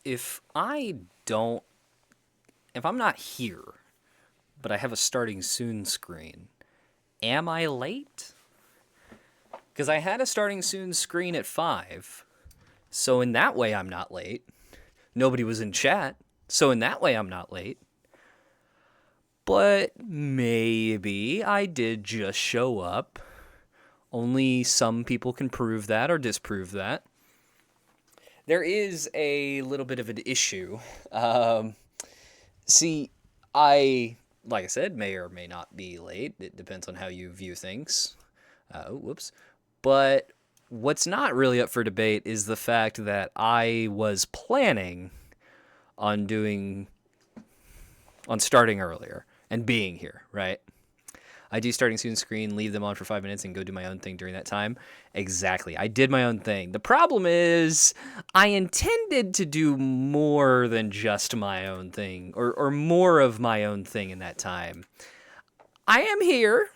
if I don't, if I'm not here, but I have a starting soon screen, am I late? Because I had a starting soon screen at 5, so in that way I'm not late. Nobody was in chat, so in that way I'm not late. But maybe I did just show up. Only some people can prove that or disprove that. There is a little bit of an issue. See, like I said, may or may not be late. It depends on how you view things. Whoops. But what's not really up for debate is the fact that I was planning on starting earlier and being here, right? I do starting soon screen, leave them on for 5 minutes, and go do my own thing during that time. Exactly. I did my own thing. The problem is I intended to do more than just my own thing, or more of my own thing in that time. I am here.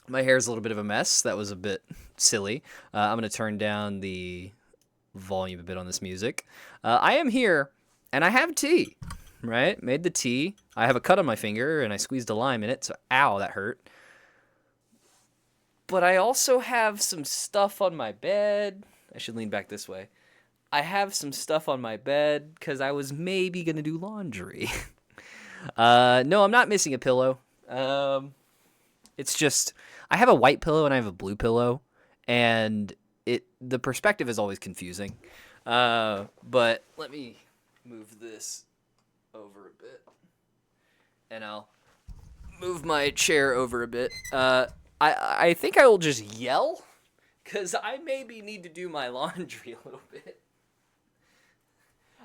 My hair is a little bit of a mess. That was a bit silly. I'm going to turn down the volume a bit on this music. I am here, and I have tea. Right? Made the tea. I have a cut on my finger, and I squeezed a lime in it, so ow, that hurt. But I also have some stuff on my bed. I should lean back this way. I have some stuff on my bed because I was maybe going to do laundry. No, I'm not missing a pillow. It's just, I have a white pillow and I have a blue pillow, and the perspective is always confusing. But let me move this over a bit, and I'll move my chair over a bit. I think I will just yell, because I maybe need to do my laundry a little bit.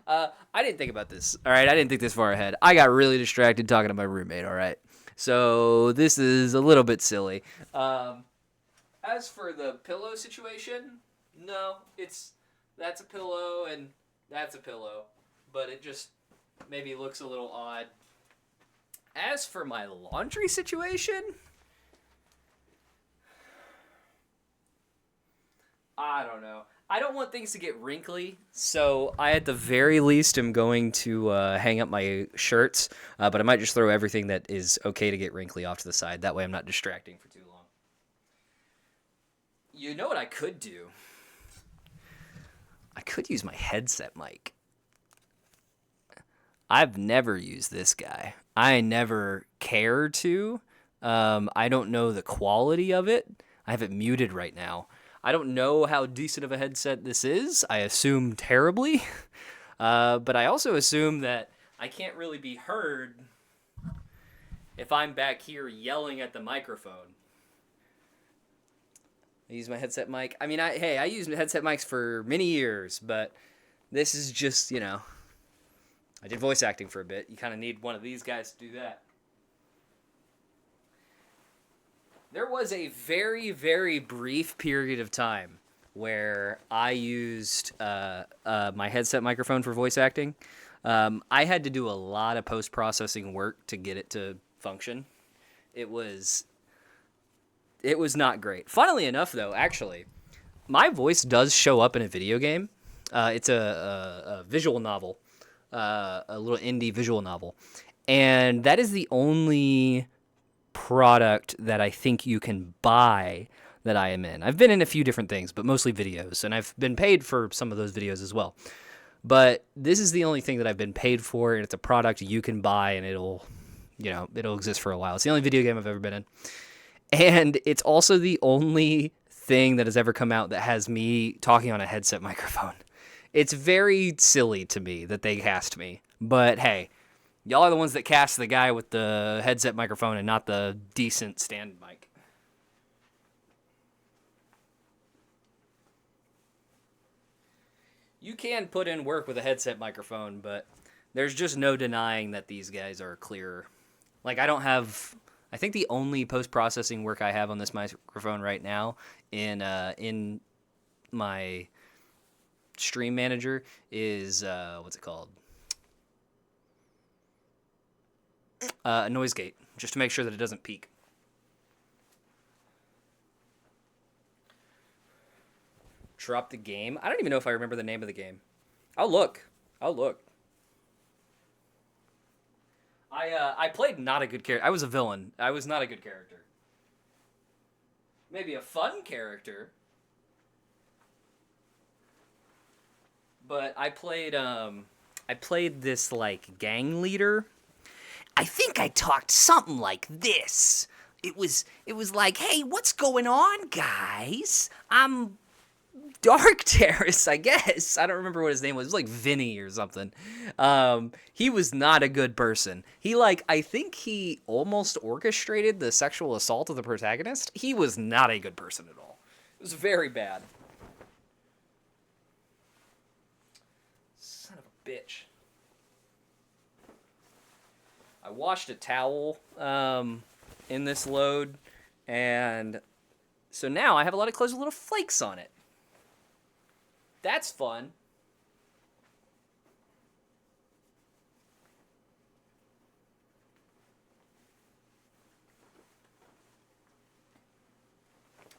I didn't think about this, all right? I didn't think this far ahead. I got really distracted talking to my roommate, all right? So this is a little bit silly. As for the pillow situation, no, that's a pillow and that's a pillow, but it just maybe looks a little odd. As for my laundry situation, I don't know. I don't want things to get wrinkly, so I at the very least am going to hang up my shirts, but I might just throw everything that is okay to get wrinkly off to the side. That way I'm not distracting for too long. You know what I could do? I could use my headset mic. I've never used this guy. I never care to. I don't know the quality of it. I have it muted right now. I don't know how decent of a headset this is. I assume terribly. But I also assume that I can't really be heard if I'm back here yelling at the microphone. I use my headset mic. I mean, I used headset mics for many years, but this is just, I did voice acting for a bit. You kind of need one of these guys to do that. There was a very, very brief period of time where I used my headset microphone for voice acting. I had to do a lot of post-processing work to get it to function. It was not great. Funnily enough, though, actually, my voice does show up in a video game. It's a visual novel. A little indie visual novel. And that is the only product that I think you can buy that I am in. I've been in a few different things, but mostly videos, and I've been paid for some of those videos as well. But this is the only thing that I've been paid for, and it's a product you can buy, and it'll exist for a while. It's the only video game I've ever been in. And it's also the only thing that has ever come out that has me talking on a headset microphone. It's very silly to me that they cast me. But hey, y'all are the ones that cast the guy with the headset microphone and not the decent stand mic. You can put in work with a headset microphone, but there's just no denying that these guys are clearer. Like, I think the only post-processing work I have on this microphone right now in my stream manager is what's it called? A noise gate, just to make sure that it doesn't peak. Drop the game. I don't even know if I remember the name of the game. I'll look. Oh, look. I played not a good character. I was a villain. I was not a good character. Maybe a fun character, but I played this like gang leader. I think I talked something like this. It was like, "Hey, what's going on, guys? I'm Dark Terrace, I guess. I don't remember what his name was. It was like Vinny or something. He was not a good person. I think he almost orchestrated the sexual assault of the protagonist. He was not a good person at all. It was very bad. Son of a bitch. I washed a towel in this load, and so now I have a lot of clothes with little flakes on it. That's fun.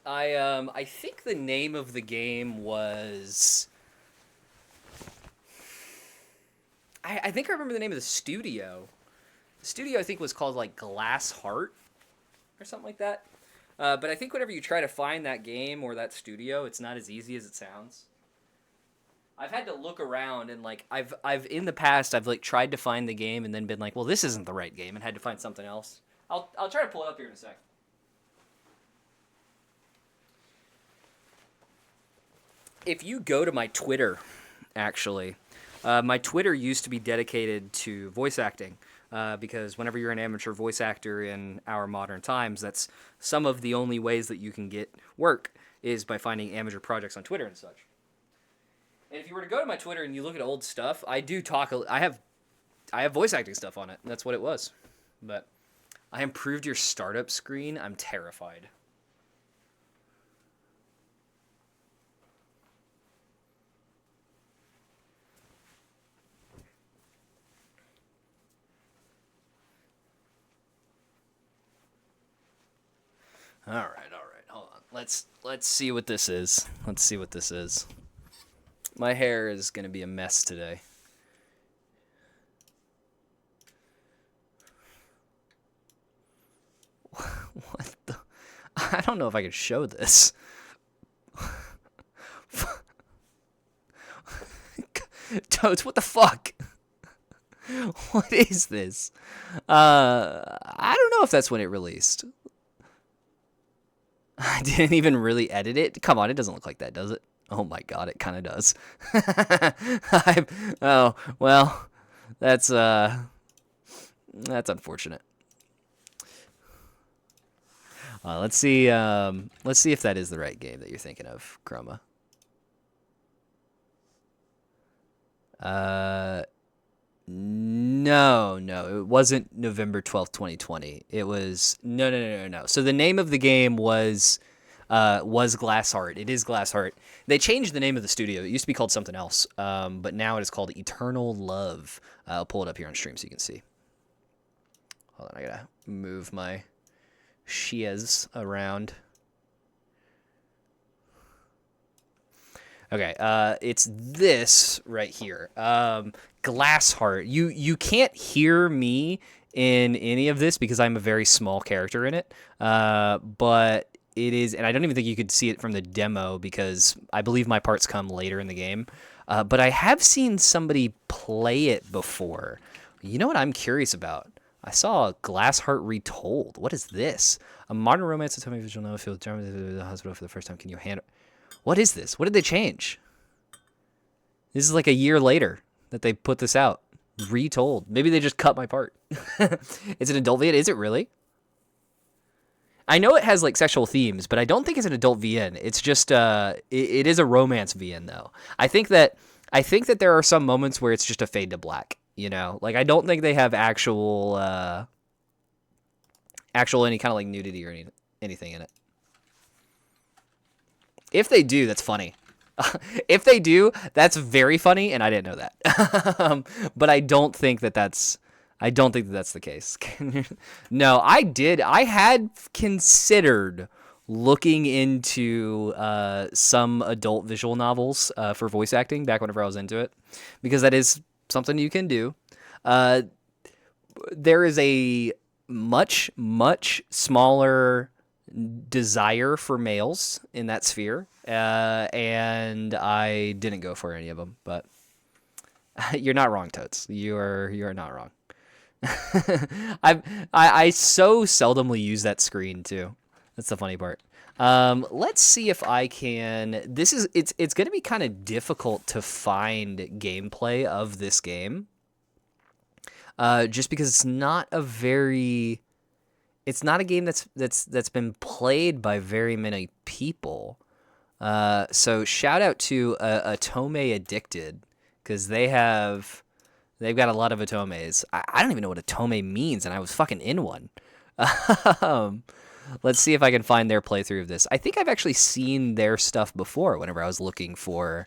I think the name of the game was I think I remember the name of the studio. The studio I think was called like Glass Heart or something like that. But I think whenever you try to find that game or that studio, it's not as easy as it sounds. I've had to look around and like I've in the past I've like tried to find the game and then been like, well, this isn't the right game, and had to find something else. I'll try to pull it up here in a sec. If you go to my Twitter, actually, my Twitter used to be dedicated to voice acting. Because whenever you're an amateur voice actor in our modern times, that's some of the only ways that you can get work is by finding amateur projects on Twitter and such. And if you were to go to my Twitter and you look at old stuff, I do talk. I have voice acting stuff on it. That's what it was. But I improved your startup screen. I'm terrified. All right. Hold on. Let's see what this is. Let's see what this is. My hair is gonna be a mess today. What the? I don't know if I can show this. Toads, what the fuck? What is this? I don't know if that's when it released. I didn't even really edit it. Come on, it doesn't look like that, does it? Oh my god, it kind of does. Oh, well, that's unfortunate. Let's see if that is the right game that you're thinking of, Chroma. No, it wasn't November 12th, 2020. It was no. So the name of the game was Glass Heart. It is Glass Heart. They changed the name of the studio. It used to be called something else, but now it is called Eternal Love. I'll pull it up here on stream so you can see. Hold on, I gotta move my shias around. Okay, it's this right here. Glass Heart. You can't hear me in any of this because I'm a very small character in it. But it is, and I don't even think you could see it from the demo because I believe my parts come later in the game. But I have seen somebody play it before. You know what I'm curious about? I saw Glass Heart Retold. What is this? A modern romance to tell me visual novel feels drama to the hospital for the first time. Can you handle? What is this? What did they change? This is like a year later that they put this out. Retold. Maybe they just cut my part. It's an adult VN. Is it really? I know it has like sexual themes, but I don't think it's an adult VN. It's just it is a romance VN though. I think that there are some moments where it's just a fade to black. You know, like I don't think they have actual any kind of like nudity or anything in it. If they do, that's funny. If they do, that's very funny, and I didn't know that. But I don't think that that's the case. No, I did. I had considered looking into some adult visual novels for voice acting back whenever I was into it, because that is something you can do. Uh, there is a much, much smaller desire for males in that sphere, and I didn't go for any of them. But you're not wrong, Totes. You are not wrong. I so seldomly use that screen too. That's the funny part. Let's see if I can. It's going to be kind of difficult to find gameplay of this game, just because it's not a game that's been played by very many people. So shout out to Atome Addicted, because they've got a lot of Atomes. I don't even know what Atome means, and I was fucking in one. um, let's see if I can find their playthrough of this. I think I've actually seen their stuff before whenever I was looking for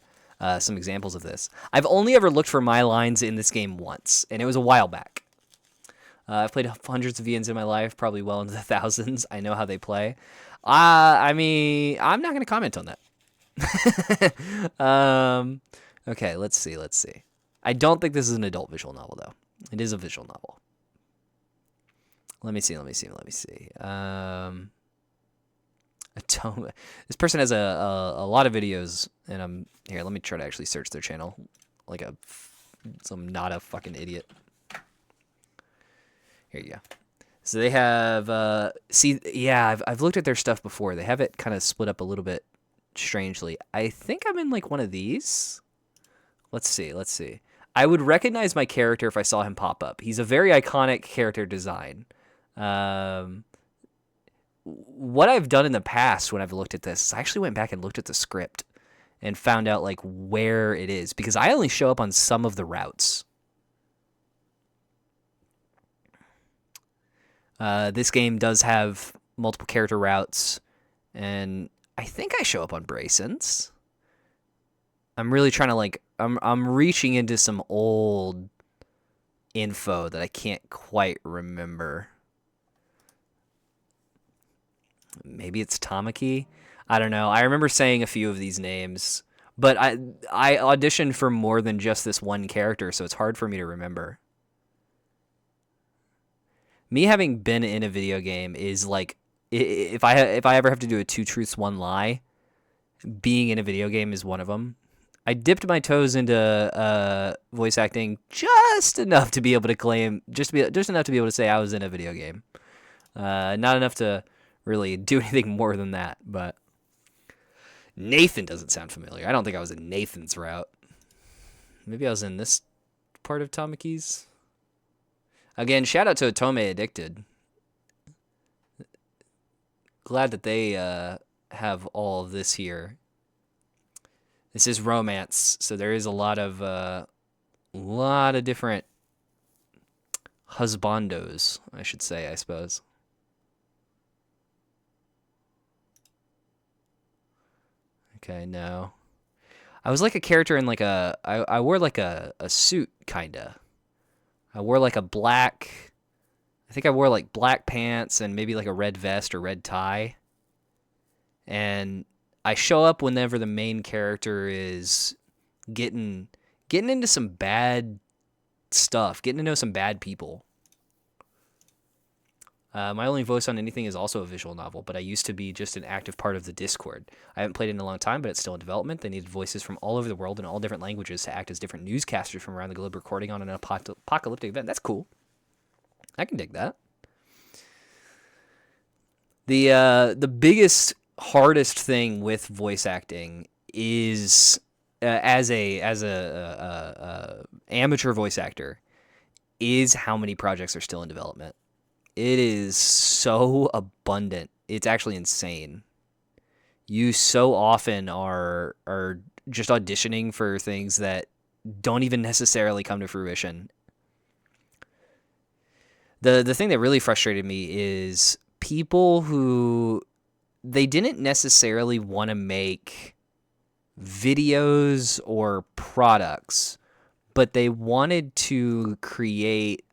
some examples of this. I've only ever looked for my lines in this game once, and it was a while back. I've played hundreds of VNs in my life, probably well into the thousands. I know how they play. I mean, I'm not going to comment on that. Okay, let's see. I don't think this is an adult visual novel, though. It is a visual novel. Let me see. This person has a lot of videos, and here. Let me try to actually search their channel, like some not a fucking idiot. Here you go. So they have I've looked at their stuff before. They have it kind of split up a little bit strangely. I think I'm in like one of these. Let's see. I would recognize my character if I saw him pop up. He's a very iconic character design. What I've done in the past when I've looked at this is I actually went back and looked at the script and found out like where it is, because I only show up on some of the routes. This game does have multiple character routes, and I think I show up on Brayson's. I'm really trying to I'm reaching into some old info that I can't quite remember. Maybe it's Tamaki? I don't know. I remember saying a few of these names, but I auditioned for more than just this one character, so it's hard for me to remember. Me having been in a video game is like, if I ever have to do a 2 truths 1 lie, being in a video game is one of them. I dipped my toes into voice acting just enough to be able to claim, just enough to be able to say I was in a video game. Not enough to really do anything more than that. But Nathan doesn't sound familiar. I don't think I was in Nathan's route. Maybe I was in this part of Tamaki's. Again, shout out to Atome Addicted. Glad that they have all of this here. This is romance, so there is a lot of different husbandos, I should say, I suppose. Okay, no. I was like a character in like I wore like a suit, kinda. I wore like I think I wore like black pants and maybe like a red vest or red tie. And I show up whenever the main character is getting into some bad stuff, getting to know some bad people. My only voice on anything is also a visual novel, but I used to be just an active part of the Discord. I haven't played it in a long time, but it's still in development. They needed voices from all over the world in all different languages to act as different newscasters from around the globe recording on an apocalyptic event. That's cool. I can dig that. The biggest, hardest thing with voice acting is as a amateur voice actor is how many projects are still in development. It is so abundant. It's actually insane. You so often are just auditioning for things that don't even necessarily come to fruition. The thing that really frustrated me is people who they didn't necessarily want to make videos or products, but they wanted to create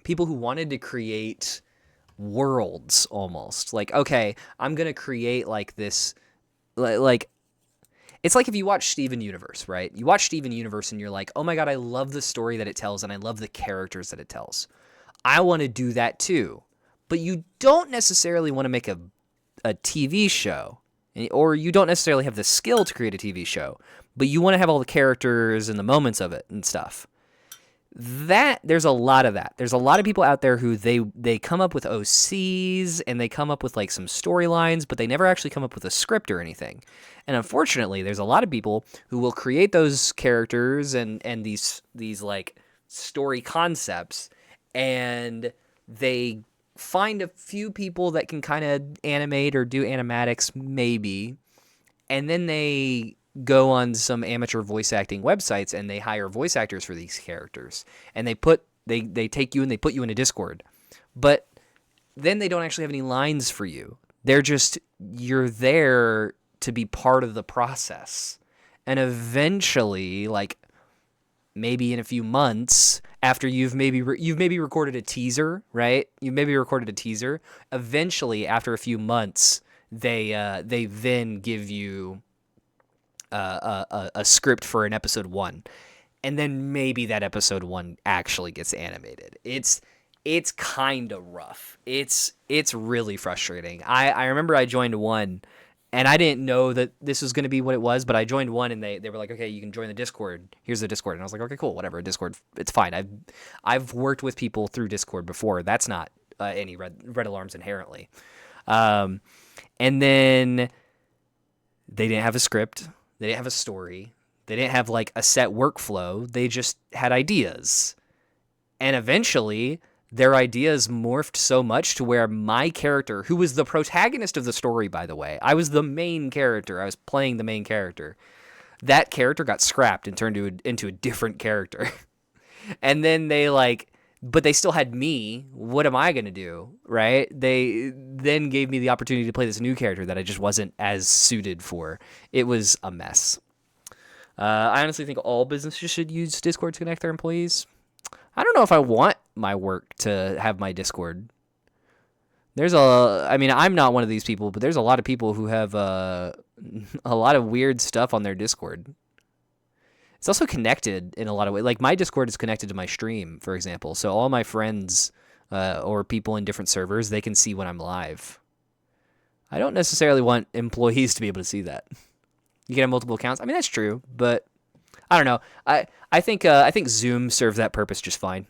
people who wanted to create worlds almost. Like, okay, I'm going to create like this, like It's like if you watch Steven Universe, right? You watch Steven Universe and you're like, oh my God, I love the story that it tells and I love the characters that it tells. I want to do that too. But you don't necessarily want to make a TV show, or you don't necessarily have the skill to create a TV show, but you want to have all the characters and the moments of it and stuff. There's a lot of that. There's a lot of people out there who they come up with OCs and they come up with like some storylines, but they never actually come up with a script or anything. And unfortunately, there's a lot of people who will create those characters and these like story concepts, and they find a few people that can kind of animate or do animatics maybe, and then they go on some amateur voice acting websites and they hire voice actors for these characters, and they take you and they put you in a Discord, but then they don't actually have any lines for you. You're there to be part of the process, and eventually, like maybe in a few months after you've maybe recorded a teaser, right? You've maybe recorded a teaser. Eventually, after a few months, they then give you a script for an episode 1, and then maybe that episode 1 actually gets animated. It's kind of rough. It's really frustrating. I remember I joined one, and I didn't know that this was going to be what it was, but I joined one, and they were like, okay, you can join the Discord. Here's the Discord. And I was like, okay, cool, whatever, Discord, it's fine. I've worked with people through Discord before. That's not any red alarms inherently. And then they didn't have a script. They didn't have a story. They didn't have like a set workflow. They just had ideas. And eventually their ideas morphed so much to where my character, who was the protagonist of the story, by the way, I was the main character. I was playing the main character. That character got scrapped and turned into a different character. And then but they still had me. What am I going to do, right? They then gave me the opportunity to play this new character that I just wasn't as suited for. It was a mess. I honestly think all businesses should use Discord to connect their employees. I don't know if I want my work to have my Discord. I'm not one of these people, but there's a lot of people who have a lot of weird stuff on their Discord. It's also connected in a lot of ways. Like my Discord is connected to my stream, for example. So all my friends or people in different servers, they can see when I'm live. I don't necessarily want employees to be able to see that. You can have multiple accounts. I mean, that's true, but I don't know. I think Zoom serves that purpose just fine.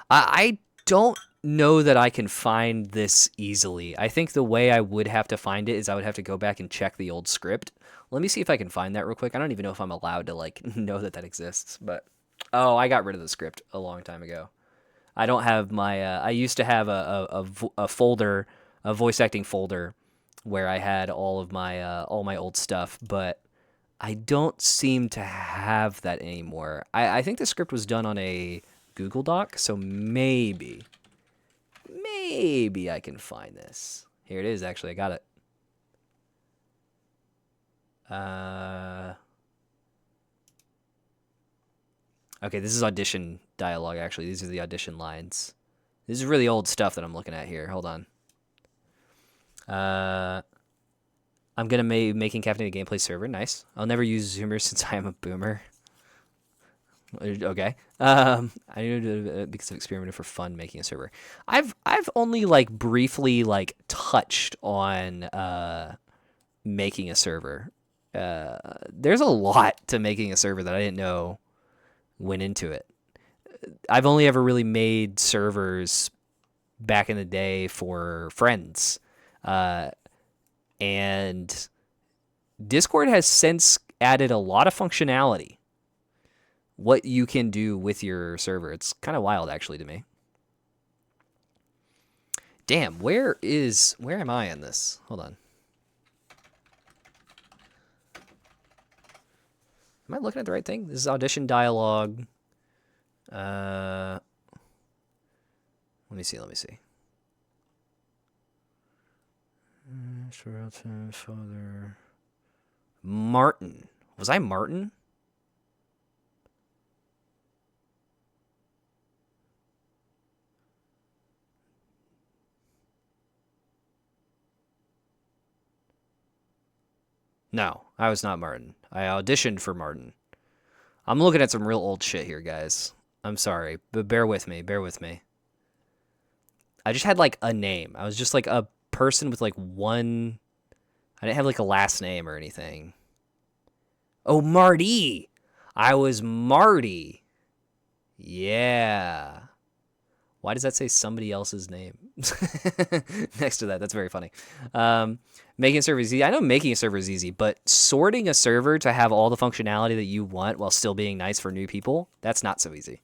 I don't know that I can find this easily. I think the way I would have to find it is I would have to go back and check the old script. Let me see if I can find that real quick. I don't even know if I'm allowed to know that exists, but I got rid of the script a long time ago. I don't have my I used to have a folder, a voice acting folder where I had all my old stuff, but I don't seem to have that anymore. I think the script was done on a Google Doc, so maybe I can find this. Here it is, actually. I got it. Okay, this is audition dialogue, actually. These are the audition lines. This is really old stuff that I'm looking at here. Hold on. I'm going to be making Caffeinated Gameplay server. Nice. I'll never use Zoomer since I am a boomer. Okay. I need to because I've experimented for fun making a server. I've only briefly touched on making a server. There's a lot to making a server that I didn't know went into it. I've only ever really made servers back in the day for friends. And Discord has since added a lot of functionality. What you can do with your server. It's kind of wild, actually, to me. Damn, where am I in this? Hold on. Am I looking at the right thing? This is audition dialogue. Let me see. Father. Martin. Was I Martin? No, I was not Martin. I auditioned for Martin. I'm looking at some real old shit here, guys. I'm sorry, but bear with me. Bear with me. I just had like a name. I was just like a person with like one. I didn't have like a last name or anything. Oh, Marty. I was Marty. Yeah. Why does that say somebody else's name next to that? That's very funny. Making a server is easy. I know making a server is easy, but sorting a server to have all the functionality that you want while still being nice for new people, that's not so easy.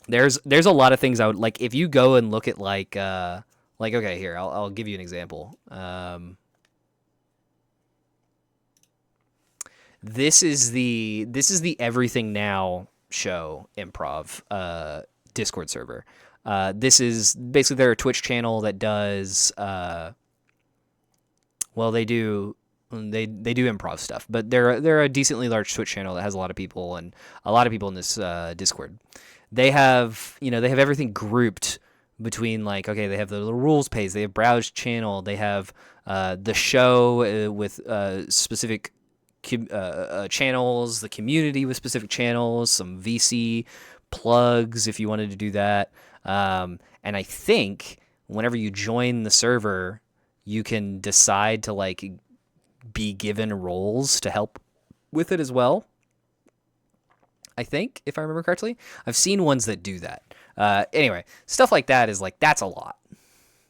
There's a lot of things I would like if you go and look at like okay, here, I'll give you an example. This is the Everything Now show improv Discord server. This is basically their Twitch channel that does well, they do improv stuff, but they're a decently large Twitch channel that has a lot of people and a lot of people in this Discord. They have everything grouped between like, okay, they have the little rules page, they have browse channel, they have the show with specific channels, the community with specific channels, some VC plugs if you wanted to do that. And I think whenever you join the server, you can decide to like be given roles to help with it as well. I think, if I remember correctly. I've seen ones that do that. Anyway, stuff like that is like, that's a lot.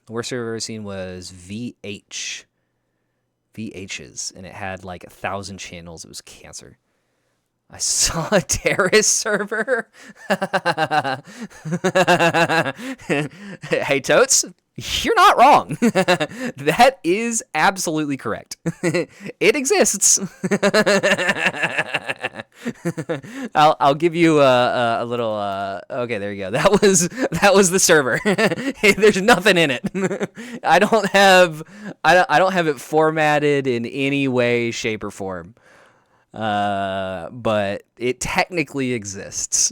The worst server I've ever seen was VH's, and it had like 1,000 channels. It was cancer. I saw a terrorist server. Hey, Totes, you're not wrong. That is absolutely correct. It exists. I'll give you a little. Okay, there you go. That was the server. Hey, there's nothing in it. I don't have it formatted in any way, shape, or form. But it technically exists.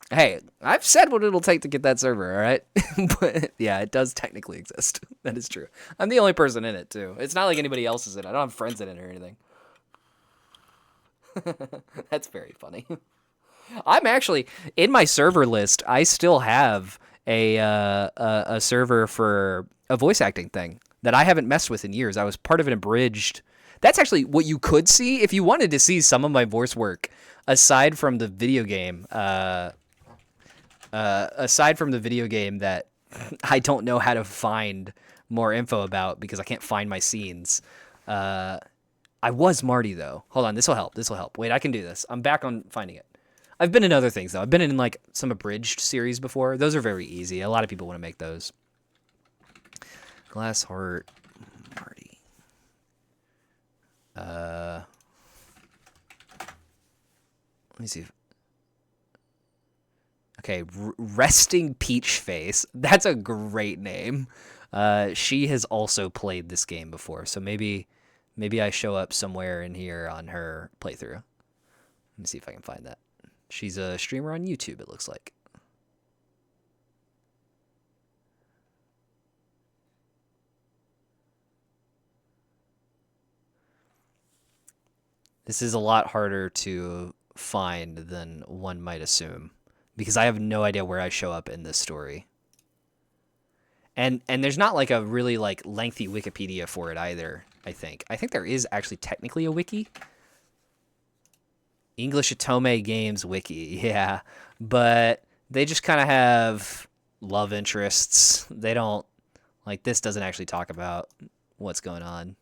Hey, I've said what it'll take to get that server, all right? But yeah, it does technically exist. That is true. I'm the only person in it, too. It's not like anybody else is in it. I don't have friends in it or anything. That's very funny. I'm actually, in my server list, I still have a server for a voice acting thing that I haven't messed with in years. I was part of an abridged. That's actually what you could see if you wanted to see some of my voice work, aside from the video game. Aside from the video game that I don't know how to find more info about because I can't find my scenes. I was Marty, though. Hold on, this will help. Wait, I can do this. I'm back on finding it. I've been in other things, though. I've been in like some abridged series before. Those are very easy. A lot of people want to make those. Glass Heart Marty. Let me see. Okay, Resting Peach Face. That's a great name. She has also played this game before, so maybe I show up somewhere in here on her playthrough. Let me see if I can find that. She's a streamer on YouTube, it looks like. This is a lot harder to find than one might assume, because I have no idea where I show up in this story. And there's not like a really like lengthy Wikipedia for it either, I think. I think there is actually technically a wiki. English Atome Games wiki, yeah. But they just kind of have love interests. They don't, like, this doesn't actually talk about what's going on.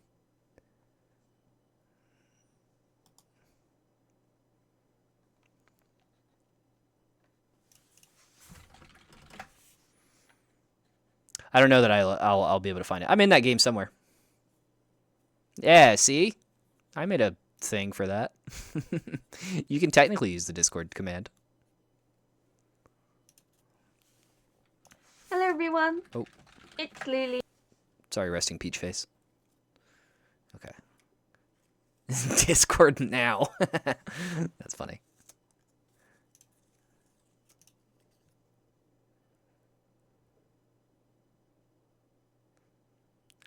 I don't know that I'll be able to find it. I'm in that game somewhere. Yeah, see? I made a thing for that. You can technically use the Discord command. Hello, everyone. Oh. It's Lily. Sorry, Resting Peach Face. Okay. Discord now. That's funny.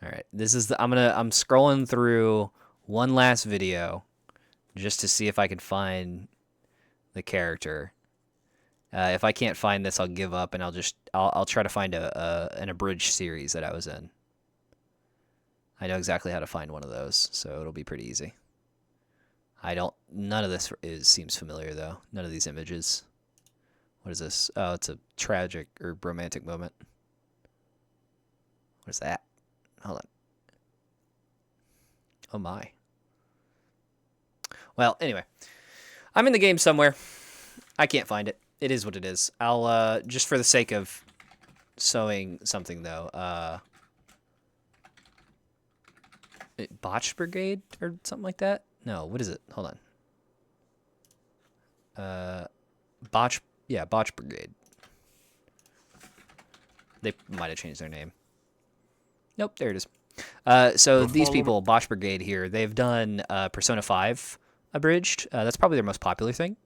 All right, this is the I'm scrolling through one last video just to see if I can find the character. If I can't find this, I'll give up and I'll try to find an abridged series that I was in. I know exactly how to find one of those, so it'll be pretty easy. None of this seems familiar though. None of these images. What is this? Oh, it's a tragic or romantic moment. What is that? Hold on. Oh my. Well, anyway. I'm in the game somewhere. I can't find it. It is what it is. I'll, just for the sake of showing something, though, Botch Brigade or something like that? No, what is it? Hold on. Botch Brigade. They might have changed their name. Nope, there it is. So these people, Botch Brigade here, they've done Persona 5 abridged. That's probably their most popular thing.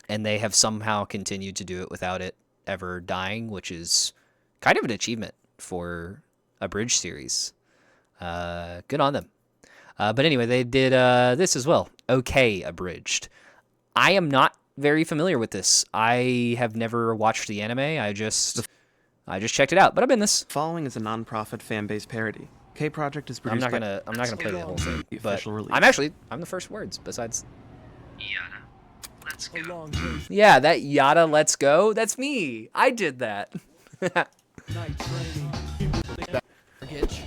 And they have somehow continued to do it without it ever dying, which is kind of an achievement for a bridge series. Good on them. But anyway, they did this as well. Okay, abridged. I am not very familiar with this. I have never watched the anime. I just checked it out, but I'm in this. Following is a non-profit fan-based parody. K Project is produced. I'm not gonna play the whole thing. The But official release. I'm the first words besides. Yada. Let's go. Yeah, that yada, let's go. That's me. I did that. Mortgage.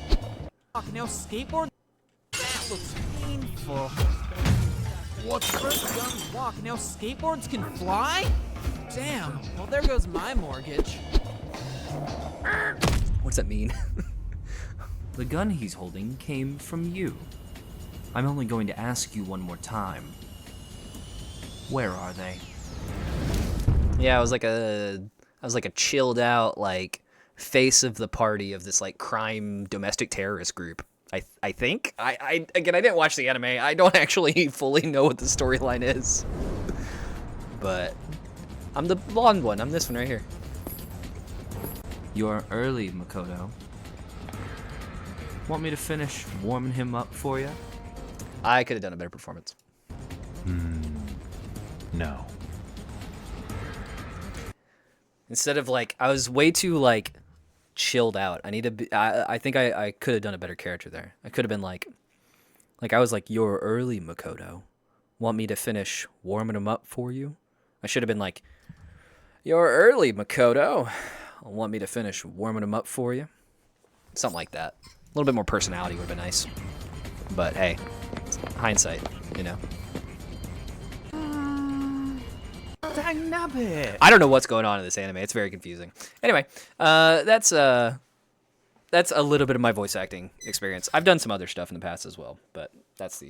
Fuck, now skateboard? That looks painful. What's first guns walk, now skateboards can fly? Damn, well there goes my mortgage. What's that mean? The gun he's holding came from you. I'm only going to ask you one more time. Where are they? Yeah, I was like a chilled out like face of the party of this like crime domestic terrorist group. I think I again I didn't watch the anime. I don't actually fully know what the storyline is. But I'm the blonde one. I'm this one right here. You're early, Makoto. Want me to finish warming him up for you? I could have done a better performance. No. Instead of like I was way too like chilled out. I think I could have done a better character there. I could have been like I was like, you're early, Makoto. Want me to finish warming him up for you? I should have been like, you're early, Makoto. Want me to finish warming him up for you? Something like that. A little bit more personality would have been nice. But hey, hindsight, you know. Dang nabbit! I don't know what's going on in this anime. It's very confusing. Anyway, that's a little bit of my voice acting experience. I've done some other stuff in the past as well, but that's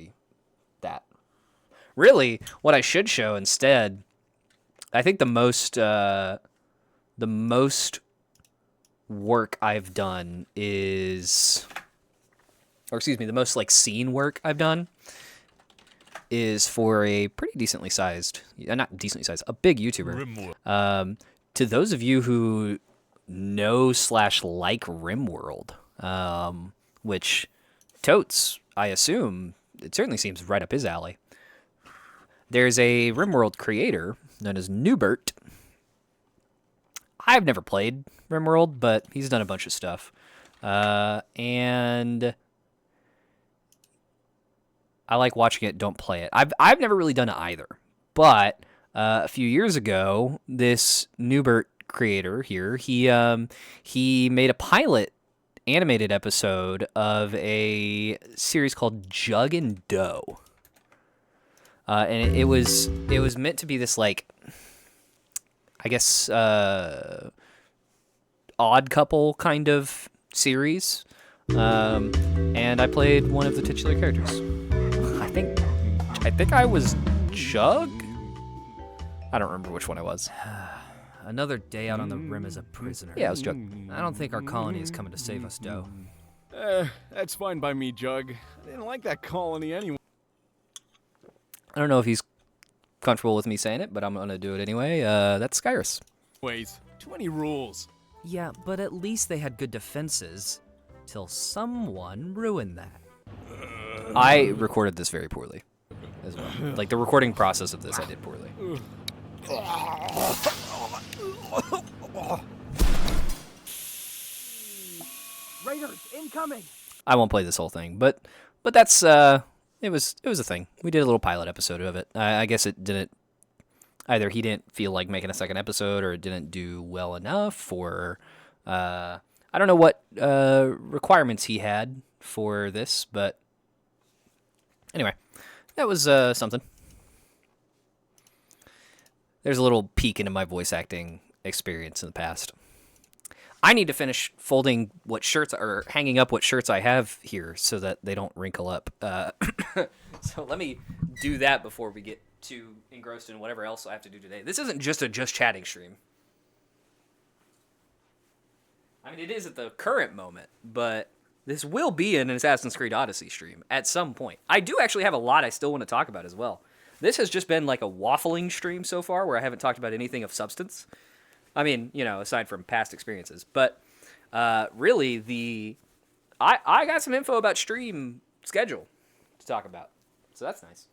that. Really, what I should show instead, I think the most work I've done is, or excuse me, the most like scene work I've done is for a pretty decently sized, not decently sized, a big YouTuber. To those of you who know / like RimWorld, which totes, I assume, it certainly seems right up his alley. There's a RimWorld creator known as Newbert. I've never played RimWorld, but he's done a bunch of stuff. And I like watching it, don't play it. I've never really done it either. But a few years ago, this Newbert creator here, he made a pilot animated episode of a series called Jug and Dough. And it was meant to be this like, I guess, odd couple kind of series. And I played one of the titular characters. I think I was Jug? I don't remember which one I was. Another day out on the rim as a prisoner. Yeah, I was Jug. I don't think our colony is coming to save us, Doe. That's fine by me, Jug. I didn't like that colony anyway. I don't know if he's comfortable with me saying it, but I'm gonna do it anyway. That's Skyrus. Too many rules. Yeah, but at least they had good defenses. till someone ruined that. I recorded this very poorly as well. Like, the recording process of this I did poorly. Raiders incoming. I won't play this whole thing, but that's it was a thing. We did a little pilot episode of it. I guess it didn't, either he didn't feel like making a second episode, or it didn't do well enough, or I don't know what requirements he had for this, but anyway, that was something. There's a little peek into my voice acting experience in the past. I need to finish folding what shirts, or hanging up what shirts I have here so that they don't wrinkle up. So let me do that before we get too engrossed in whatever else I have to do today. This isn't just a just chatting stream. I mean, it is at the current moment, but this will be an Assassin's Creed Odyssey stream at some point. I do actually have a lot I still want to talk about as well. This has just been like a waffling stream so far, where I haven't talked about anything of substance. I mean, you know, aside from past experiences. But really, I got some info about stream schedule to talk about. So that's nice.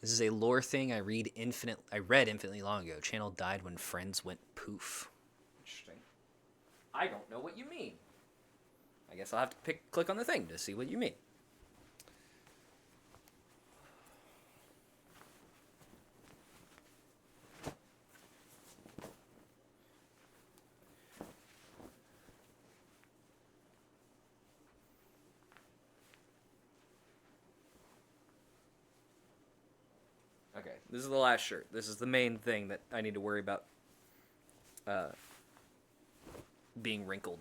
This is a lore thing I read infinitely long ago. Channel died when friends went poof. Interesting. I don't know what you mean. I guess I'll have to click on the thing to see what you mean. Okay, this is the last shirt. This is the main thing that I need to worry about being wrinkled.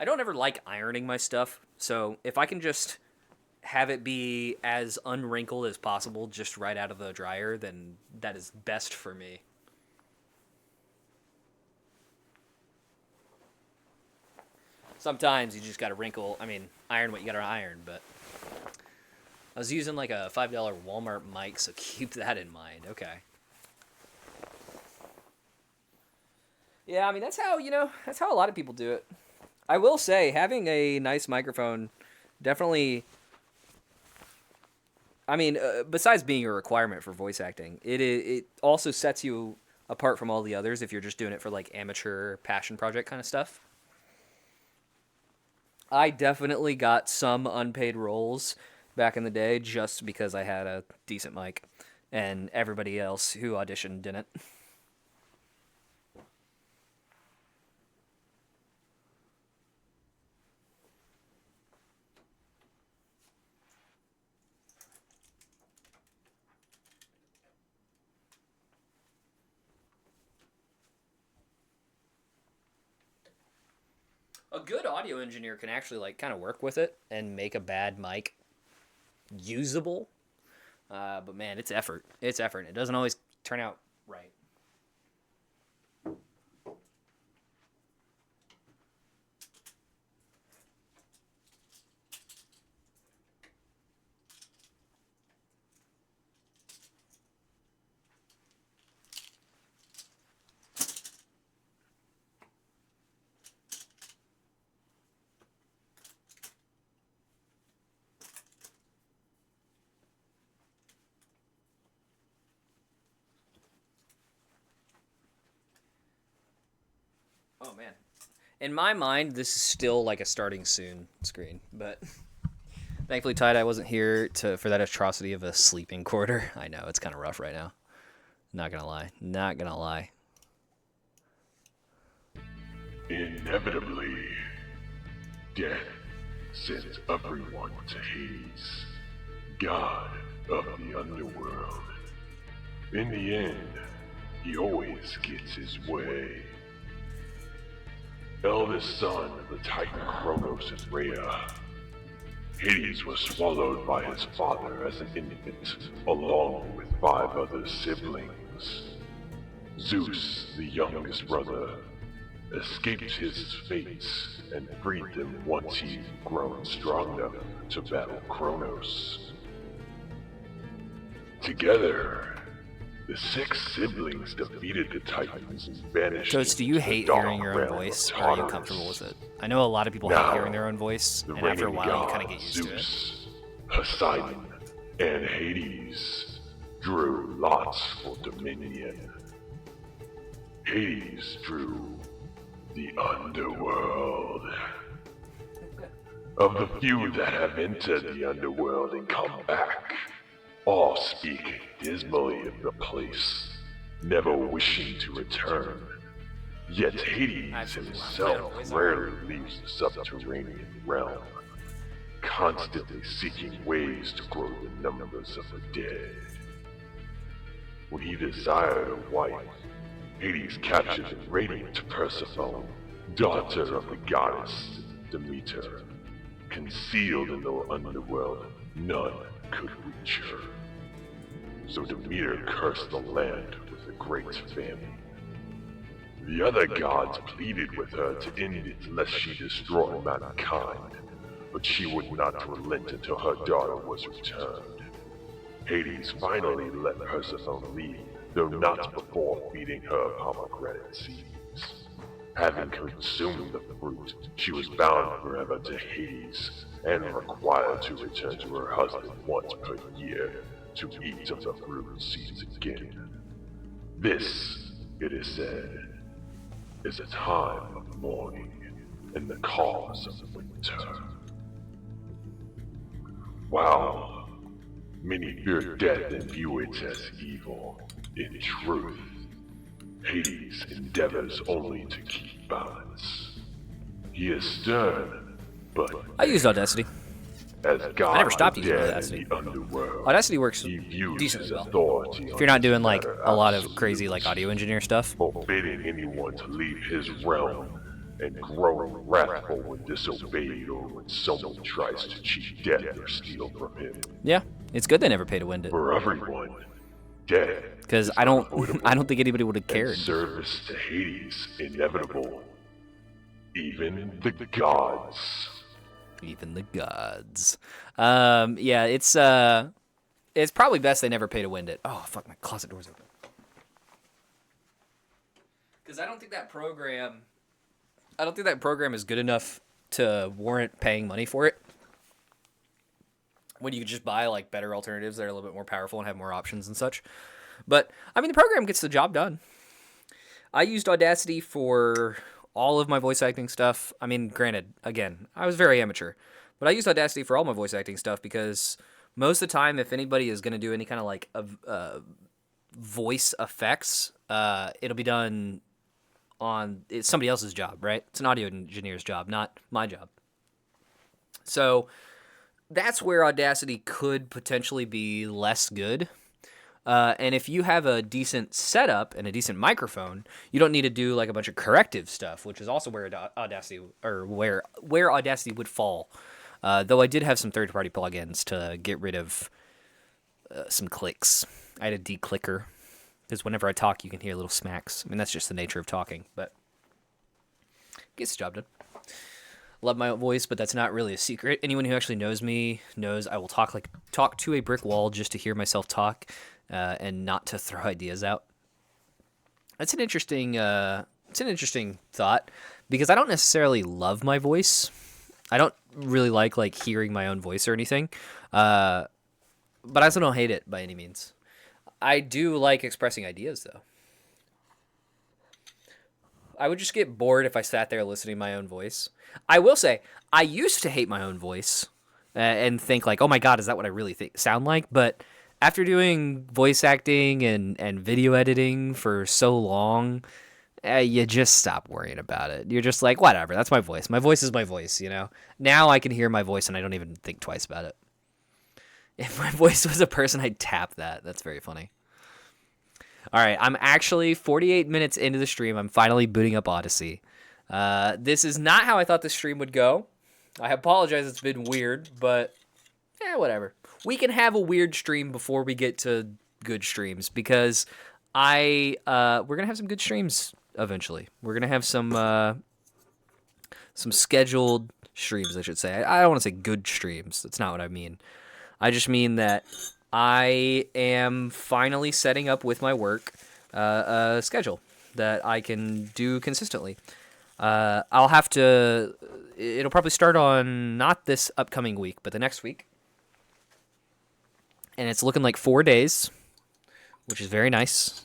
I don't ever like ironing my stuff, so if I can just have it be as unwrinkled as possible just right out of the dryer, then that is best for me. Sometimes you just gotta iron what you gotta iron, but I was using like a $5 Walmart mic, so keep that in mind. Okay. Yeah, I mean, that's how a lot of people do it. I will say, having a nice microphone definitely, I mean, besides being a requirement for voice acting, it also sets you apart from all the others if you're just doing it for like amateur passion project kind of stuff. I definitely got some unpaid roles back in the day just because I had a decent mic, and everybody else who auditioned didn't. A good audio engineer can actually like kind of work with it and make a bad mic usable. But man, it's effort. It's effort. It doesn't always turn out right. Oh man. In my mind, this is still like a starting soon screen, but thankfully Tie-Dye wasn't here for that atrocity of a sleeping quarter. I know, it's kind of rough right now. Not gonna lie. Inevitably, death sends everyone to Hades, god of the underworld. In the end, he always gets his way. Eldest son of the Titan Kronos and Rhea, Hades was swallowed by his father as an infant, along with 5 other siblings. Zeus, the youngest brother, escaped his fates and freed them once he'd grown strong enough to battle Kronos. Together, the 6 siblings defeated the Titans and banished Toast, do you the hate dark hearing your own realm of voice, or are you Tartarus. comfortable with it? I know a lot of people hate Now, hearing their own voice, The and after a reigning while you god kind of get used to it. Zeus, Poseidon, and Hades drew lots for dominion. Hades drew the underworld. Of the few that have entered the underworld and come back, all speak dismally of the place, never wishing to return. Yet Hades himself rarely leaves the subterranean realm, constantly seeking ways to grow the numbers of the dead. When he desired a wife, Hades captured the radiant Persephone, daughter of the goddess Demeter. Concealed in the underworld, none could reach her. So Demeter cursed the land with a great famine. The other gods pleaded with her to end it lest she destroy mankind, but she would not relent until her daughter was returned. Hades finally let Persephone leave, though not before feeding her pomegranate seeds. Having consumed the fruit, she was bound forever to Hades, and required to return to her husband once per year to eat of the fruit seeds again. This, it is said, is a time of mourning and the cause of winter. While many fear death and view it as evil, in truth, Hades endeavors only to keep balance. He is stern, but I used Audacity. as God I never stopped of using dead Audacity. in the underworld, Audacity works he views decently his well. authority If you're not doing on like this matter a lot of absolute, crazy like audio engineer stuff. forbidding anyone to leave his realm, and growing wrathful when disobeyed or when someone tries to cheat death or steal from him. Yeah, it's good they never pay to win it, For everyone, death because is I don't unavoidable, I don't think anybody would have and cared. service to Hades inevitable. Even the gods. Even the gods. Yeah, it's probably best they never pay to win it. Oh fuck, my closet door's open. Because I don't think that program is good enough to warrant paying money for it. When you could just buy like better alternatives that are a little bit more powerful and have more options and such. But I mean, the program gets the job done. I used Audacity for all of my voice acting stuff. I mean, granted, again, I was very amateur, but I used Audacity for all my voice acting stuff because most of the time, if anybody is going to do any kind of like voice effects, it'll be done on it's somebody else's job, right? It's an audio engineer's job, not my job. So that's where Audacity could potentially be less good. And if you have a decent setup and a decent microphone, you don't need to do like a bunch of corrective stuff, which is also where Audacity or where Audacity would fall. Though I did have some third-party plugins to get rid of some clicks. I had a declicker because whenever I talk, you can hear little smacks. I mean, that's just the nature of talking, but gets the job done. Love my voice, but that's not really a secret. Anyone who actually knows me knows I will talk to a brick wall just to hear myself talk. And not to throw ideas out. That's an interesting thought because I don't necessarily love my voice. I don't really like hearing my own voice or anything, but I also don't hate it by any means. I do like expressing ideas though. I would just get bored if I sat there listening to my own voice. I will say I used to hate my own voice and think like, oh my god, is that what I really sound like? But after doing voice acting and video editing for so long, you just stop worrying about it. You're just like, whatever, that's my voice. My voice is my voice, you know? Now I can hear my voice and I don't even think twice about it. If my voice was a person, I'd tap that. That's very funny. All right, I'm actually 48 minutes into the stream. I'm finally booting up Odyssey. This is not how I thought this stream would go. I apologize, it's been weird, but whatever. We can have a weird stream before we get to good streams because we're gonna have some good streams eventually. We're gonna have some scheduled streams, I should say. I don't want to say good streams. That's not what I mean. I just mean that I am finally setting up with my work a schedule that I can do consistently. I'll have to. It'll probably start on not this upcoming week, but the next week, and it's looking like 4 days, which is very nice.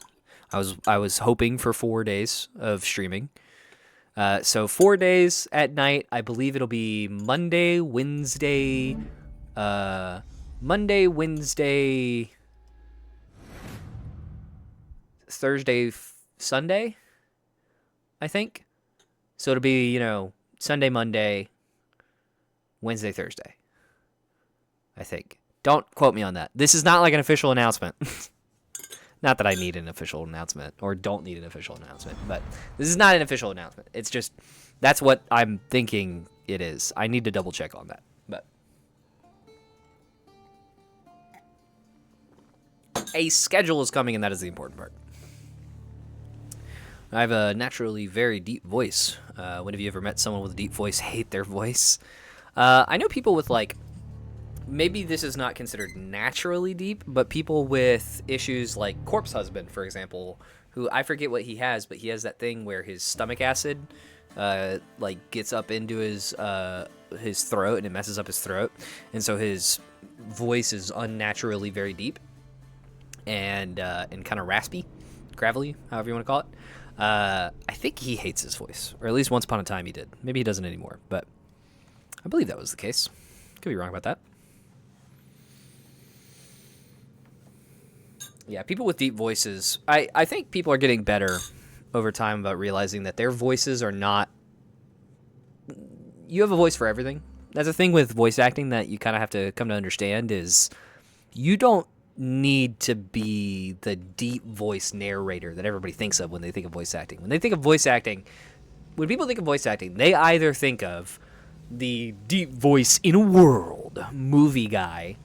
I was hoping for 4 days of streaming. So 4 days at night. I believe it'll be Monday, Wednesday, Thursday, Sunday, I think. So it'll be, Sunday, Monday, Wednesday, Thursday, I think. Don't quote me on that. This is not like an official announcement. Not that I need an official announcement or don't need an official announcement, but this is not an official announcement. It's just, that's what I'm thinking it is. I need to double check on that, but a schedule is coming, and that is the important part. I have a naturally very deep voice. When have you ever met someone with a deep voice, hate their voice? I know people with, maybe this is not considered naturally deep, but people with issues like Corpse Husband, for example, who I forget what he has, but he has that thing where his stomach acid, gets up into his throat and it messes up his throat. And so his voice is unnaturally very deep and kind of raspy, gravelly, however you want to call it. I think he hates his voice, or at least once upon a time he did. Maybe he doesn't anymore, but I believe that was the case. Could be wrong about that. Yeah, people with deep voices, I think people are getting better over time about realizing that their voices are not... You have a voice for everything. That's the thing with voice acting that you kind of have to come to understand is you don't need to be the deep voice narrator that everybody thinks of when they think of voice acting. When people think of voice acting, they either think of the deep voice in a world movie guy,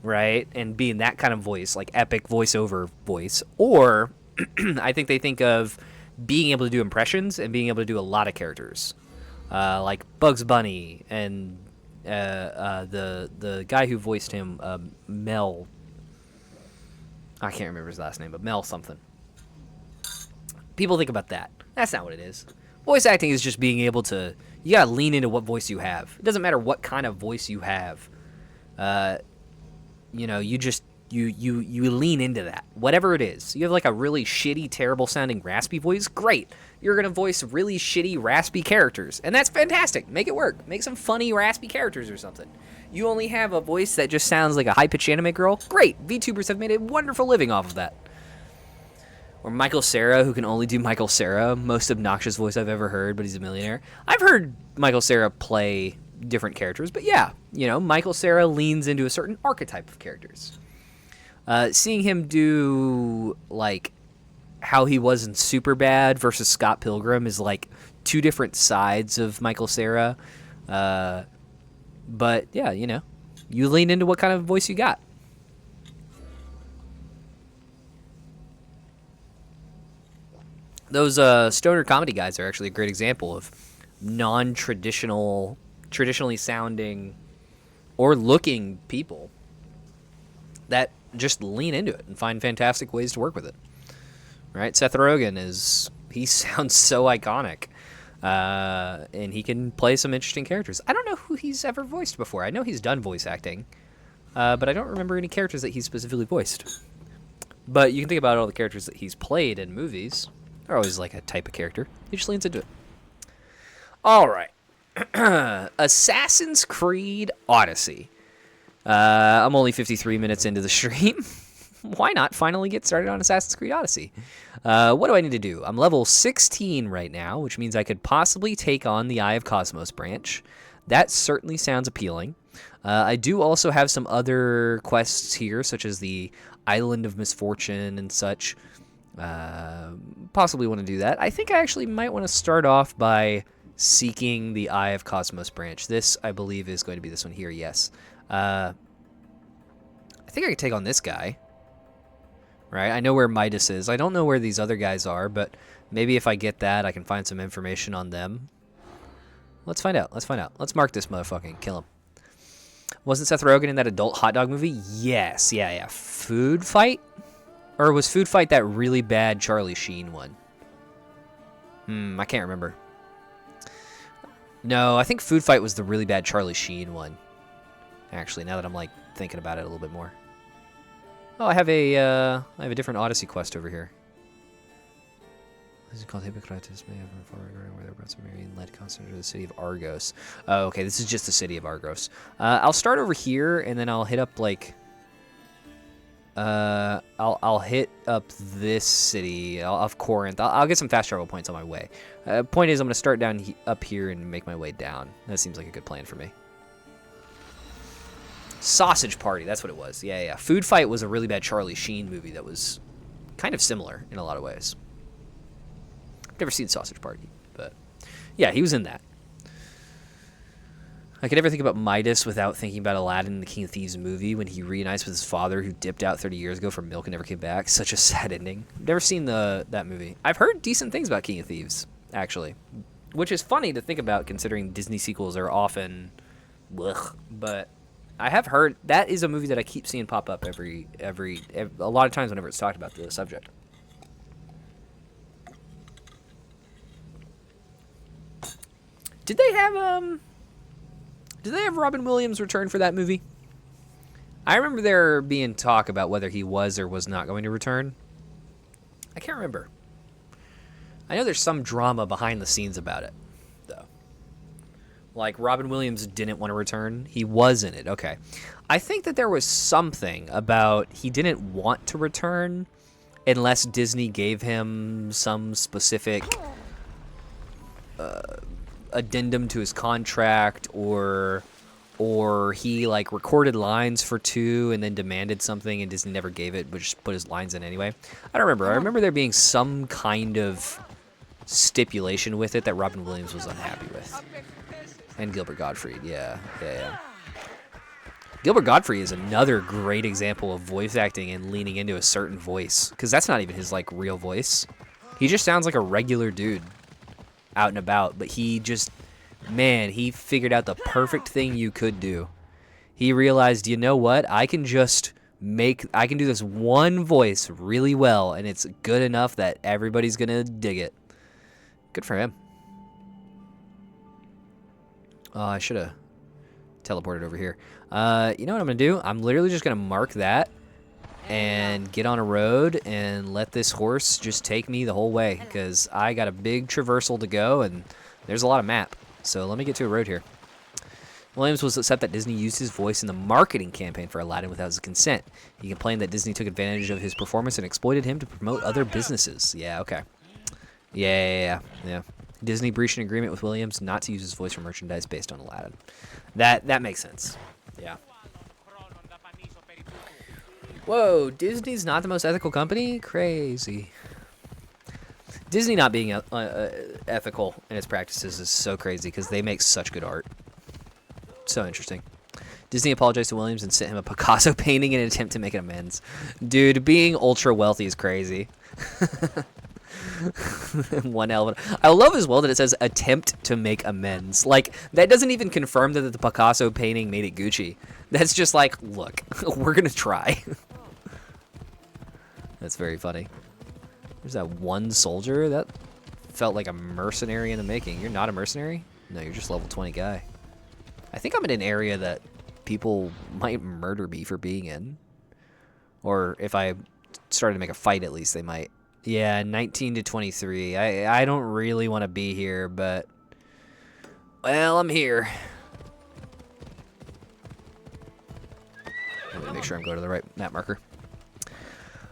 right? And being that kind of voice, like epic voiceover voice. Or I think they think of being able to do impressions and being able to do a lot of characters. Like Bugs Bunny and the guy who voiced him, Mel. I can't remember his last name, but Mel something. People think about that. That's not what it is. Voice acting is just being able to... You gotta lean into what voice you have. It doesn't matter what kind of voice you have. You lean into that. Whatever it is. You have like a really shitty, terrible sounding raspy voice. Great. You're gonna voice really shitty, raspy characters. And that's fantastic. Make it work. Make some funny, raspy characters or something. You only have a voice that just sounds like a high-pitched anime girl. Great. VTubers have made a wonderful living off of that. Or Michael Cera, who can only do Michael Cera. Most obnoxious voice I've ever heard, but he's a millionaire. I've heard Michael Cera play different characters, but yeah, Michael Cera leans into a certain archetype of characters. Seeing him do, how he was in Superbad versus Scott Pilgrim is, two different sides of Michael Cera. But, yeah, you lean into what kind of voice you got. Those stoner comedy guys are actually a great example of traditionally sounding or looking people that just lean into it and find fantastic ways to work with it. Right? Seth Rogen he sounds so iconic. And he can play some interesting characters. I don't know who he's ever voiced before. I know he's done voice acting, but I don't remember any characters that he's specifically voiced. But you can think about all the characters that he's played in movies. They're always like a type of character. He just leans into it. All right. Assassin's Creed Odyssey. I'm only 53 minutes into the stream. Why not finally get started on Assassin's Creed Odyssey? What do I need to do? I'm level 16 right now, which means I could possibly take on the Eye of Cosmos branch. That certainly sounds appealing. I do also have some other quests here, such as the Island of Misfortune and such. Possibly want to do that. I think I actually might want to start off by seeking the Eye of Cosmos branch. This, I believe, is going to be this one here, yes. I think I could take on this guy. Right, I know where Midas is. I don't know where these other guys are, but maybe if I get that, I can find some information on them. Let's find out. Let's mark this motherfucker and kill him. Wasn't Seth Rogen in that adult hot dog movie? Yes. Yeah. Food Fight? Or was Food Fight that really bad Charlie Sheen one? I can't remember. No, I think Food Fight was the really bad Charlie Sheen one. Actually, now that I'm like thinking about it a little bit more. Oh, I have a different Odyssey quest over here. This is called Hippocrates may have informed where they brought some marine lead concentrate to the city of Argos. Oh, okay, this is just the city of Argos. I'll start over here, and then I'll hit up like. I'll hit up this city of Corinth. I'll get some fast travel points on my way. Point is, I'm gonna start down up here and make my way down. That seems like a good plan for me. Sausage Party, that's what it was. Yeah. Food Fight was a really bad Charlie Sheen movie that was kind of similar in a lot of ways. I've never seen Sausage Party, but yeah, he was in that. I could never think about Midas without thinking about Aladdin in the King of Thieves movie when he reunites with his father who dipped out 30 years ago for milk and never came back. Such a sad ending. I've never seen that movie. I've heard decent things about King of Thieves, actually, which is funny to think about considering Disney sequels are often blech, but I have heard that is a movie that I keep seeing pop up every a lot of times whenever it's talked about the subject. Did they have Robin Williams return for that movie? I remember there being talk about whether he was or was not going to return. I can't remember. I know there's some drama behind the scenes about it, though. Like, Robin Williams didn't want to return. He was in it. Okay. I think that there was something about he didn't want to return unless Disney gave him some specific addendum to his contract, or he like recorded lines for 2 and then demanded something and Disney never gave it but just put his lines in anyway. I don't remember. I remember there being some kind of stipulation with it that Robin Williams was unhappy with. And Gilbert Gottfried, yeah. Gilbert Gottfried is another great example of voice acting and leaning into a certain voice, because that's not even his like real voice. He just sounds like a regular dude out and about, but he figured out the perfect thing you could do. He realized, you know what? I can do this one voice really well, and it's good enough that everybody's gonna dig it. Good for him. Oh, I should have teleported over here. You know what I'm gonna do? I'm literally just gonna mark that and get on a road and let this horse just take me the whole way, because I got a big traversal to go and there's a lot of map. So let me get to a road here. Williams was upset that Disney used his voice in the marketing campaign for Aladdin without his consent. He complained that Disney took advantage of his performance and exploited him to promote other businesses. Yeah, okay. Yeah. Disney breached an agreement with Williams not to use his voice for merchandise based on Aladdin. That makes sense. Yeah. Whoa, Disney's not the most ethical company? Crazy. Disney not being ethical in its practices is so crazy because they make such good art. So interesting. Disney apologized to Williams and sent him a Picasso painting in an attempt to make an amends. Dude, being ultra wealthy is crazy. One element. I love as well that it says attempt to make amends. Like, that doesn't even confirm that the Picasso painting made it Gucci. That's just like, look, we're gonna try. That's very funny. There's that one soldier that felt like a mercenary in the making. You're not a mercenary? No, you're just level 20 guy. I think I'm in an area that people might murder me for being in. Or if I started to make a fight, at least they might. Yeah, 19 to 23. I don't really want to be here, but... well, I'm here. Let me make sure I'm going to the right map marker.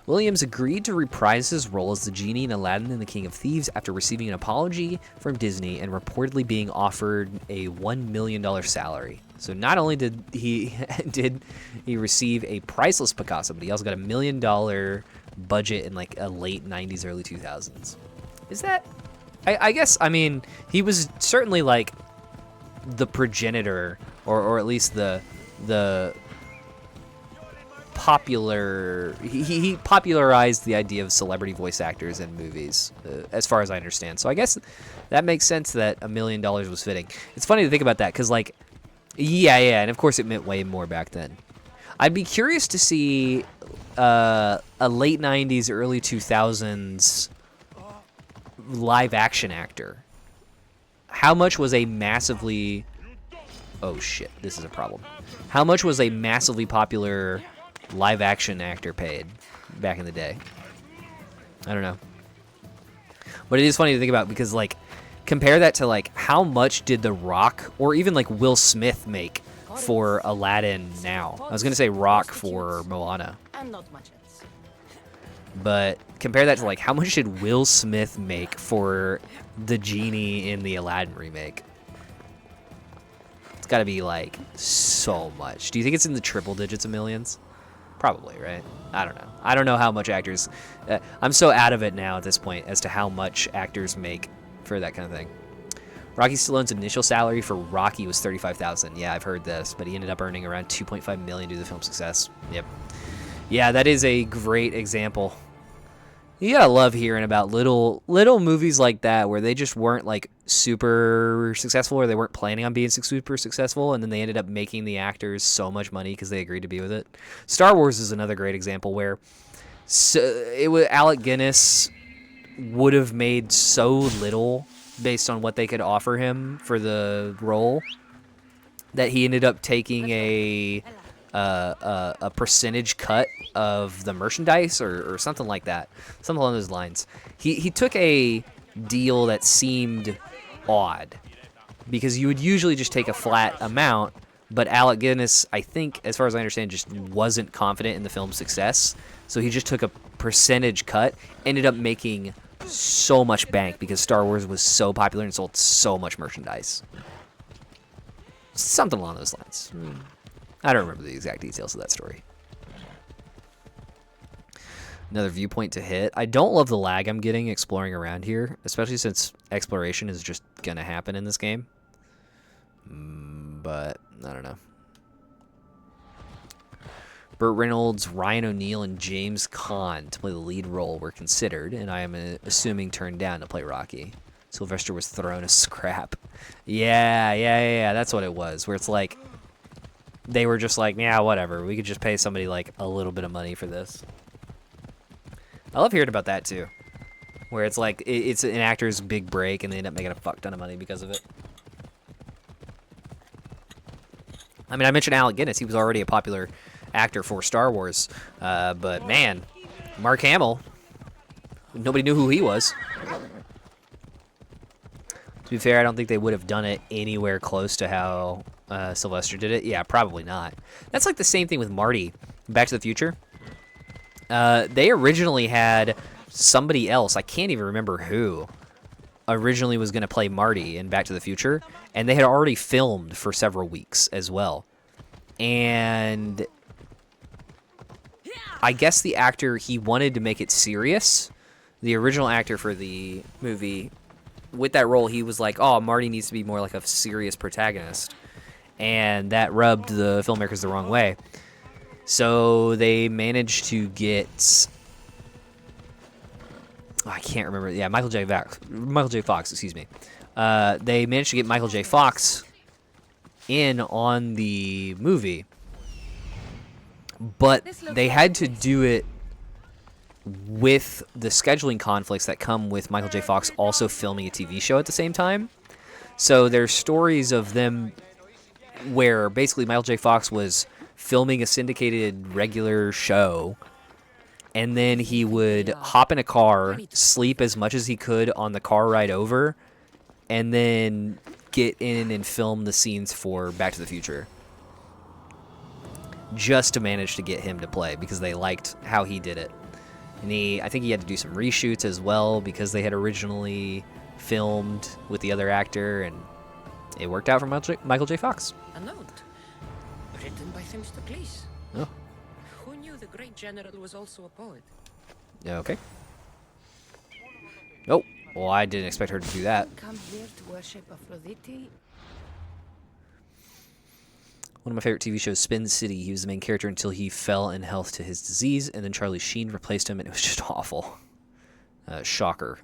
Williams agreed to reprise his role as the genie in Aladdin and the King of Thieves after receiving an apology from Disney and reportedly being offered a $1 million salary. So not only did he receive a priceless Picasso, but he also got a $1 million budget in like a late 90s, early 2000s. Is that... I guess, I mean, he was certainly like the progenitor, or at least the popular... He popularized the idea of celebrity voice actors in movies, as far as I understand. So I guess that makes sense that $1 million was fitting. It's funny to think about that, because like Yeah, yeah, and of course it meant way more back then. I'd be curious to see a late 90s, early 2000s live action actor. How much was a massively... Oh shit, this is a problem. How much was a massively popular live action actor paid back in the day? I don't know. But it is funny to think about because, like, compare that to, like, how much did The Rock or even, like, Will Smith make for Aladdin now? I was going to say Rock for Moana. And not much else. But compare that to, like, how much did Will Smith make for the genie in the Aladdin remake? It's got to be, like, so much. Do you think it's in the triple digits of millions? Probably, right? I don't know. I don't know how much actors... I'm so out of it now at this point as to how much actors make for that kind of thing. Rocky Stallone's initial salary for Rocky was $35,000. Yeah, I've heard this, but he ended up earning around $2.5 million due to the film's success. Yep. Yeah, that is a great example. You gotta love hearing about little movies like that where they just weren't like super successful or they weren't planning on being super successful, and then they ended up making the actors so much money because they agreed to be with it. Star Wars is another great example where Alec Guinness would have made so little based on what they could offer him for the role that he ended up taking a percentage cut of the merchandise or something like that, something along those lines. He took a deal that seemed odd because you would usually just take a flat amount, but Alec Guinness, I think, as far as I understand, just wasn't confident in the film's success, so he just took a percentage cut, ended up making so much bank because Star Wars was so popular and sold so much merchandise. Something along those lines. I don't remember the exact details of that story. Another viewpoint to hit. I don't love the lag I'm getting exploring around here, especially since exploration is just going to happen in this game. But, I don't know. Burt Reynolds, Ryan O'Neal, and James Caan to play the lead role were considered, and I am assuming turned down to play Rocky. Sylvester was thrown a scrap. Yeah, that's what it was, where it's like, they were just like, yeah, whatever. We could just pay somebody like a little bit of money for this. I love hearing about that too, where it's like it's an actor's big break and they end up making a fuck ton of money because of it. I mean, I mentioned Alec Guinness. He was already a popular actor for Star Wars, but man, Mark Hamill, nobody knew who he was. To be fair, I don't think they would have done it anywhere close to how Sylvester did it. Yeah, probably not. That's like the same thing with Marty, Back to the Future. They originally had somebody else, I can't even remember who, originally was going to play Marty in Back to the Future, and they had already filmed for several weeks as well. And I guess the actor, he wanted to make it serious. The original actor for the movie, with that role, he was like, oh, Marty needs to be more like a serious protagonist. And that rubbed the filmmakers the wrong way. So they managed to get... Oh, I can't remember. Yeah, Michael J. Fox, excuse me. They managed to get Michael J. Fox in on the movie. But they had to do it with the scheduling conflicts that come with Michael J. Fox also filming a TV show at the same time. So there's stories of them where basically Michael J. Fox was filming a syndicated regular show, and then he would hop in a car, sleep as much as he could on the car ride over, and then get in and film the scenes for Back to the Future. Just to manage to get him to play, because they liked how he did it. And I think he had to do some reshoots as well, because they had originally filmed with the other actor, and it worked out for Michael J. Fox. A note written by Themistocles. Oh. Who knew the great general was also a poet? Okay. Oh, well, I didn't expect her to do that. Come here to worship Aphrodite. One of my favorite TV shows, Spin City. He was the main character until he fell in health to his disease, and then Charlie Sheen replaced him, and it was just awful. Shocker.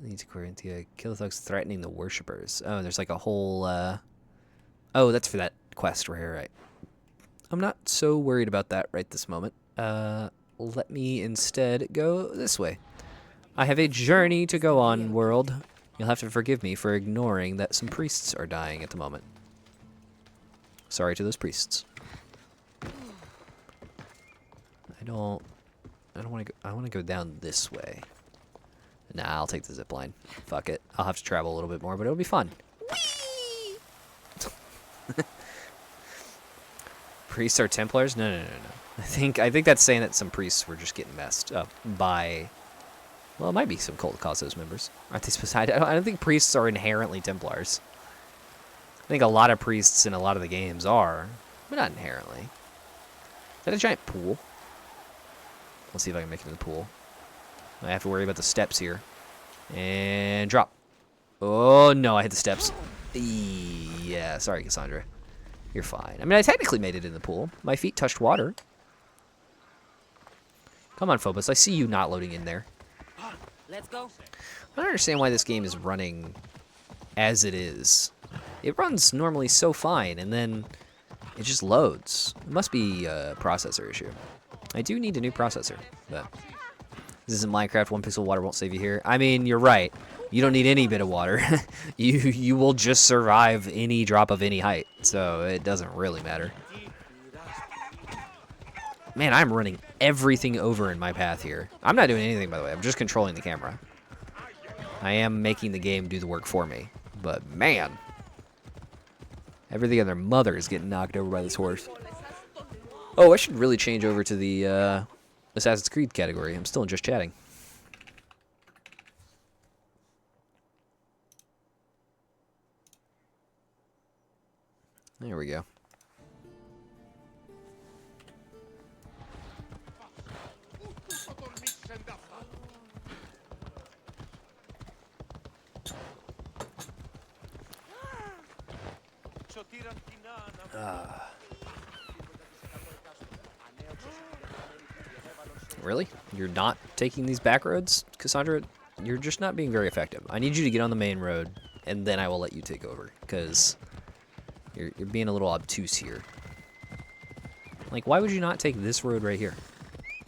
Need to Corinthia. Kill the thugs threatening the worshippers. Oh, there's like a whole... Oh, that's for that quest right here, right. I'm not so worried about that right this moment. Let me instead go this way. I have a journey to go on, world. You'll have to forgive me for ignoring that some priests are dying at the moment. Sorry to those priests. I don't want to go. I want to go down this way. Nah, I'll take the zip line. Fuck it. I'll have to travel a little bit more, but it'll be fun. Priests are Templars? No. I think that's saying that some priests were just getting messed up by... Well, it might be some cult of Cosmos members. Aren't they supposed to... I don't think priests are inherently Templars. I think a lot of priests in a lot of the games are, but not inherently. Is that a giant pool? Let's see if I can make it in the pool. I have to worry about the steps here. And drop. Oh, no, I hit the steps. Yeah, sorry, Cassandra. You're fine. I mean, I technically made it in the pool. My feet touched water. Come on, Phobos. I see you not loading in there. Let's go. I don't understand why this game is running as it is. It runs normally so fine, and then it just loads. It must be a processor issue. I do need a new processor, but this isn't Minecraft. 1 pixel of water won't save you here. I mean, you're right. You don't need any bit of water. you will just survive any drop of any height, so it doesn't really matter. Man, I'm running everything over in my path here. I'm not doing anything, by the way. I'm just controlling the camera. I am making the game do the work for me. But, man. Everything on their mother is getting knocked over by this horse. Oh, I should really change over to the Assassin's Creed category. I'm still in just chatting. There we go. Really? You're not taking these back roads, Cassandra? You're just not being very effective. I need you to get on the main road, and then I will let you take over, because you're being a little obtuse here. Like, why would you not take this road right here?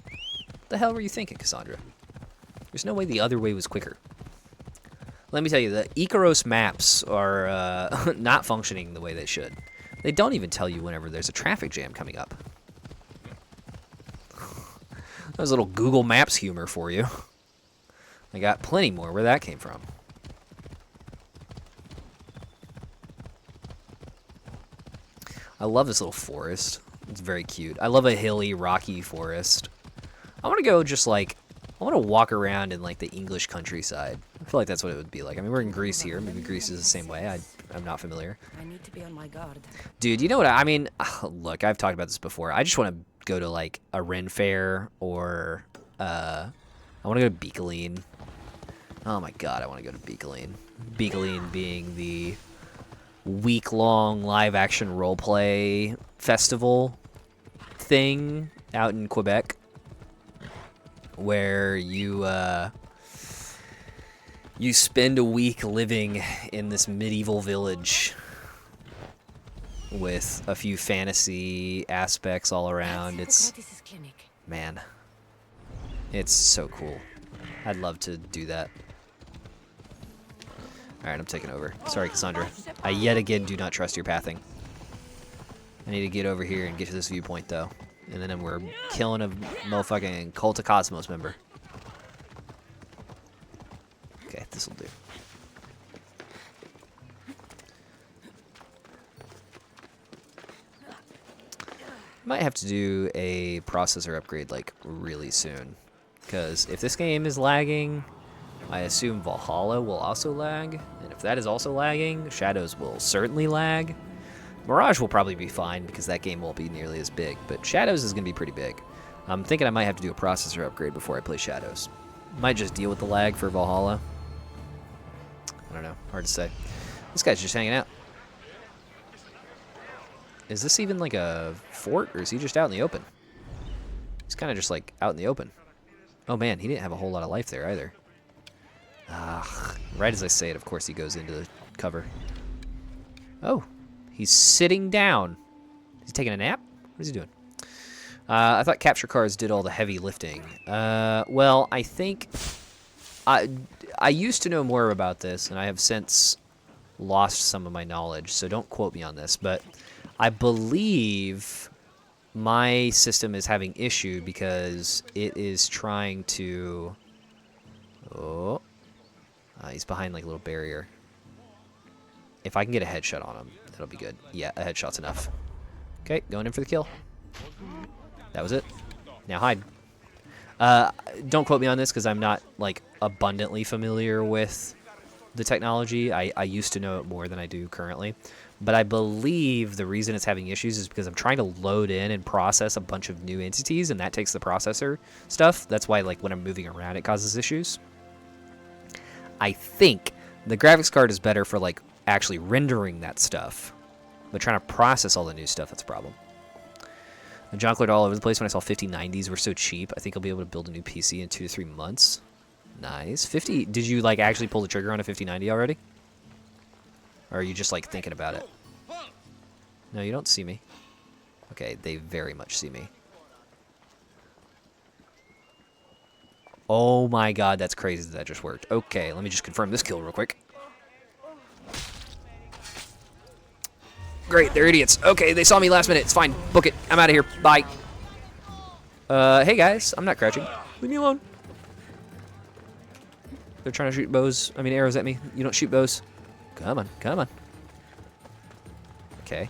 What the hell were you thinking, Cassandra? There's no way the other way was quicker. Let me tell you, the Icaros maps are not functioning the way they should. They don't even tell you whenever there's a traffic jam coming up. That was a little Google Maps humor for you. I got plenty more where that came from. I love this little forest. It's very cute. I love a hilly, rocky forest. I want to go just like... I want to walk around in like the English countryside. I feel like that's what it would be like. I mean, we're in Greece here. Maybe Greece is the same way. I'm not familiar. I need to be on my guard. Dude, you know what I mean? Look, I've talked about this before. I just want to go to like a Ren Fair or I want to go to Beakeline. Oh my god, I want to go to Beakeline. Beakeline being the week-long live-action roleplay festival thing out in Quebec, where you spend a week living in this medieval village with a few fantasy aspects all around. It's, man, it's so cool. I'd love to do that. Alright, I'm taking over. Sorry, Cassandra. I yet again do not trust your pathing. I need to get over here and get to this viewpoint, though. And then we're killing a motherfucking Cult of Cosmos member. Okay, this'll do. Might have to do a processor upgrade, like, really soon. Because if this game is lagging, I assume Valhalla will also lag. And if that is also lagging, Shadows will certainly lag. Mirage will probably be fine because that game won't be nearly as big, but Shadows is going to be pretty big. I'm thinking I might have to do a processor upgrade before I play Shadows. Might just deal with the lag for Valhalla. I don't know. Hard to say. This guy's just hanging out. Is this even like a fort, or is he just out in the open? He's kind of just like out in the open. Oh man, he didn't have a whole lot of life there either. Right as I say it, of course, he goes into the cover. Oh, he's sitting down. He's taking a nap? What is he doing? I thought capture cards did all the heavy lifting. Well, I think... I used to know more about this, and I have since lost some of my knowledge, so don't quote me on this, but I believe my system is having issue because it is trying to... Oh... he's behind like a little barrier. If I can get a headshot on him, that'll be good. Yeah, a headshot's enough. Okay, going in for the kill. That was it. Now hide. Don't quote me on this because I'm not like abundantly familiar with the technology. I used to know it more than I do currently. But I believe the reason it's having issues is because I'm trying to load in and process a bunch of new entities, and that takes the processor stuff. That's why like when I'm moving around it causes issues. I think the graphics card is better for like actually rendering that stuff, but trying to process all the new stuff, that's a problem. The junk cleared all over the place when I saw 5090s were so cheap. I think I'll be able to build a new PC in 2 to 3 months. Nice. 50. Did you like actually pull the trigger on a 5090 already? Or are you just like thinking about it? No, you don't see me. Okay, they very much see me. Oh my god, that's crazy that just worked. Okay, let me just confirm this kill real quick. Great, they're idiots. Okay, they saw me last minute. It's fine. Book it. I'm out of here. Bye. Hey guys, I'm not crouching. Leave me alone. They're trying to shoot arrows at me. You don't shoot bows. Come on, come on. Okay.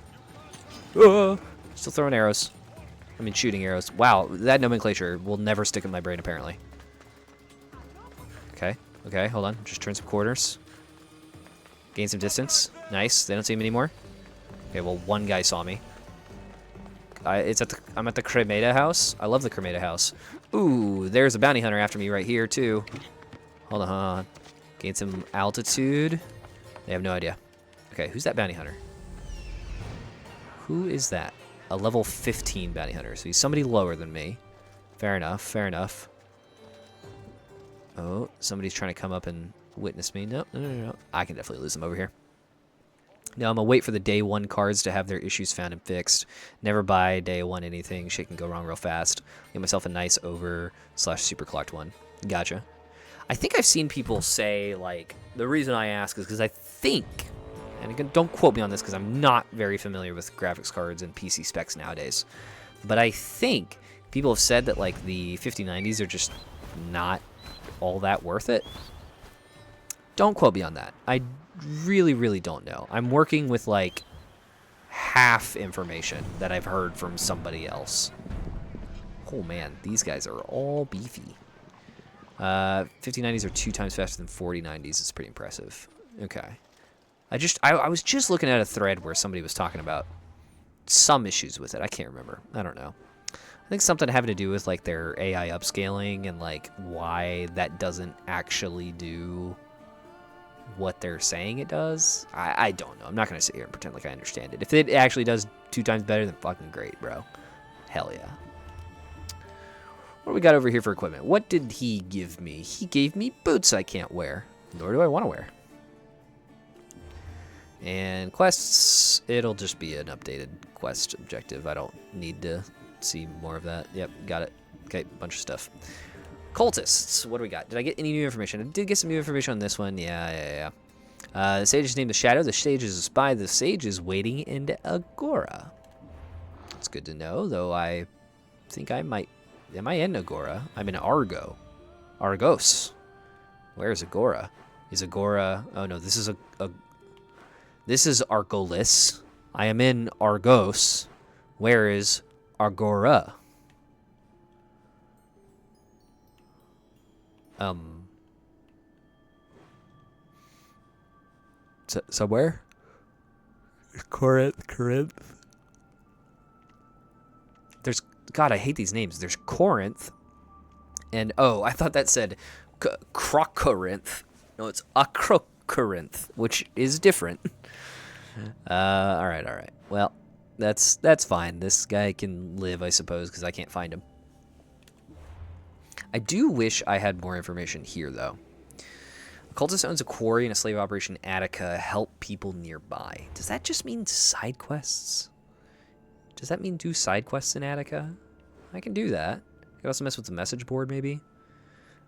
Still throwing arrows. I mean, shooting arrows. Wow, that nomenclature will never stick in my brain, apparently. Okay, okay, hold on. Just turn some corners. Gain some distance. Nice. They don't see me anymore. Okay, well, one guy saw me. I'm at the Cremata house. I love the Cremata house. Ooh, there's a bounty hunter after me right here, too. Hold on, hold on. Gain some altitude. They have no idea. Okay, who's that bounty hunter? Who is that? A level 15 bounty hunter. So he's somebody lower than me. Fair enough, fair enough. Oh, somebody's trying to come up and witness me. No, no, no, no. I can definitely lose them over here. Now I'm going to wait for the day 1 cards to have their issues found and fixed. Never buy day 1 anything. Shit can go wrong real fast. Get myself a nice over/super clocked one. Gotcha. I think I've seen people say, like, the reason I ask is because I think, and again, don't quote me on this because I'm not very familiar with graphics cards and PC specs nowadays, but I think people have said that, like, the 5090s are just not all that worth it. Don't quote me on that. I really, really don't know. I'm working with, like, half information that I've heard from somebody else. Oh, man, these guys are all beefy. 5090s are 2 times faster than 4090s. It's pretty impressive. Okay. I was just looking at a thread where somebody was talking about some issues with it. I can't remember. I don't know. I think something having to do with, like, their AI upscaling and, like, why that doesn't actually do what they're saying it does. I don't know. I'm not going to sit here and pretend like I understand it. If it actually does 2 times better, then fucking great, bro. Hell yeah. What do we got over here for equipment? What did he give me? He gave me boots I can't wear. Nor do I want to wear. And quests, it'll just be an updated quest objective. I don't need to see more of that. Yep, got it. Okay, bunch of stuff. Cultists, what do we got? Did I get any new information? I did get some new information on this one. Yeah. The sage is named the Shadow. The sage is a spy. The sage is waiting in Agora. It's good to know, though I think I might... Am I in Agora? I'm in Argo. Argos. Where is Agora? Is Agora... Oh, no, this is This is Argolis. I am in Argos. Where is Agora? Somewhere? Corinth. There's... God, I hate these names. There's Corinth. And, oh, I thought that said Crocorinth. No, it's Acrocorinth, which is different. All right. Well, that's fine. This guy can live, I suppose, because I can't find him. I do wish I had more information here, though. Cultist owns a quarry and a slave operation in Attica. Help people nearby. Does that just mean side quests? Does that mean do side quests in Attica? I can do that. I can also mess with the message board, maybe.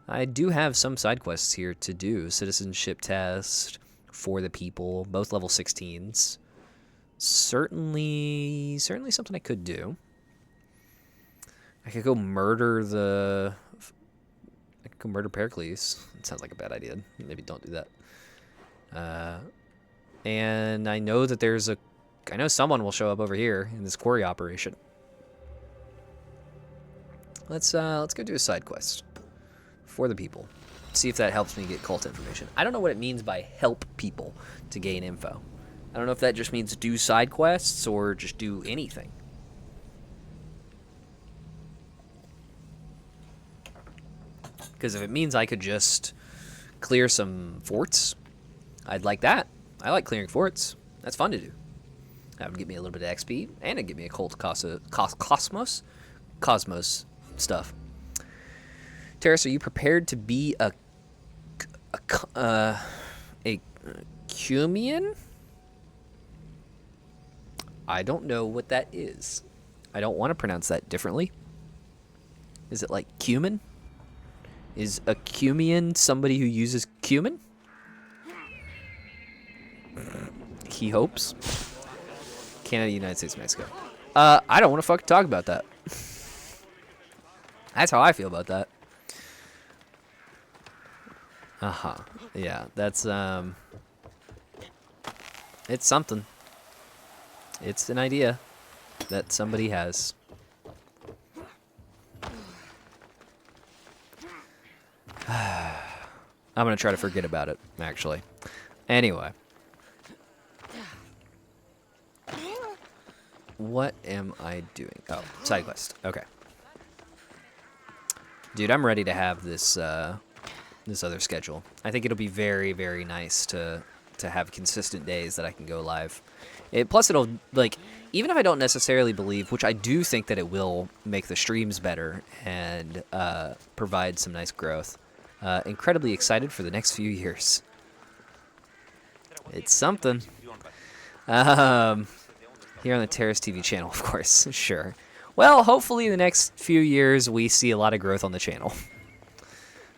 I do have some side quests here to do. Citizenship test for the people, both level 16s. Certainly something I could do. I could go murder Pericles. It sounds like a bad idea. Maybe don't do that. And I know that I know someone will show up over here in this quarry operation. Let's go do a side quest for the people. See if that helps me get cult information. I don't know what it means by help people to gain info. I don't know if that just means do side quests or just do anything. Because if it means I could just clear some forts, I'd like that. I like clearing forts. That's fun to do. That would give me a little bit of XP, and it'd give me a cult cosmos stuff. Terrace, are you prepared to be a Cumian? I don't know what that is. I don't want to pronounce that differently. Is it like cumin? Is a Cumian somebody who uses cumin? He hopes. Canada, United States, Mexico. I don't want to fucking talk about that. That's how I feel about that. Yeah, that's it's something. It's an idea that somebody has. I'm gonna try to forget about it, actually. Anyway. What am I doing? Oh, side quest. Okay. Dude, I'm ready to have this this other schedule. I think it'll be very, very nice to have consistent days that I can go live. Plus, it'll, like, even if I don't necessarily believe, which I do think that it will make the streams better and provide some nice growth. Incredibly excited for the next few years. It's something. Here on the Terrace TV channel, of course. Sure. Well, hopefully in the next few years we see a lot of growth on the channel.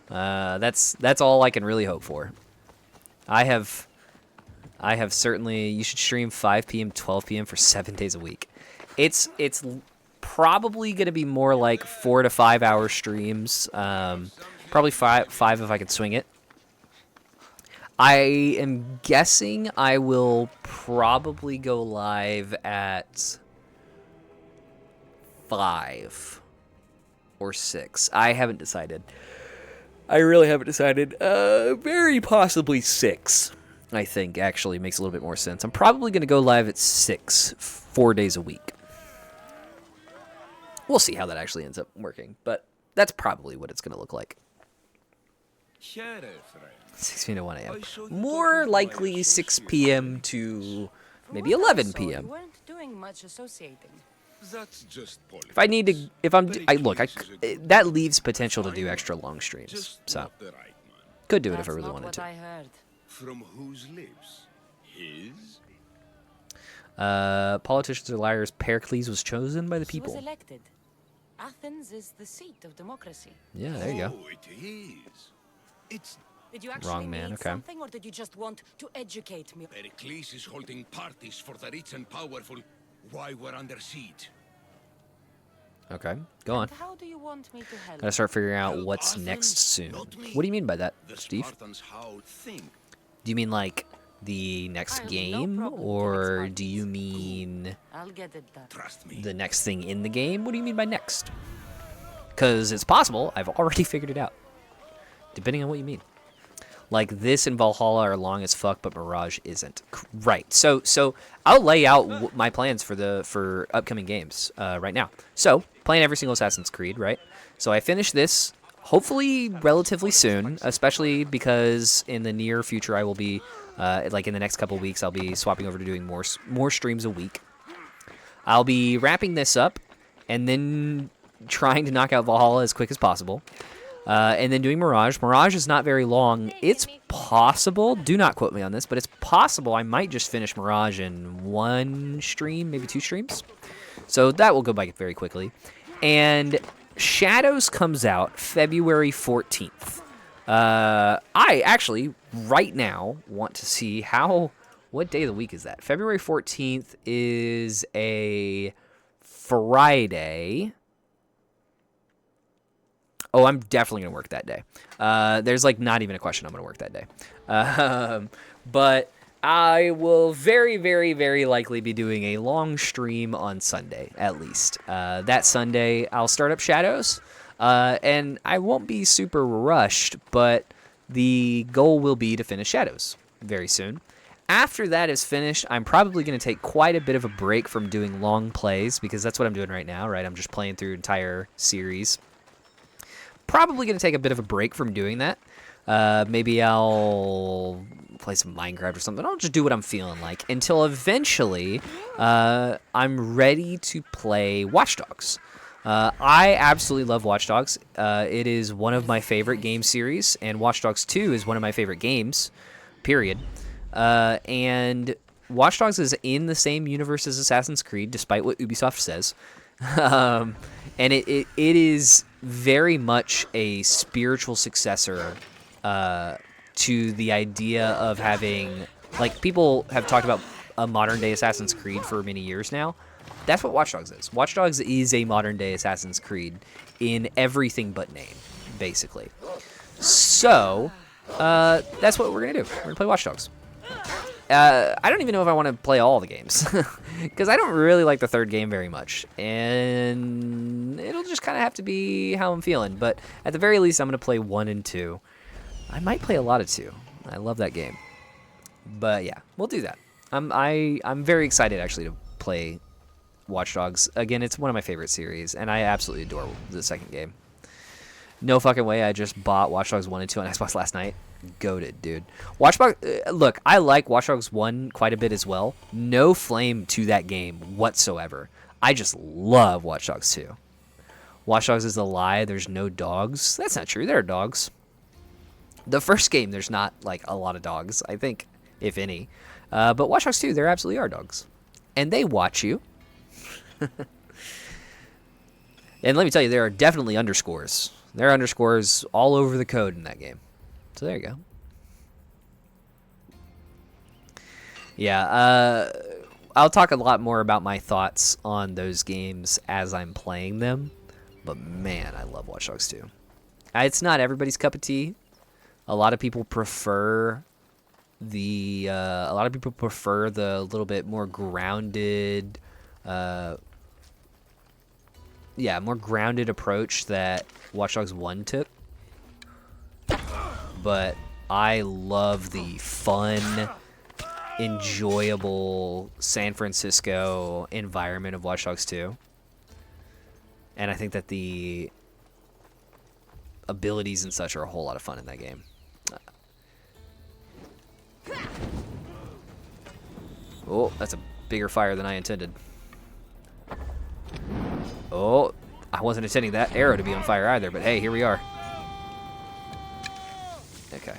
That's all I can really hope for. I have certainly. You should stream 5 p.m., 12 p.m. for 7 days a week. It's probably going to be more like 4 to 5 hour streams. Probably five if I could swing it. I am guessing I will probably go live at 5 or 6. I haven't decided. I really haven't decided. Very possibly 6. I think actually makes a little bit more sense. I'm probably going to go live at 6, 4 days a week. We'll see how that actually ends up working, but that's probably what it's going to look like. 6 p.m. to 1 a.m. More likely 6 p.m. to maybe 11 p.m. If I need to, that leaves potential to do extra long streams. So, could do it if I really wanted to. From whose lips? His? Politicians are liars. Pericles was chosen by the people. He was elected. Athens is the seat of democracy. Yeah, there you go. Oh, it is. It's Did you actually Wrong man, need okay. something, or did you just want to educate me? Pericles is holding parties for the rich and powerful while we're under siege. Okay, go on. And how do you want me to help? Gotta start figuring out Help what's Athens, next soon. not me. What do you mean by that, The Steve? Spartans how think. Do you mean like the next I have no game, problem or killing do you mean I'll get it done. Trust me. the next thing in the game? What do you mean by next? Because it's possible. I've already figured it out. Depending on what you mean. Like this and Valhalla are long as fuck, but Mirage isn't. Right. So I'll lay out my plans for upcoming games right now. So playing every single Assassin's Creed, right? So I finish this hopefully relatively soon, especially because in the near future I will be like in the next couple of weeks I'll be swapping over to doing more streams a week. I'll be wrapping this up and then trying to knock out Valhalla as quick as possible. and then doing Mirage. Mirage is not very long. It's possible, do not quote me on this, but it's possible I might just finish Mirage in 1 stream, maybe 2 streams. So that will go by very quickly. And Shadows comes out February 14th. I actually, right now, want to see what day of the week is that? February 14th is a Friday. Oh, I'm definitely going to work that day. There's like not even a question I'm going to work that day. But I will very, very, very likely be doing a long stream on Sunday, at least. That Sunday, I'll start up Shadows. And I won't be super rushed, but the goal will be to finish Shadows very soon. After that is finished, I'm probably going to take quite a bit of a break from doing long plays, because that's what I'm doing right now, right? I'm just playing through an entire series. Probably going to take a bit of a break from doing that. Maybe I'll play some Minecraft or something. I'll just do what I'm feeling like until eventually I'm ready to play Watch Dogs. I absolutely love Watch Dogs. It is one of my favorite game series, and Watch Dogs 2 is one of my favorite games, period. And Watch Dogs is in the same universe as Assassin's Creed, despite what Ubisoft says. And it is very much a spiritual successor to the idea of having, like, people have talked about a modern-day Assassin's Creed for many years now. That's what Watch Dogs is. Watch Dogs is a modern-day Assassin's Creed in everything but name, basically. So, that's what we're going to do. We're going to play Watch Dogs. I don't even know if I want to play all the games, because I don't really like the third game very much, and it'll just kind of have to be how I'm feeling. But at the very least, I'm going to play 1 and 2. I might play a lot of 2. I love that game. But yeah, we'll do that. I'm very excited, actually, to play Watch Dogs. Again, it's one of my favorite series, and I absolutely adore the second game. No fucking way I just bought Watch Dogs 1 and 2 on Xbox last night. Goated, dude. Look, I like Watch Dogs 1 quite a bit as well. No flame to that game whatsoever. I just love Watch Dogs 2. Watch Dogs is a lie. There's no dogs. That's not true. There are dogs. The first game, there's not, like, a lot of dogs, I think, if any. But Watch Dogs 2, there absolutely are dogs. And they watch you. And let me tell you, there are definitely underscores. There are underscores all over the code in that game. So there you go. Yeah, I'll talk a lot more about my thoughts on those games as I'm playing them. But man, I love Watch Dogs 2. It's not everybody's cup of tea. A lot of people prefer the little bit more grounded, more grounded approach that Watch Dogs 1 took. But I love the fun, enjoyable San Francisco environment of Watch Dogs 2. And I think that the abilities and such are a whole lot of fun in that game. Oh, that's a bigger fire than I intended. Oh, I wasn't intending that arrow to be on fire either, but hey, here we are. Okay.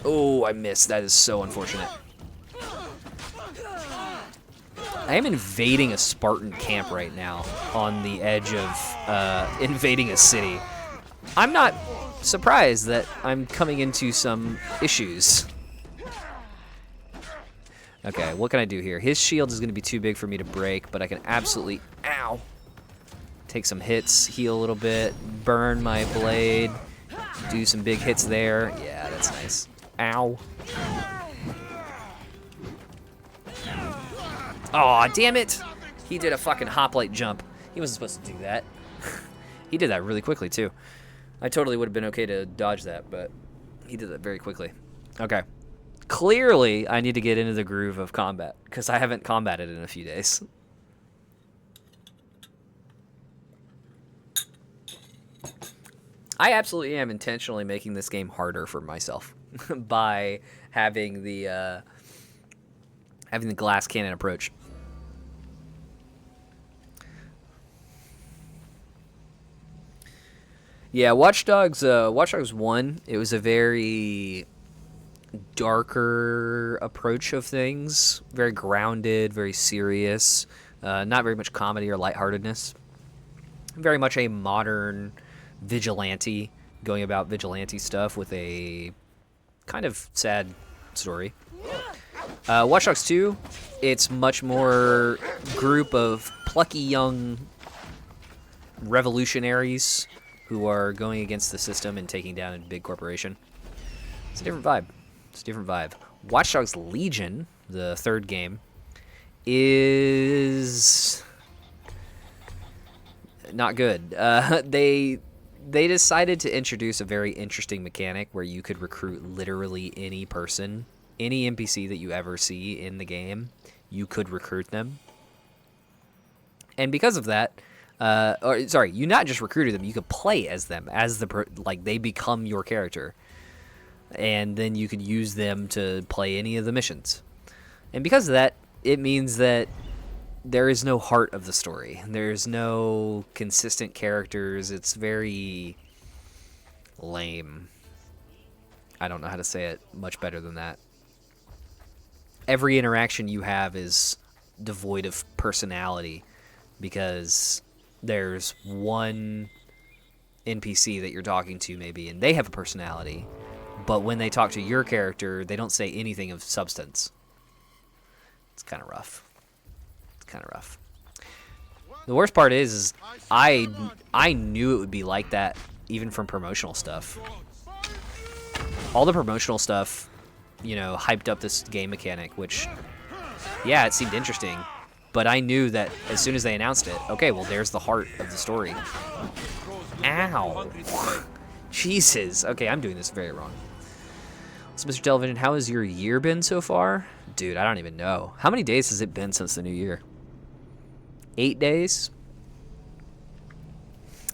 Oh, I missed. That is so unfortunate. I am invading a Spartan camp right now on the edge of invading a city. I'm not surprised that I'm coming into some issues. Okay, what can I do here? His shield is going to be too big for me to break, but I can absolutely, ow, take some hits, heal a little bit, burn my blade, do some big hits there. Yeah, that's nice. Ow. Aw, damn it! He did a fucking hoplite jump. He wasn't supposed to do that. He did that really quickly, too. I totally would have been okay to dodge that, but he did that very quickly. Okay. Clearly, I need to get into the groove of combat, because I haven't combated in a few days. I absolutely am intentionally making this game harder for myself by having the glass cannon approach. Yeah, Watch Dogs 1, it was a very darker approach of things, very grounded, very serious, not very much comedy or lightheartedness. Very much a modern vigilante going about vigilante stuff with a kind of sad story. Watch Dogs 2, it's much more group of plucky young revolutionaries who are going against the system and taking down a big corporation. It's a different vibe. It's a different vibe. Watch Dogs Legion, the third game, is not good. They decided to introduce a very interesting mechanic where you could recruit literally any person, any NPC that you ever see in the game. You could recruit them. And because of that, you not just recruited them, you could play as them, as they become your character. And then you could use them to play any of the missions. And because of that, it means that there is no heart of the story. There's no consistent characters. It's very lame. I don't know how to say it much better than that. Every interaction you have is devoid of personality because there's one NPC that you're talking to maybe, and they have a personality, but when they talk to your character, they don't say anything of substance. It's kind of rough. The worst part is I knew it would be like that even from promotional stuff. All the promotional stuff, hyped up this game mechanic, which, yeah, it seemed interesting. But I knew that as soon as they announced it, okay, well, there's the heart of the story. Ow. Jesus. Okay, I'm doing this very wrong. So, Mr. Television, how has your year been so far? Dude, I don't even know. How many days has it been since the new year? 8 days?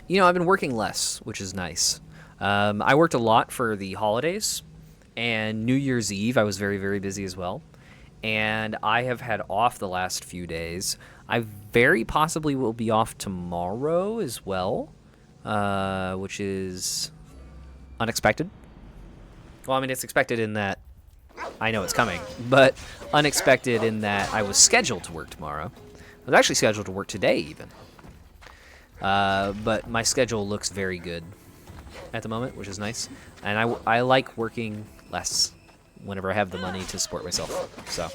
I've been working less, which is nice. I worked a lot for the holidays, and New Year's Eve I was very, very busy as well. And I have had off the last few days. I very possibly will be off tomorrow as well, which is unexpected. Well, I mean, it's expected in that I know it's coming, but unexpected in that I was scheduled to work tomorrow. I was actually scheduled to work today even. But my schedule looks very good at the moment, which is nice. And I like working less whenever I have the money to support myself. So,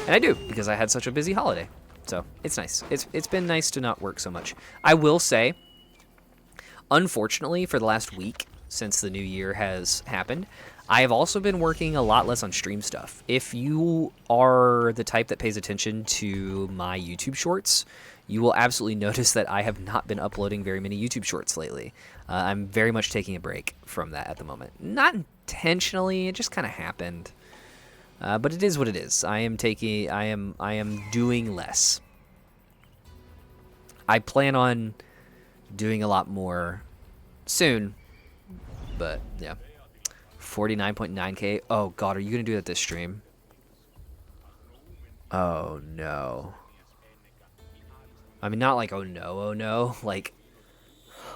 and I do, because I had such a busy holiday. So, it's nice. It's been nice to not work so much. I will say, unfortunately, for the last week, since the new year has happened, I have also been working a lot less on stream stuff. If you are the type that pays attention to my YouTube shorts, you will absolutely notice that I have not been uploading very many YouTube shorts lately. I'm very much taking a break from that at the moment. Not intentionally, it just kind of happened. But it is what it is. I am doing less. I plan on doing a lot more soon, but yeah. 49.9k. Oh god, are you gonna do that this stream? Oh no. I mean, not like oh no, like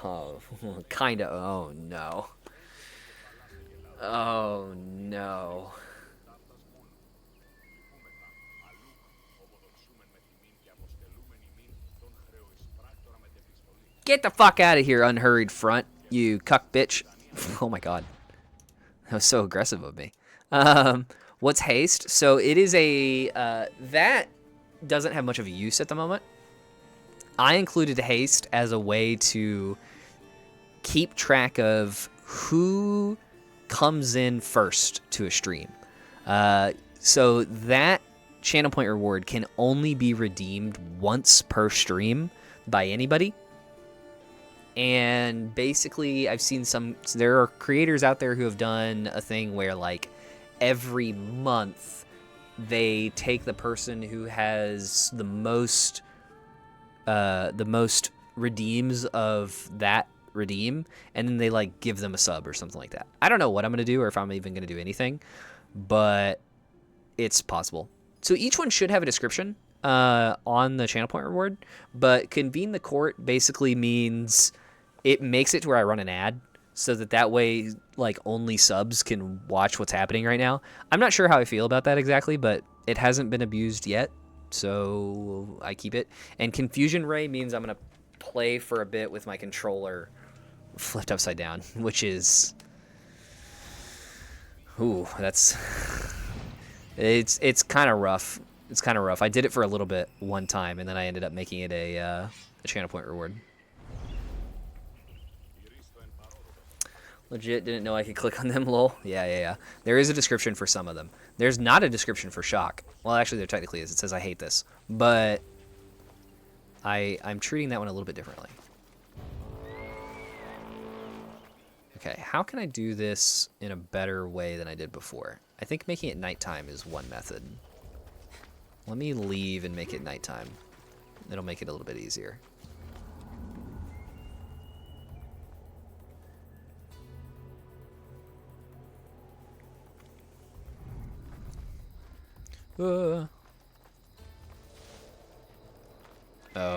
oh, kind of oh no. Oh no. Get the fuck out of here, unhurried front, you cuck bitch. Oh my god. That was so aggressive of me. What's haste? So it is that doesn't have much of a use at the moment. I included haste as a way to keep track of who comes in first to a stream. So that channel point reward can only be redeemed once per stream by anybody. And basically, I've seen there are creators out there who have done a thing where, like, every month they take the person who has the most redeems of that redeem, and then they, like, give them a sub or something like that. I don't know what I'm going to do or if I'm even going to do anything, but it's possible. So each one should have a description on the channel point reward, but convene the court basically means it makes it to where I run an ad so that way like only subs can watch what's happening right now. I'm not sure how I feel about that exactly, but it hasn't been abused yet, so I keep it. And Confusion Ray means I'm gonna play for a bit with my controller flipped upside down, which is, ooh, that's it's kind of rough. It's kind of rough. I did it for a little bit one time, and then I ended up making it a channel point reward. Legit didn't know I could click on them, lol. Yeah. There is a description for some of them. There's not a description for Shock. Well, actually, there technically is. It says I hate this. But I'm treating that one a little bit differently. Okay, how can I do this in a better way than I did before? I think making it nighttime is one method. Let me leave and make it nighttime. It'll make it a little bit easier. Oh,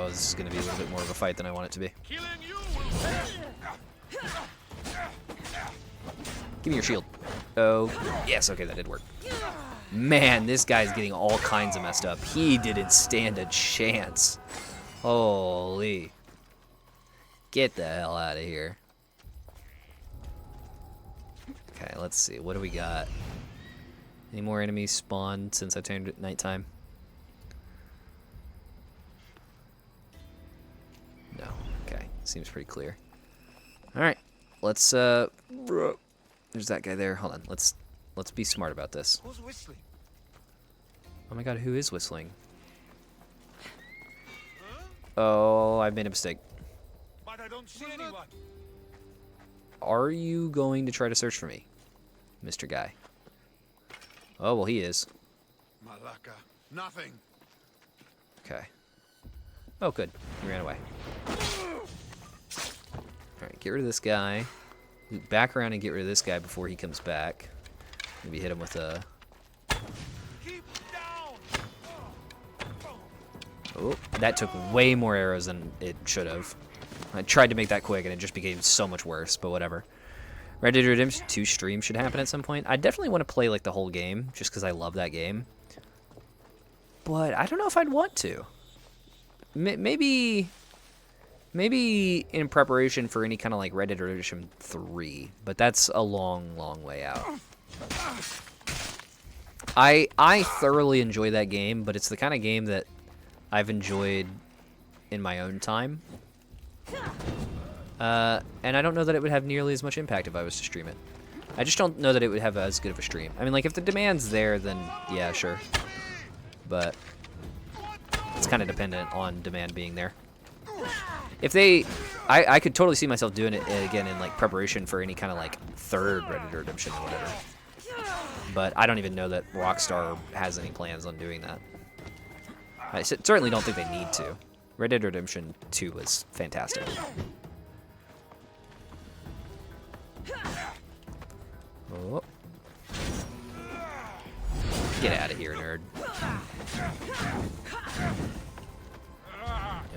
this is going to be a little bit more of a fight than I want it to be. Give me your shield. Oh, yes, okay, that did work. Man, this guy's getting all kinds of messed up. He didn't stand a chance. Holy. Get the hell out of here. Okay, let's see. What do we got? Any more enemies spawned since I turned it nighttime? No. Okay. Seems pretty clear. Alright. Let's there's that guy there. Hold on. Let's be smart about this. Who's whistling? Oh my god, who is whistling? Oh, I made a mistake. But I don't see anyone. Are you going to try to search for me, Mr. Guy? Oh, well, he is. Malaka. Nothing. Okay. Oh, good. He ran away. Alright, get rid of this guy. Loop back around and get rid of this guy before he comes back. Maybe hit him with a... Keep down. Oh, that took way more arrows than it should have. I tried to make that quick and it just became so much worse, but whatever. Red Dead Redemption 2 stream should happen at some point. I definitely want to play like the whole game, just because I love that game. But I don't know if I'd want to. Maybe in preparation for any kind of like Red Dead Redemption 3, but that's a long, long way out. I thoroughly enjoy that game, but it's the kind of game that I've enjoyed in my own time. And I don't know that it would have nearly as much impact if I was to stream it. I just don't know that it would have as good of a stream. I mean, like, if the demand's there, then yeah, sure. But it's kind of dependent on demand being there. If they... I could totally see myself doing it again in, like, preparation for any kind of, like, third Red Dead Redemption or whatever. But I don't even know that Rockstar has any plans on doing that. I certainly don't think they need to. Red Dead Redemption 2 was fantastic. Oh. Get out of here, nerd.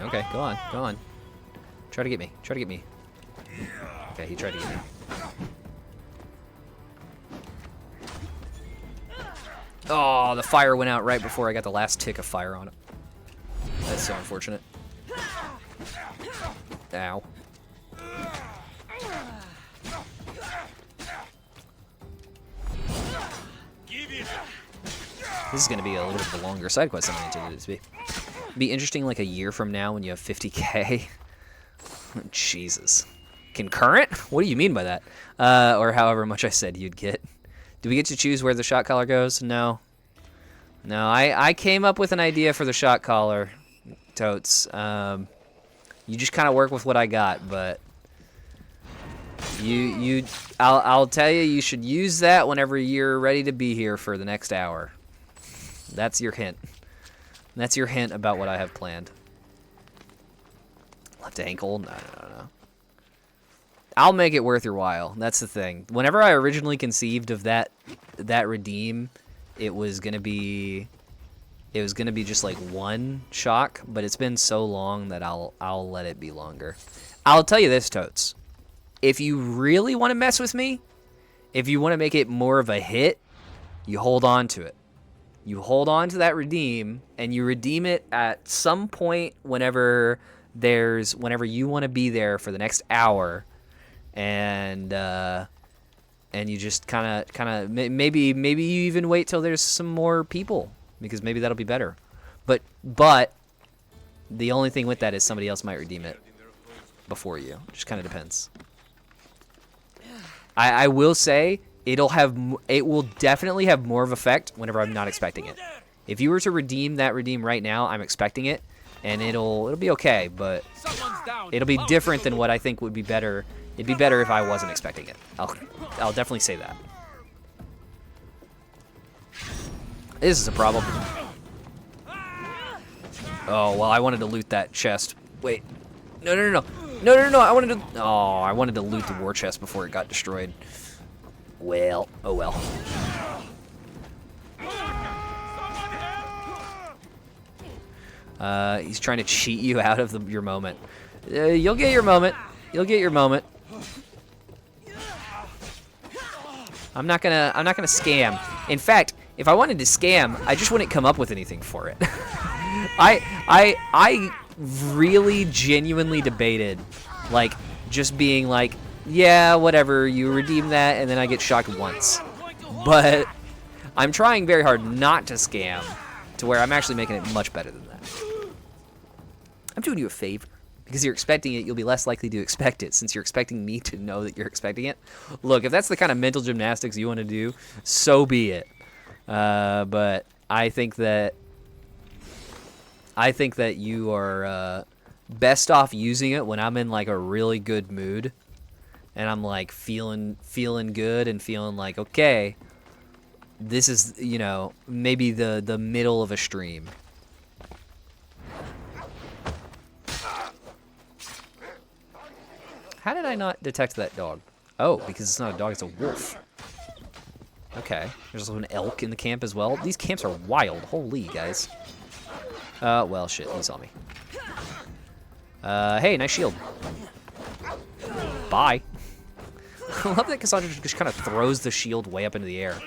Okay, go on, go on. Try to get me, try to get me. Okay, he tried to get me. Oh, the fire went out right before I got the last tick of fire on it. That's so unfortunate. Ow. This is going to be a little bit of a longer side quest than I intended it to be. Be interesting like a year from now when you have 50k. Jesus. Concurrent? What do you mean by that? Or however much I said you'd get. Do we get to choose where the shot collar goes? No. No, I came up with an idea for the shot collar, Totes. You just kind of work with what I got, but I'll tell you, you should use that whenever you're ready to be here for the next hour. That's your hint. That's your hint about what I have planned. Left ankle? No. I'll make it worth your while. That's the thing. Whenever I originally conceived of that redeem, it was gonna be just like one shock, but it's been so long that I'll let it be longer. I'll tell you this, Totes. if you really want to mess with me, if you want to make it more of a hit, you hold on to it. You hold on to that redeem, and you redeem it at some point whenever you want to be there for the next hour, and you just kind of maybe you even wait till there's some more people, because maybe that'll be better. But the only thing with that is somebody else might redeem it before you. It just kind of depends. I will say it will definitely have more of effect whenever I'm not expecting it. If you were to redeem that redeem right now, I'm expecting it, and it'll be okay, but it'll be different than what I think would be better. It'd be better if I wasn't expecting it. I'll definitely say that. This is a problem. Oh, well, I wanted to loot that chest. Wait. No. I wanted to loot the war chest before it got destroyed. Well, oh well. He's trying to cheat you out of your moment. You'll get your moment. You'll get your moment. I'm not gonna scam. In fact, if I wanted to scam, I just wouldn't come up with anything for it. I really genuinely debated, like, just being like, yeah, whatever, you redeem that, and then I get shocked once. But I'm trying very hard not to scam, to where I'm actually making it much better than that. I'm doing you a favor. Because you're expecting it, you'll be less likely to expect it, since you're expecting me to know that you're expecting it. Look, if that's the kind of mental gymnastics you want to do, so be it. But I think that you are best off using it when I'm in like a really good mood, and I'm like feeling good and feeling like, okay, this is, you know, maybe the middle of a stream. How did I not detect that dog? Oh, because it's not a dog, it's a wolf. Okay. There's also an elk in the camp as well. These camps are wild. Holy, guys. Well, shit. He saw me. Hey, nice shield. Bye. I love that Cassandra just kind of throws the shield way up into the air.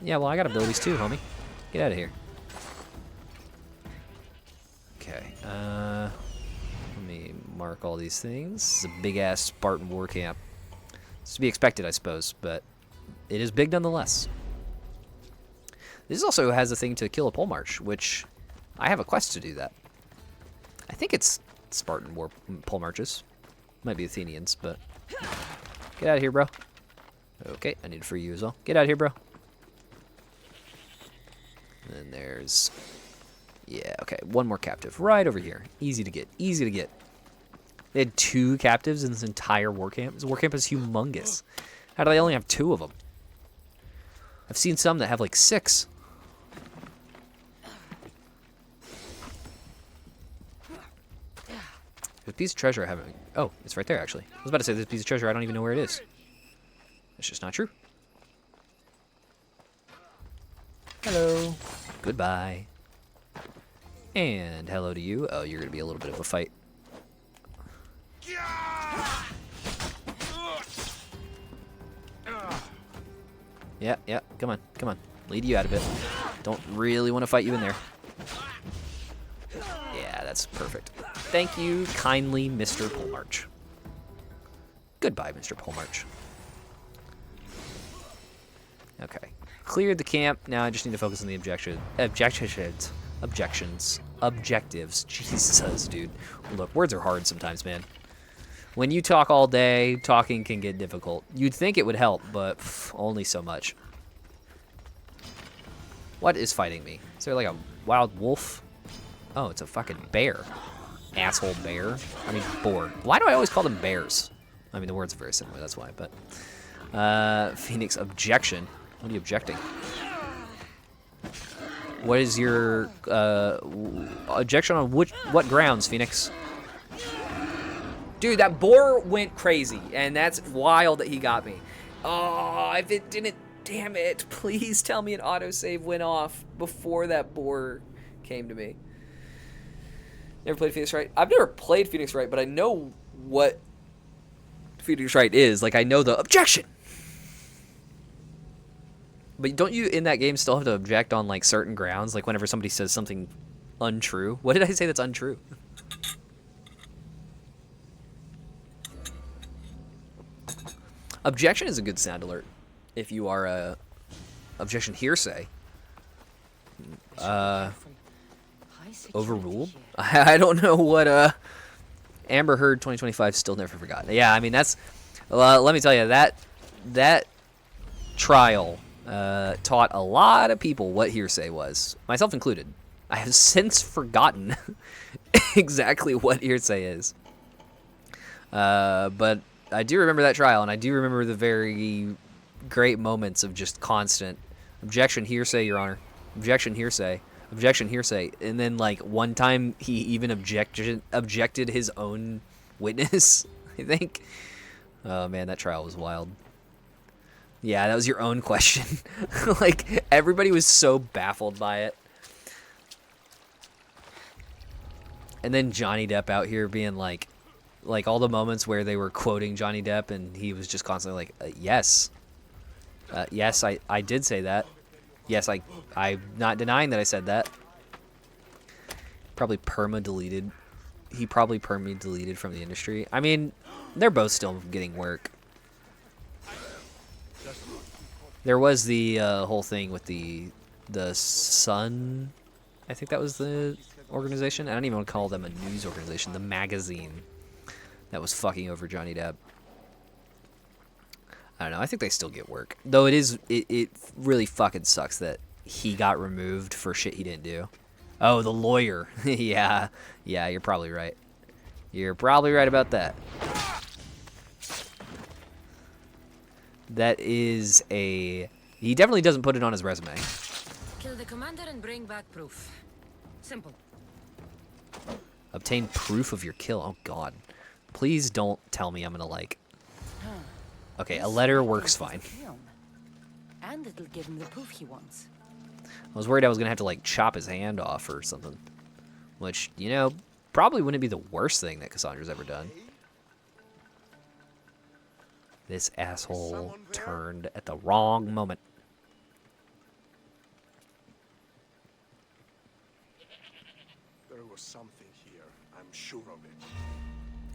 Yeah, well, I got abilities too, homie. Get out of here. Okay. Let me mark all these things. This is a big-ass Spartan war camp. It's to be expected, I suppose, but it is big nonetheless. This also has a thing to kill a pole march, which I have a quest to do that. I think it's Spartan war pole marches. Might be Athenians, but get out of here, bro. Okay, I need to free you as well. Get out of here, bro. And then there's... yeah, okay, one more captive right over here. Easy to get, easy to get. They had 2 captives in this entire war camp. This war camp is humongous. How do they only have 2 of them? I've seen some that have like 6. There's a piece of treasure I haven't... oh, it's right there, actually. I was about to say there's a piece of treasure. I don't even know where it is. That's just not true. Hello. Goodbye. And hello to you. Oh, you're going to be a little bit of a fight. Yeah. Come on. Lead you out of it. Don't really want to fight you in there. Yeah, that's perfect. Thank you kindly, Mr. Polemarch. Goodbye, Mr. Polemarch. Okay. Cleared the camp. Now I just need to focus on the objectives. Jesus, dude. Look, words are hard sometimes, man. When you talk all day, talking can get difficult. You'd think it would help, but only so much. What is fighting me? Is there like a wild wolf? Oh, it's a fucking bear. Asshole bear. I mean, boar. Why do I always call them bears? I mean, the words are very similar, that's why, but... Phoenix objection. What are you objecting? What is your objection on what grounds, Phoenix? Dude, that boar went crazy, and that's wild that he got me. Oh, if it didn't, damn it. Please tell me an autosave went off before that boar came to me. Never played Phoenix Wright. I've never played Phoenix Wright, but I know what Phoenix Wright is. Like, I know the objection. But don't you, in that game, still have to object on, like, certain grounds? Like, whenever somebody says something untrue? What did I say that's untrue? Objection is a good sound alert. If you are a objection hearsay. Overruled? I don't know what, Amber Heard 2025 still never forgotten. Yeah, I mean, that's, let me tell you, that trial taught a lot of people what hearsay was, myself included. I have since forgotten exactly what hearsay is. But I do remember that trial, and I do remember the very great moments of just constant objection, hearsay, Your Honor. Objection, hearsay. Objection, hearsay. And then, like, one time he even objected his own witness, I think. Oh, man, that trial was wild. Yeah, that was your own question. Like, everybody was so baffled by it. And then Johnny Depp out here being like all the moments where they were quoting Johnny Depp and he was just constantly like, yes. Yes, I did say that. Yes, I'm not denying that I said that. Probably perma-deleted. He probably perma-deleted from the industry. I mean, they're both still getting work. There was the whole thing with the Sun. I think that was the organization. I don't even want to call them a news organization. The magazine that was fucking over Johnny Depp. I don't know. I think they still get work. Though it really fucking sucks that he got removed for shit he didn't do. Oh, the lawyer. Yeah, you're probably right. You're probably right about that. That is a... He definitely doesn't put it on his resume. Kill the commander and bring back proof. Simple. Obtain proof of your kill. Oh, God. Please don't tell me I'm gonna, like... Okay, a letter works fine. And it'll give him the proof he wants. I was worried I was gonna have to, like, chop his hand off or something. Which, you know, probably wouldn't be the worst thing that Cassandra's ever done. This asshole turned at the wrong moment. There was something here, I'm sure of it.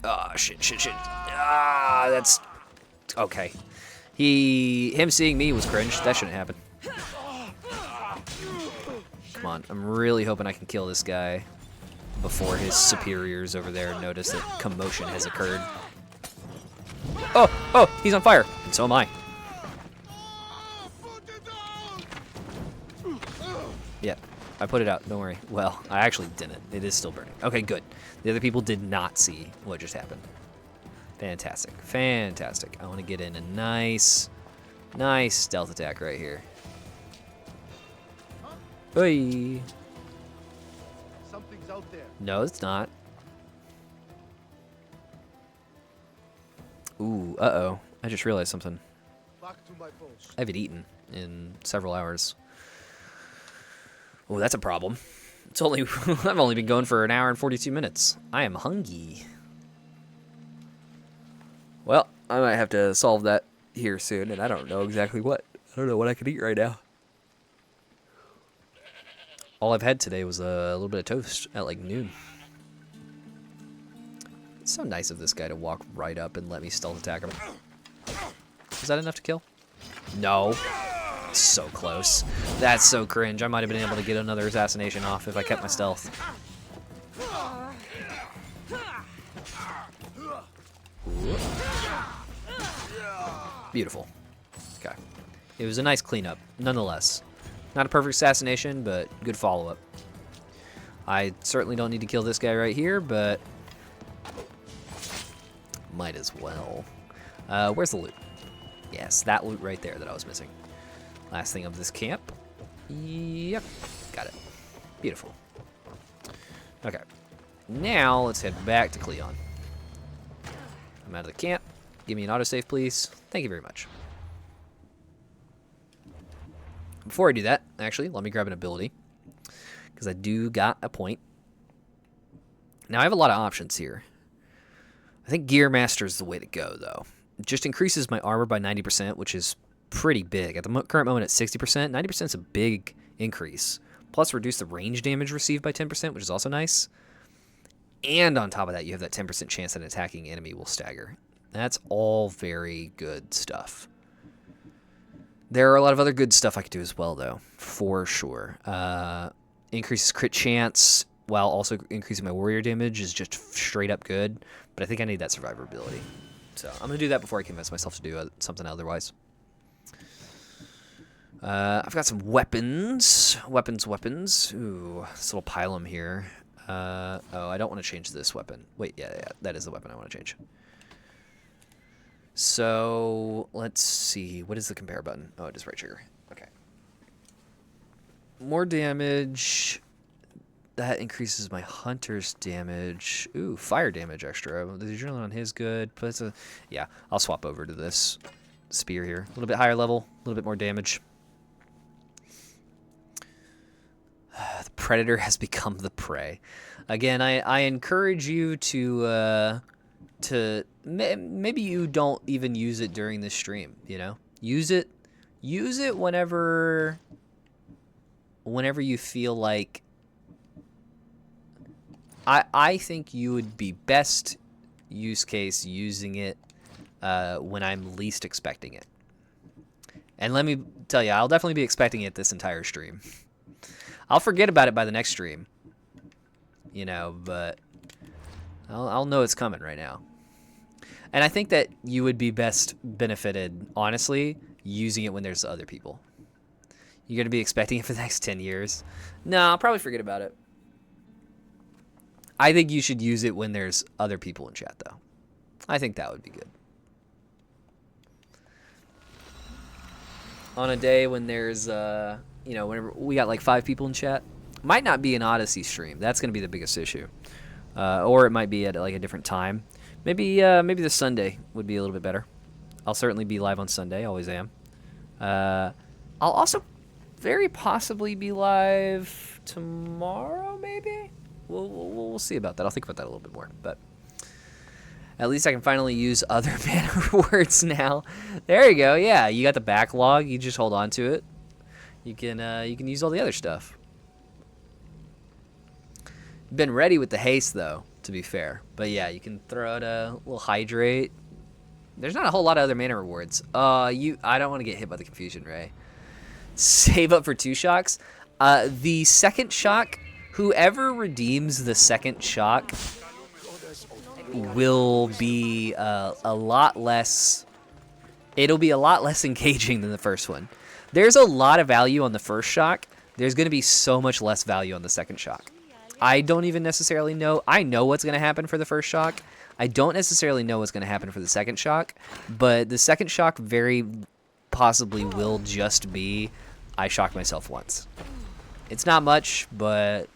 Ah, shit. Ah, that's... Okay. Him seeing me was cringe. That shouldn't happen. Come on. I'm really hoping I can kill this guy before his superiors over there notice that commotion has occurred. Oh, he's on fire. And so am I. Yeah, I put it out. Don't worry. Well, I actually didn't. It is still burning. Okay, good. The other people did not see what just happened. Fantastic. Fantastic. I want to get in a nice stealth attack right here. Hey. Something's out there. No, it's not. Ooh, uh-oh. I just realized something. Back to my post. I haven't eaten in several hours. Oh, that's a problem. It's only I've only been going for an hour and 42 minutes. I am hungry. Well, I might have to solve that here soon, and I don't know exactly what. I don't know what I could eat right now. All I've had today was a little bit of toast at like noon. It's so nice of this guy to walk right up and let me stealth attack him. Is that enough to kill? No. So close. That's so cringe. I might have been able to get another assassination off if I kept my stealth. Beautiful. Okay. It was a nice cleanup, nonetheless. Not a perfect assassination, but good follow-up. I certainly don't need to kill this guy right here, but might as well. Where's the loot? Yes, that loot right there that I was missing. Last thing of this camp. Yep, got it. Beautiful. Okay. Now, let's head back to Cleon. I'm out of the camp. Give me an autosave, please. Thank you very much. Before I do that, actually, let me grab an ability. Because I do got a point. Now, I have a lot of options here. I think Gear Master is the way to go, though. It just increases my armor by 90%, which is pretty big. At the current moment, at 60%, 90% is a big increase. Plus, reduce the range damage received by 10%, which is also nice. And on top of that, you have that 10% chance that an attacking enemy will stagger. That's all very good stuff. There are a lot of other good stuff I could do as well, though, for sure. Increases crit chance while also increasing my warrior damage is just straight up good. But I think I need that survivability. So I'm going to do that before I convince myself to do something otherwise. I've got some weapons. Weapons. Ooh, this little pylum here. Oh, I don't want to change this weapon. Wait, yeah, that is the weapon I want to change. So, let's see. What is the compare button? Oh, it is right trigger. Okay. More damage. That increases my hunter's damage. Ooh, fire damage extra. The adrenaline on his good. But it's a... Yeah, I'll swap over to this spear here. A little bit higher level. A little bit more damage. The predator has become the prey. Again, I encourage you to maybe you don't even use it during this stream. You know, use it whenever you feel like. I think you would be best use case using it when I'm least expecting it. And let me tell you, I'll definitely be expecting it this entire stream. I'll forget about it by the next stream, you know, but I'll know it's coming right now. And I think that you would be best benefited, honestly, using it when there's other people. You're going to be expecting it for the next 10 years? No, I'll probably forget about it. I think you should use it when there's other people in chat, though. I think that would be good. On a day when there's... you know, whenever we got like 5 people in chat, might not be an Odyssey stream. That's going to be the biggest issue. Or it might be at like a different time. Maybe this Sunday would be a little bit better. I'll certainly be live on Sunday. Always am. I'll also very possibly be live tomorrow, maybe? We'll see about that. I'll think about that a little bit more. But at least I can finally use other mana rewards now. There you go. Yeah, you got the backlog. You just hold on to it. You can use all the other stuff. Been ready with the haste though, to be fair. But yeah, you can throw out a little hydrate. There's not a whole lot of other mana rewards. I don't want to get hit by the confusion ray. Save up for 2 shocks. The second shock, whoever redeems the second shock will be a lot less. It'll be a lot less engaging than the first one. There's a lot of value on the first shock. There's going to be so much less value on the second shock. I don't even necessarily know. I know what's going to happen for the first shock. I don't necessarily know what's going to happen for the second shock. But the second shock very possibly will just be I shocked myself once. It's not much, but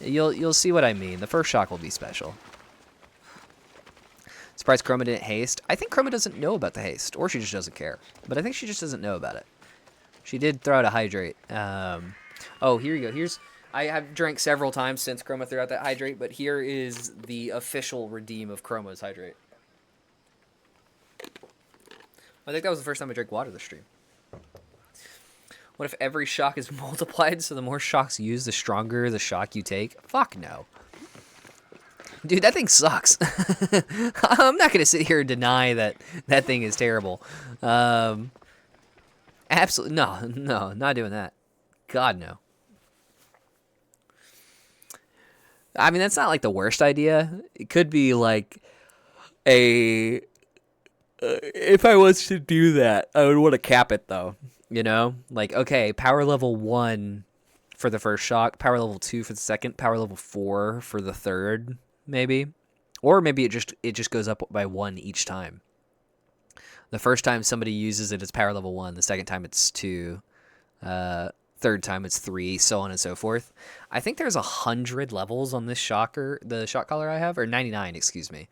you'll see what I mean. The first shock will be special. Surprised Chroma didn't haste. I think Chroma doesn't know about the haste. Or she just doesn't care. But I think she just doesn't know about it. She did throw out a hydrate. Oh, here you go. I have drank several times since Chroma threw out that hydrate, but here is the official redeem of Chroma's hydrate. I think that was the first time I drank water this stream. What if every shock is multiplied, so the more shocks you use, the stronger the shock you take? Fuck no. Dude, that thing sucks. I'm not going to sit here and deny that that thing is terrible. Absolutely. No, not doing that. God, no. I mean, that's not like the worst idea. It could be like a... if I was to do that, I would want to cap it, though. You know? Like, okay, power level 1 for the first shock, power level 2 for the second, power level 4 for the third, maybe. Or maybe it just goes up by 1 each time. The first time somebody uses it, it's power level 1. The second time, it's 2. Third time, it's 3, so on and so forth. I think there's 100 levels on this shocker, the shock collar I have, or 99, excuse me.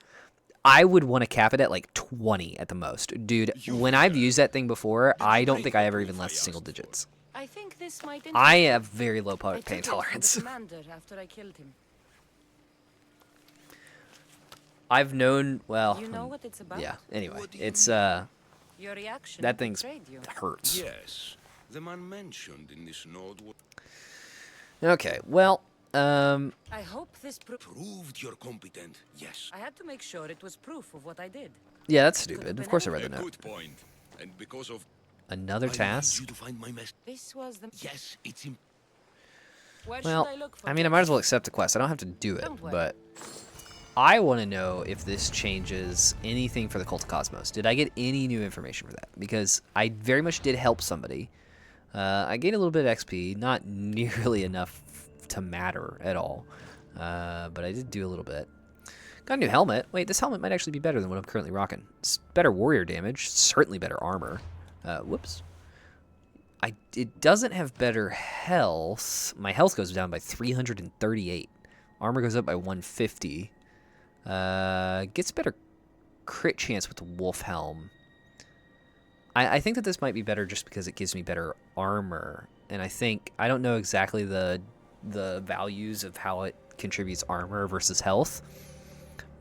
I would want to cap it at like 20 at the most. Dude, when I've used that thing before, I don't think I ever even left single digits. I have very low pain tolerance. After I killed him. I've known, well, You know what it's about? yeah, anyway, What do you it's, Your reaction that thing's betrayed you. hurts. Yes, the man mentioned in this note Okay, well, I hope this proved you're competent. Yes. I had to make sure it was proof of what I did. yeah, that's Could've stupid. been Of course I anything. read the A note. good point. And because of Another I need task? you to find my mess. This was the. Yes, it's Where Well, should I look for? I mean, I might as well accept the quest. I don't have to do it, Don't worry. but I want to know if this changes anything for the Cult of Cosmos. Did I get any new information for that? Because I very much did help somebody. I gained a little bit of XP, not nearly enough to matter at all, but I did do a little bit. Got a new helmet. Wait, this helmet might actually be better than what I'm currently rocking. It's better warrior damage, certainly better armor. Whoops. It doesn't have better health. My health goes down by 338. Armor goes up by 150. Gets better crit chance with the wolf helm. I think that this might be better just because it gives me better armor. And I don't know exactly the values of how it contributes armor versus health.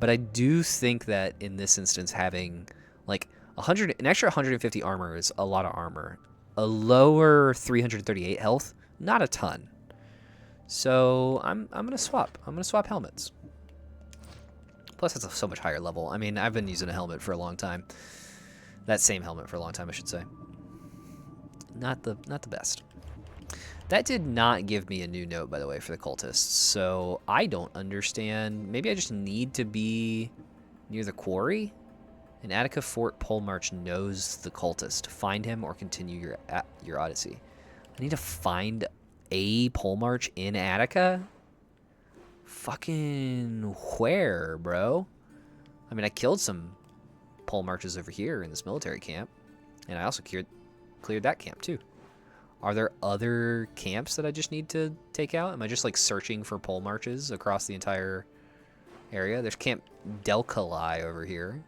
But I do think that in this instance having like an extra 150 armor is a lot of armor. A lower 338 health, not a ton. So I'm gonna swap. I'm gonna swap helmets. Plus, it's a so much higher level. I mean, I've been using a helmet for a long time. That same helmet for a long time, I should say. Not the best. That did not give me a new note, by the way, for the cultists. So I don't understand. Maybe I just need to be near the quarry. An Attica Fort pole march knows the cultist. Find him or continue your Odyssey. I need to find a pole march in Attica? Fucking where, bro? I mean, I killed some pole marches over here in this military camp. And I also cleared that camp, too. Are there other camps that I just need to take out? Am I just, like, searching for pole marches across the entire area? There's Camp Delcali over here.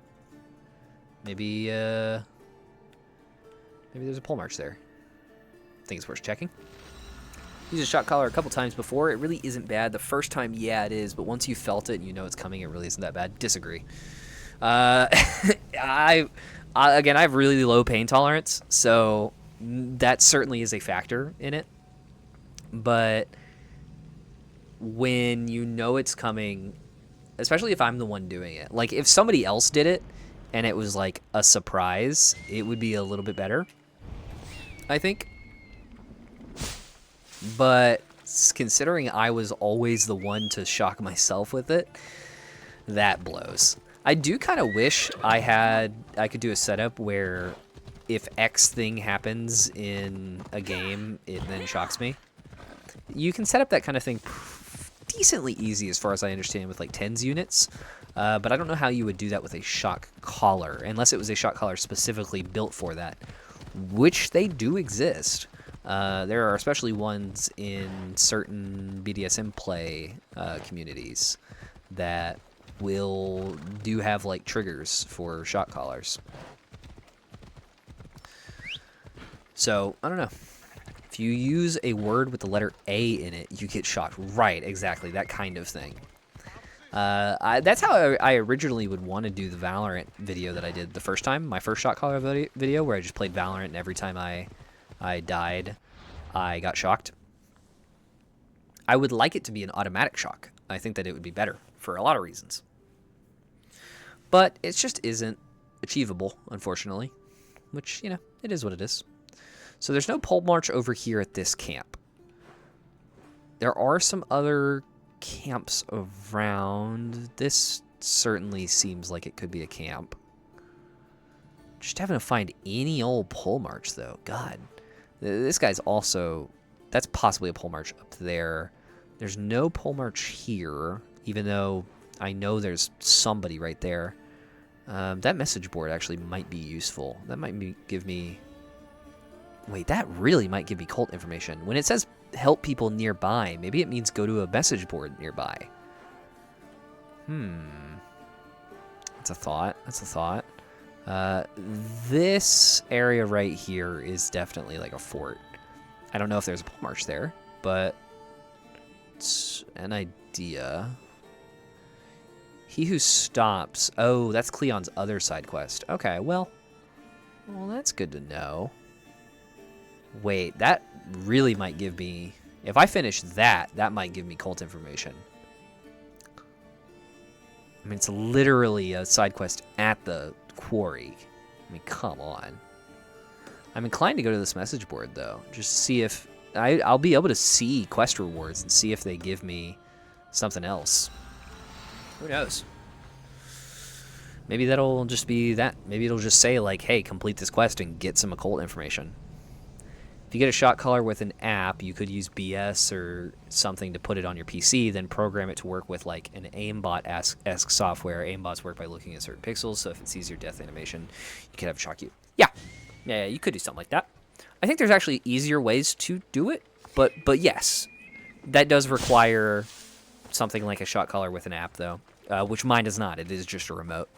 Maybe there's a pole march there. I think it's worth checking. Used a shock collar a couple times before. It really isn't bad. The first time, yeah, it is. But once you felt it and you know it's coming, it really isn't that bad. Disagree. Again, I have really low pain tolerance, so that certainly is a factor in it. But when you know it's coming, especially if I'm the one doing it, like if somebody else did it, and it was like a surprise, it would be a little bit better, I think. But considering I was always the one to shock myself with it, that blows. I do kind of wish I could do a setup where if X thing happens in a game, it then shocks me. You can set up that kind of thing decently easy as far as I understand with like TENS units. But I don't know how you would do that with a shock collar, unless it was a shock collar specifically built for that, which they do exist. There are especially ones in certain BDSM play communities that do have like triggers for shock collars. So, I don't know. If you use a word with the letter A in it, you get shocked. Right, exactly, that kind of thing. That's how I originally would want to do the Valorant video that I did the first time, my first shot caller video, where I just played Valorant and every time I died, I got shocked. I would like it to be an automatic shock. I think that it would be better for a lot of reasons. But it just isn't achievable, unfortunately, which, you know, it is what it is. So there's no pole march over here at this camp. There are some other camps around. This certainly seems like it could be a camp. Just having to find any old pole march, though. God. This guy's also... That's possibly a pole march up there. There's no pole march here, even though I know there's somebody right there. That message board actually might be useful. That might give me... Wait, that really might give me cult information. When it says help people nearby, maybe it means go to a message board nearby. That's a thought. That's a thought. This area right here is definitely like a fort. I don't know if there's a pole march there, but it's an idea. He who stops. Oh, that's Cleon's other side quest. Okay, well, that's good to know. Wait, that really might give me... If I finish that, that might give me cult information. I mean, it's literally a side quest at the quarry. I mean, come on. I'm inclined to go to this message board, though. Just to see if... I'll be able to see quest rewards and see if they give me something else. Who knows? Maybe that'll just be that. Maybe it'll just say, like, hey, complete this quest and get some occult information. If you get a shot caller with an app, you could use BS or something to put it on your PC, then program it to work with, like, an aimbot-esque software. Aimbots work by looking at certain pixels, so if it sees your death animation, you could have it shock you. Yeah, you could do something like that. I think there's actually easier ways to do it, but yes, that does require something like a shot caller with an app, though, which mine does not. It is just a remote.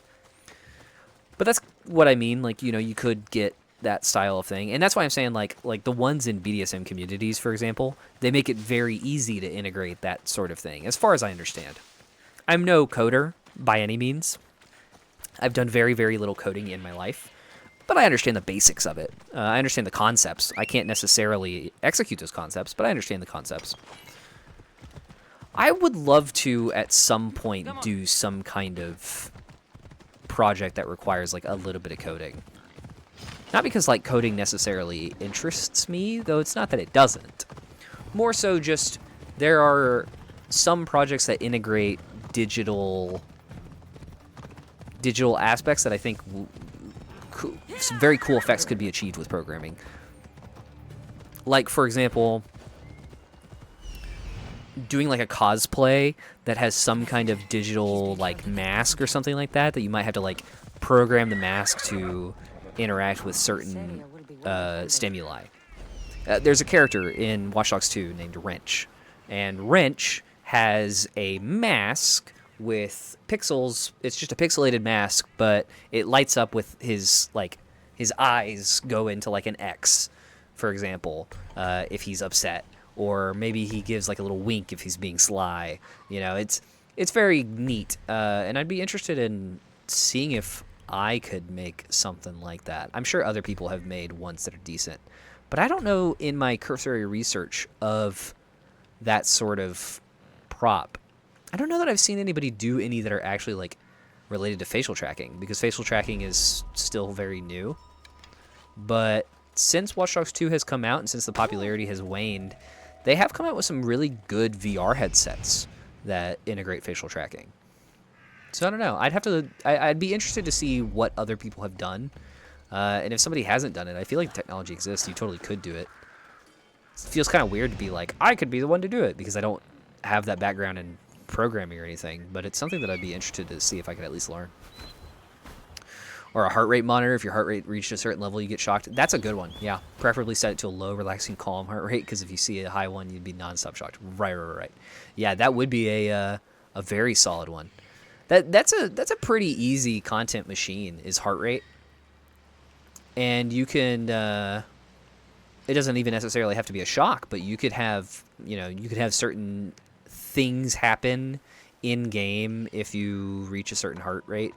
But that's what I mean. Like, you know, you could get that style of thing, and that's why I'm saying like the ones in BDSM communities, for example, they make it very easy to integrate that sort of thing, as far as I understand. I'm no coder by any means. I've done very, very little coding in my life. But I understand the basics of it. I understand the concepts. I can't necessarily execute those concepts, but I understand the concepts. I would love to, at some point, do some kind of project that requires, like, a little bit of coding. Not because, like, coding necessarily interests me, though it's not that it doesn't. More so just, there are some projects that integrate digital aspects that I think... some very cool effects could be achieved with programming. Like, for example, doing like a cosplay that has some kind of digital like mask or something like that you might have to like program the mask to interact with certain stimuli. There's a character in Watch Dogs 2 named Wrench, and Wrench has a mask with pixels. It's just a pixelated mask, but it lights up with his eyes go into like an X, for example, if he's upset, or maybe he gives like a little wink if he's being sly. You know, it's very neat, and I'd be interested in seeing if I could make something like that. I'm sure other people have made ones that are decent, but I don't know in my cursory research of that sort of prop. I don't know that I've seen anybody do any that are actually like related to facial tracking, because facial tracking is still very new. But since Watch Dogs 2 has come out and since the popularity has waned, they have come out with some really good VR headsets that integrate facial tracking. So I don't know. I'd be interested to see what other people have done. And if somebody hasn't done it, I feel like the technology exists. You totally could do it. It feels kind of weird to be like, I could be the one to do it, because I don't have that background in programming or anything, but it's something that I'd be interested to see if I could at least learn. Or a heart rate monitor. If your heart rate reached a certain level, you get shocked. That's a good one. Yeah, preferably set it to a low, relaxing, calm heart rate, because if you see a high one, you'd be nonstop shocked. Right. Yeah, that would be a very solid one. That's a pretty easy content machine, is heart rate, and you can. It doesn't even necessarily have to be a shock, but you could have certain things happen in game if you reach a certain heart rate.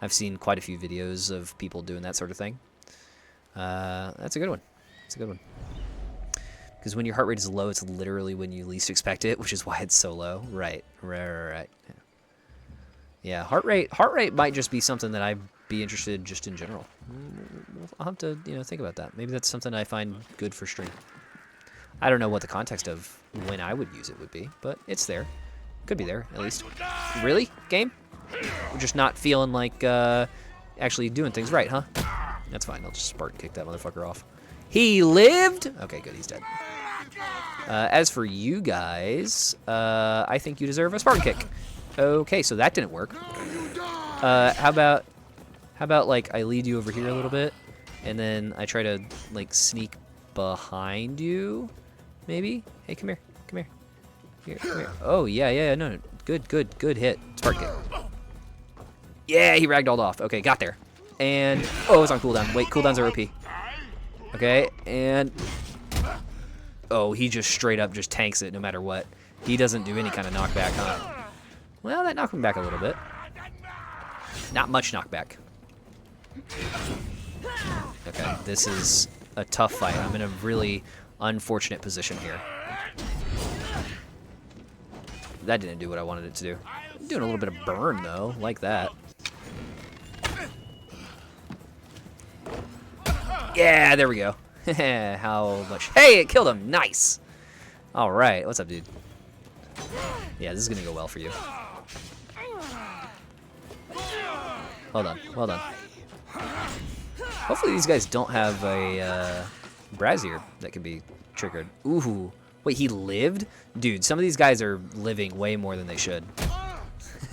I've seen quite a few videos of people doing that sort of thing. That's a good one. It's a good one. Because when your heart rate is low, it's literally when you least expect it, which is why it's so low. Right. Yeah, heart rate might just be something that I'd be interested just in general. I'll have to, think about that. Maybe that's something I find good for stream. I don't know what the context of when I would use it would be, but it's there. Could be there, at least. Really? Game? We're just not feeling like actually doing things right, huh? That's fine. I'll just Spartan kick that motherfucker off. He lived? Okay, good. He's dead. As for you guys, I think you deserve a Spartan kick. Okay, so that didn't work. How about like I lead you over here a little bit, and then I try to like sneak behind you, maybe? Hey, come here. Here. Oh, yeah, no, good hit. Spark kick. Yeah, he ragdolled off. Okay, got there. And, oh, it's on cooldown. Wait, cooldowns are OP. Okay, and, oh, he just straight up just tanks it no matter what. He doesn't do any kind of knockback, huh? Well, that knocked him back a little bit. Not much knockback. Okay, this is a tough fight. I'm in a really unfortunate position here. That didn't do what I wanted it to do. I'm doing a little bit of burn, though. Like that. Yeah, there we go. How much? Hey, it killed him. Nice. All right. What's up, dude? Yeah, this is going to go well for you. Well done. Well done. Hopefully these guys don't have a brazier that can be triggered. Ooh. Wait, he lived? Dude, some of these guys are living way more than they should.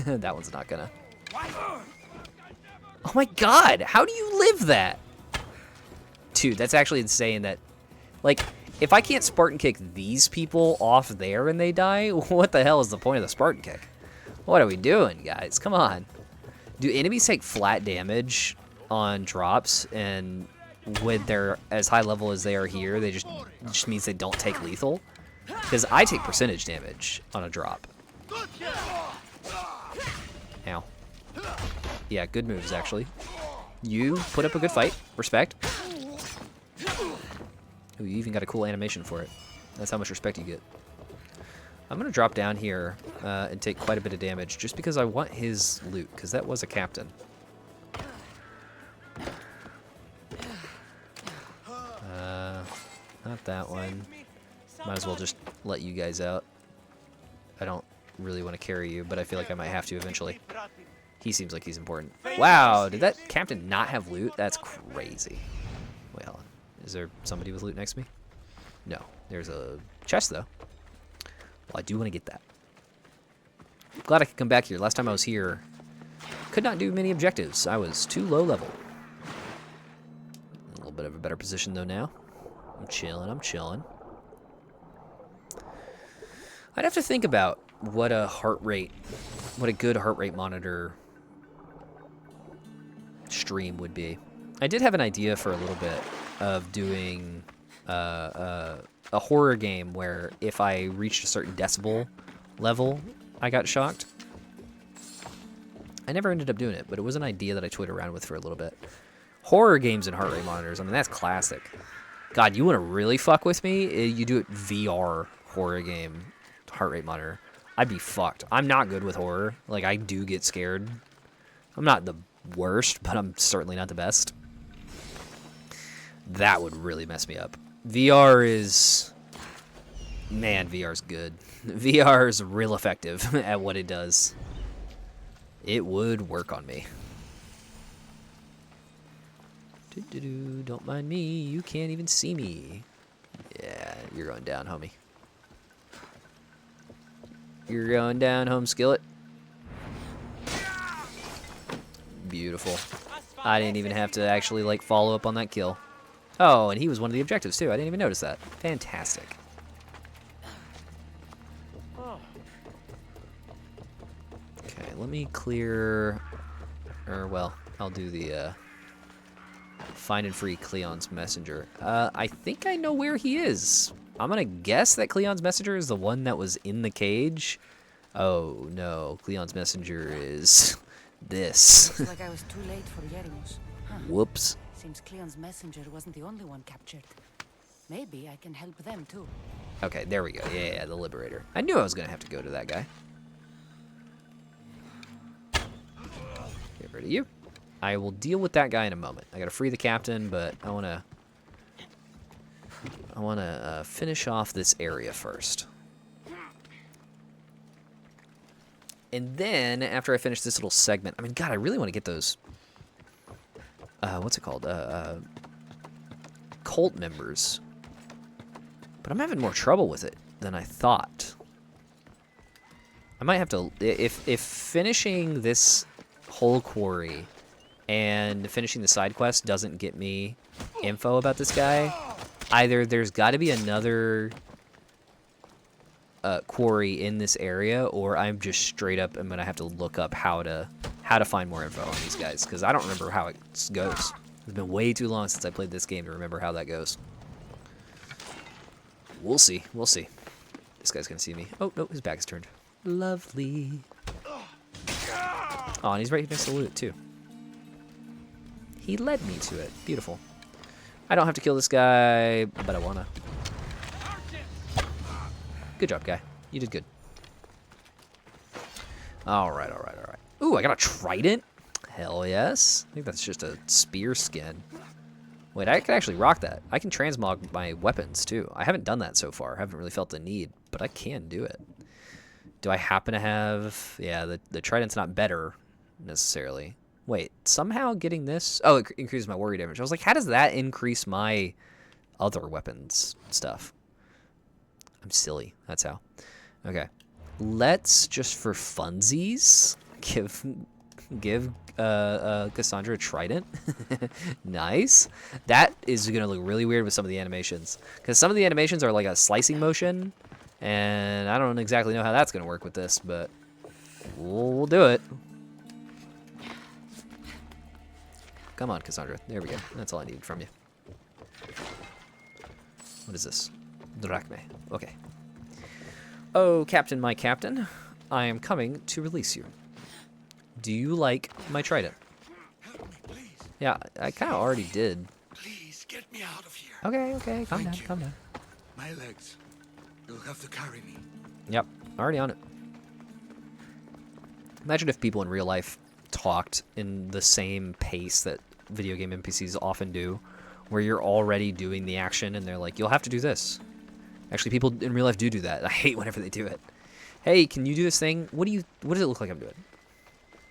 That one's not gonna. Oh my god, how do you live that? Dude, that's actually insane that... Like, if I can't Spartan kick these people off there and they die, what the hell is the point of the Spartan kick? What are we doing, guys? Come on. Do enemies take flat damage on drops, and when they're as high level as they are here, they just means they don't take lethal? Because I take percentage damage on a drop. Ow. Yeah, good moves, actually. You put up a good fight. Respect. Ooh, you even got a cool animation for it. That's how much respect you get. I'm going to drop down here and take quite a bit of damage just because I want his loot, because that was a captain. Not that one. Might as well just let you guys out. I don't really want to carry you, but I feel like I might have to eventually. He seems like he's important. Wow, did that captain not have loot? That's crazy. Wait, hold on. Is there somebody with loot next to me? No. There's a chest, though. Well, I do want to get that. Glad I could come back here. Last time I was here, could not do many objectives. I was too low level. A little bit of a better position, though, now. I'm chilling, I'm chilling. I'd have to think about what a good heart rate monitor stream would be. I did have an idea for a little bit of doing a horror game where if I reached a certain decibel level, I got shocked. I never ended up doing it, but it was an idea that I toyed around with for a little bit. Horror games and heart rate monitors, I mean, that's classic. God, you want to really fuck with me? You do it VR horror game heart rate monitor. I'd be fucked. I'm not good with horror. Like, I do get scared. I'm not the worst, but I'm certainly not the best. That would really mess me up. VR is... Man, VR's good. VR is real effective at what it does. It would work on me. Don't mind me. You can't even see me. Yeah, you're going down, homie. You're going down, home skillet. Beautiful. I didn't even have to actually, like, follow up on that kill. Oh, and he was one of the objectives, too. I didn't even notice that. Fantastic. Okay, let me clear... Or, well, I'll do the, find and free Cleon's messenger. I think I know where he is. I'm gonna guess that Cleon's messenger is the one that was in the cage. Oh, no. Cleon's messenger is... this. Looks like I was too late for Yerimus. Huh. Whoops. Seems Cleon's messenger wasn't the only one captured. Maybe I can help them too. Okay, there we go. Yeah, the Liberator. I knew I was gonna have to go to that guy. Get rid of you. I will deal with that guy in a moment. I gotta free the captain, but I wanna finish off this area first. And then, after I finish this little segment, I mean, God, I really want to get those, what's it called? Cult members. But I'm having more trouble with it than I thought. I might have to, if finishing this whole quarry and finishing the side quest doesn't get me info about this guy, either there's got to be another quarry in this area, or I'm just straight up I'm gonna have to look up how to find more info on these guys, because I don't remember how it goes. It's been way too long since I played this game to remember how that goes. We'll see. We'll see. This guy's gonna see me. Oh, no, his back is turned. Lovely. Oh, and he's right next to the loot, too. He led me to it. Beautiful. I don't have to kill this guy, but I wanna. Good job, guy. You did good. Alright, alright, alright. Ooh, I got a trident? Hell yes. I think that's just a spear skin. Wait, I can actually rock that. I can transmog my weapons, too. I haven't done that so far. I haven't really felt the need, but I can do it. Do I happen to have... Yeah, the trident's not better, necessarily. Wait, somehow getting this... Oh, it increases my warrior damage. I was like, how does that increase my other weapons stuff? I'm silly. That's how. Okay. Let's, just for funsies, give Cassandra a trident. Nice. That is going to look really weird with some of the animations. Because some of the animations are like a slicing motion. And I don't exactly know how that's going to work with this, but we'll do it. Come on, Cassandra. There we go. That's all I needed from you. What is this? Drachme. Okay. Oh, Captain, my captain. I am coming to release you. Do you like my trident? Help me, please. Yeah, I kind of already did. Please get me out of here. Okay, okay. Calm down, Thank you. calm down. My legs. You'll have to carry me. Yep, already on it. Imagine if people in real life talked in the same pace that video game NPCs often do, where you're already doing the action and they're like, you'll have to do this. Actually, people in real life do that. I hate whenever they do it. Hey, can you do this thing? What does it look like I'm doing?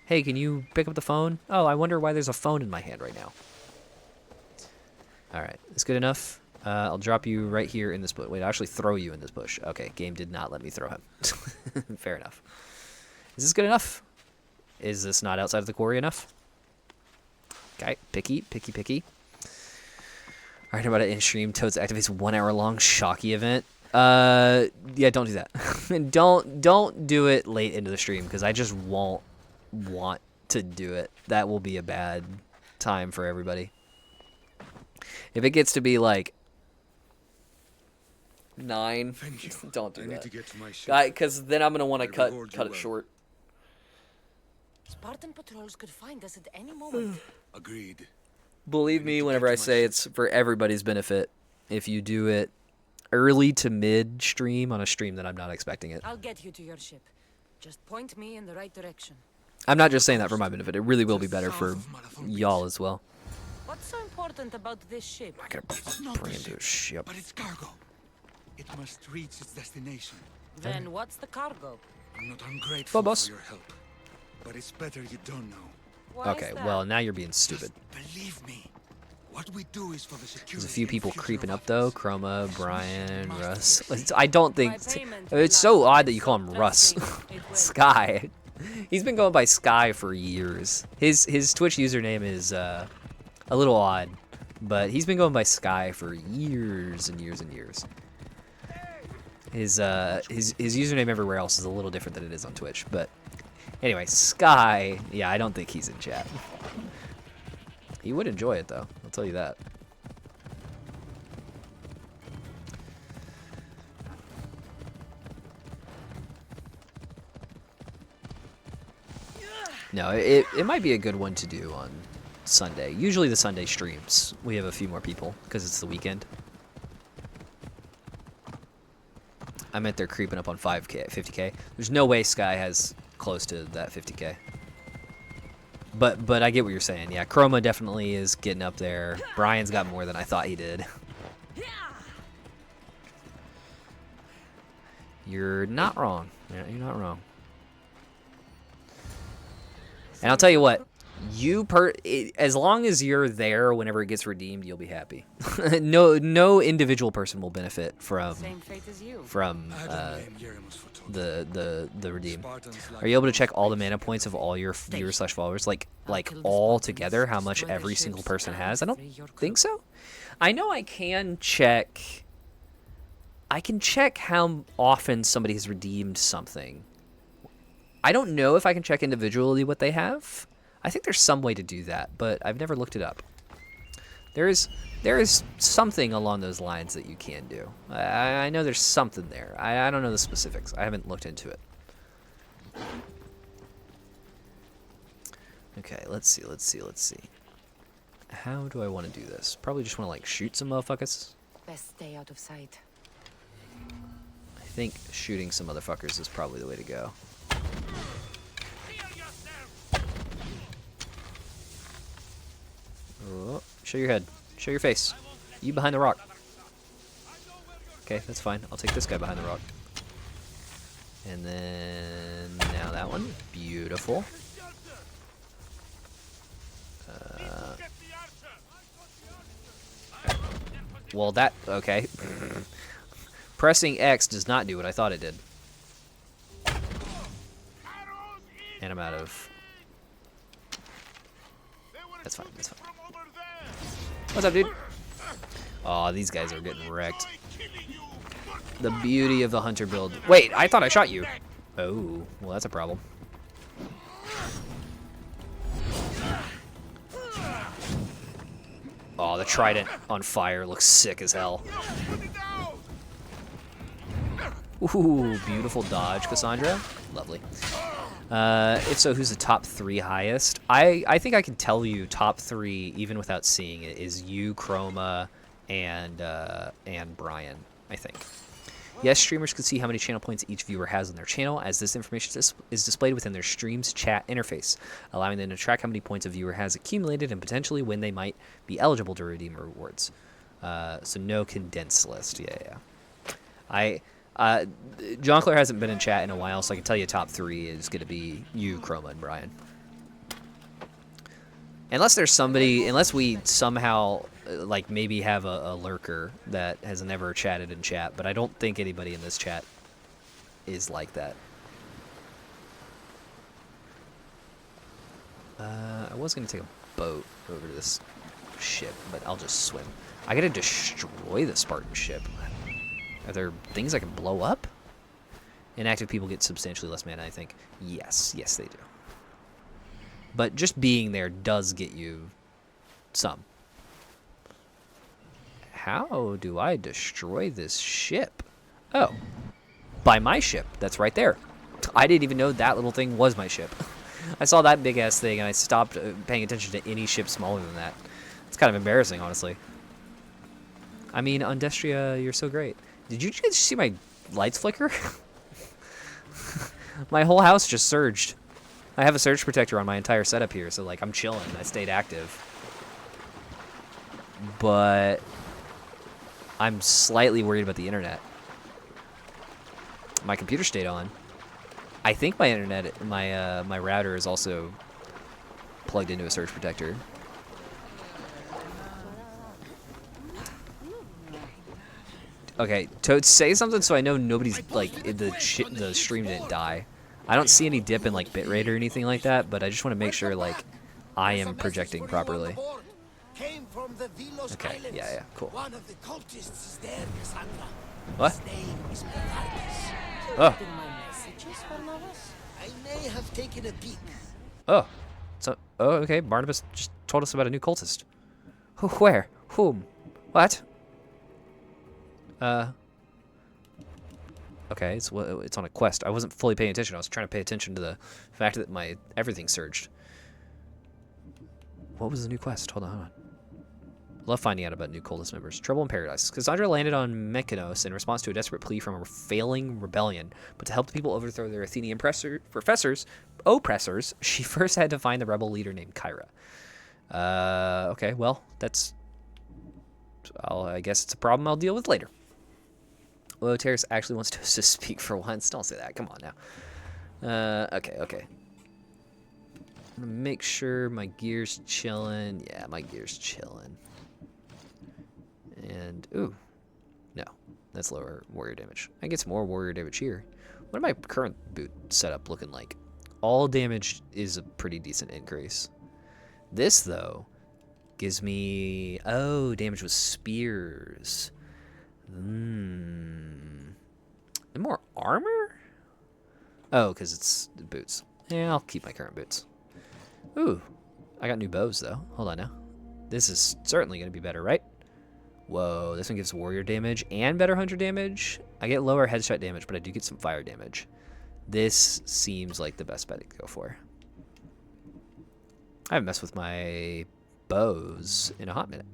Hey, can you pick up the phone? Oh, I wonder why there's a phone in my hand right now. Alright, that's good enough. I'll drop you right here in this bush. Wait, I'll actually throw you in this bush. Okay, game did not let me throw him. Fair enough. Is this good enough? Is this not outside of the quarry enough? Okay, picky, picky, picky. Alright, how about it in stream? Toads activates 1 hour long shocky event. Yeah, don't do that. don't do it late into the stream, because I just won't want to do it. That will be a bad time for everybody. If it gets to be like 9, don't do that. Because then I'm gonna want to cut it short. Spartan patrols could find us at any moment. Agreed. Believe me whenever I say it's for everybody's benefit if you do it early to mid stream on a stream that I'm not expecting it. I'll get you to your ship. Just point me in the right direction. I'm not just saying that for my benefit. It really will be better for y'all as well. What's so important about this ship? I gotta It's not bring a him to a ship, ship. but it's cargo. It must reach its destination. Then what's the cargo? I'm not ungrateful boss. for your help, but it's better you don't know. Why Okay, is that? well, now you're being stupid. Just believe me. What we do is for the security. There's a few and people future creeping of up, though. others. Chroma, This Brian, mission Russ. must I don't think... My payment It's so will odd last that you call him until Russ. trusting it will. Sky. He's been going by Sky for years. His Twitch username is a little odd, but he's been going by Sky for years and years and years. His username everywhere else is a little different than it is on Twitch, but anyway, Sky. Yeah, I don't think he's in chat. He would enjoy it though. I'll tell you that. No, it might be a good one to do on Sunday. Usually the Sunday streams, we have a few more people because it's the weekend. I meant they're creeping up on 5K, 50K. There's no way Sky has close to that 50K. But I get what you're saying. Yeah, Chroma definitely is getting up there. Brian's got more than I thought he did. You're not wrong. Yeah, you're not wrong. And I'll tell you what, as long as you're there whenever it gets redeemed, you'll be happy. no individual person will benefit from Same fate as you. I don't blame Yeremus for talking. the redeem. Spartans like Are you able to check all the mana points of all your viewers/followers, like all together, how much every single person has? I don't think so. I know I can check. I can check how often somebody has redeemed something. I don't know if I can check individually what they have. I think there's some way to do that, but I've never looked it up. There is something along those lines that you can do. I know there's something there. I don't know the specifics. I haven't looked into it. Okay, let's see. How do I want to do this? Probably just want to like shoot some motherfuckers. Best stay out of sight. I think shooting some motherfuckers is probably the way to go. Oh, show your head. Show your face. You behind the rock. Okay, that's fine. I'll take this guy behind the rock. And then now that one. Beautiful. Well, that... Okay. Pressing X does not do what I thought it did. And I'm out of... That's fine, that's fine. What's up, dude? Aw, these guys are getting wrecked. The beauty of the hunter build. Wait, I thought I shot you. Oh, well, that's a problem. Oh, the trident on fire looks sick as hell. Ooh, beautiful dodge, Cassandra. Lovely. If so, who's the top 3 highest? I think I can tell you top 3 even without seeing it is you, Chroma, and Brian, I think. Yes, streamers can see how many channel points each viewer has on their channel, as this information is displayed within their stream's chat interface, allowing them to track how many points a viewer has accumulated and potentially when they might be eligible to redeem rewards. So no condensed list. Yeah. John Clare hasn't been in chat in a while, so I can tell you top 3 is going to be you, Chroma, and Brian. Unless there's somebody, unless we somehow, like, maybe have a lurker that has never chatted in chat, but I don't think anybody in this chat is like that. I was going to take a boat over to this ship, but I'll just swim. I got to destroy the Spartan ship. Are there things I can blow up? Inactive people get substantially less mana, I think. Yes, they do. But just being there does get you some. How do I destroy this ship? Oh, by my ship. That's right there. I didn't even know that little thing was my ship. I saw that big-ass thing, and I stopped paying attention to any ship smaller than that. It's kind of embarrassing, honestly. I mean, Undestria, you're so great. Did you guys see my lights flicker? My whole house just surged. I have a surge protector on my entire setup here, so like I'm chilling. I stayed active. But I'm slightly worried about the internet. My computer stayed on. I think my internet, my router is also plugged into a surge protector. Okay, Toad, say something so I know nobody's, like, the stream didn't die. I don't see any dip in, like, bitrate or anything like that, but I just want to make sure, like, I am projecting properly. Okay, yeah, cool. One of the cultists is there, Cassandra. What? His name is Barnabas. Oh. I may have taken a peek. Oh. So, oh, okay, Barnabas just told us about a new cultist. Where? Whom? What? Okay, it's on a quest. I wasn't fully paying attention. I was trying to pay attention to the fact that my everything surged. What was the new quest? Hold on. Love finding out about new cultist members. Trouble in Paradise. Cassandra landed on Mykonos in response to a desperate plea from a failing rebellion. But to help the people overthrow their Athenian oppressors, she first had to find the rebel leader named Kyra. Okay, well, that's... I guess it's a problem I'll deal with later. Oh, Terrace actually wants to speak for once. Don't say that. Come on now. Okay. Make sure my gear's chilling. Yeah, my gear's chilling. And, ooh. No. That's lower warrior damage. I get some more warrior damage here. What am my current boot setup looking like? All damage is a pretty decent increase. This, though, gives me... Oh, damage with spears. And more armor? Oh, because it's boots. Yeah, I'll keep my current boots. Ooh, I got new bows, though. Hold on now. This is certainly going to be better, right? Whoa, this one gives warrior damage and better hunter damage. I get lower headshot damage, but I do get some fire damage. This seems like the best bet to go for. I haven't messed with my bows in a hot minute.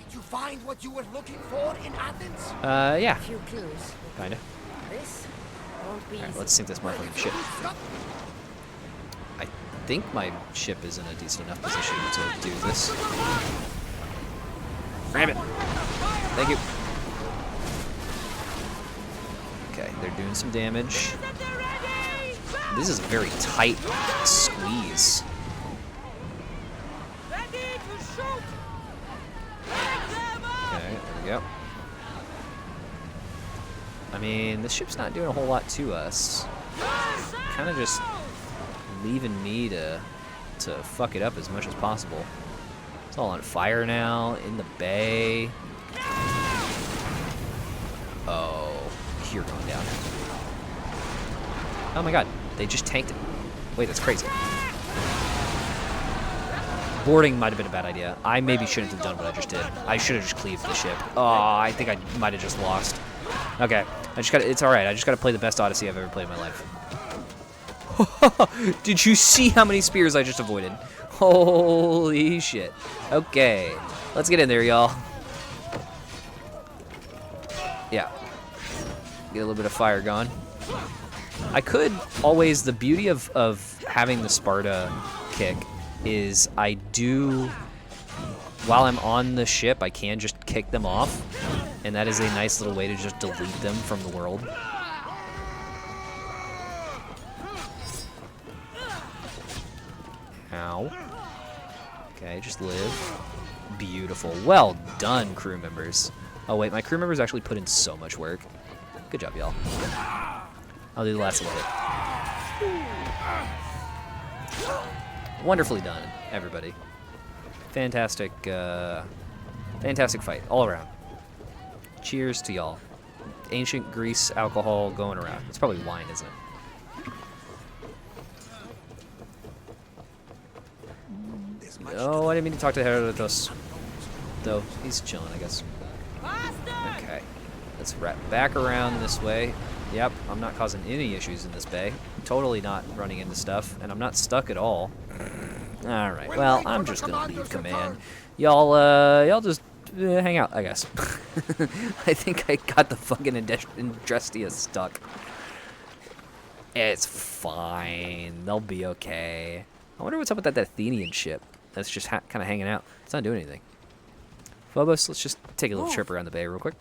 Did you find what you were looking for in Athens? Yeah, Few clues. kinda. This won't be Alright, easy. let's sink this motherfucking ship. I think my ship is in a decent enough position to do this. Ram it! Thank you. Okay, they're doing some damage. This is a very tight squeeze. Okay, there we go. I mean, this ship's not doing a whole lot to us. Kind of just leaving me to fuck it up as much as possible. It's all on fire now, in the bay. Oh, you're going down. Oh my god, they just tanked it. Wait, that's crazy. Boarding might have been a bad idea. I maybe shouldn't have done what I just did. I should have just cleaved the ship. Oh, I think I might have just lost. Okay, it's alright. I just gotta play the best Odyssey I've ever played in my life. Did you see how many spears I just avoided? Holy shit. Okay, let's get in there, y'all. Yeah. Get a little bit of fire going. I could always, the beauty of having the Sparta kick is I do, while I'm on the ship, I can just kick them off. And that is a nice little way to just delete them from the world. Ow. Okay, just live. Beautiful. Well done, crew members. Oh wait, my crew members actually put in so much work. Good job, y'all. I'll do the last little hit. Wonderfully done, everybody. Fantastic, fantastic fight all around. Cheers to y'all. Ancient Greece alcohol going around. It's probably wine, isn't it? Oh, I didn't mean to talk to Herodotus. Though, he's chilling, I guess. Okay. Let's wrap back around this way. Yep, I'm not causing any issues in this bay. Totally not running into stuff, and I'm not stuck at all. Alright, well, I'm just gonna leave command. Y'all just hang out, I guess. I think I got the fucking Indrestia stuck. It's fine. They'll be okay. I wonder what's up with that Athenian ship that's just kind of hanging out. It's not doing anything. Phobos, let's just take a little trip around the bay real quick.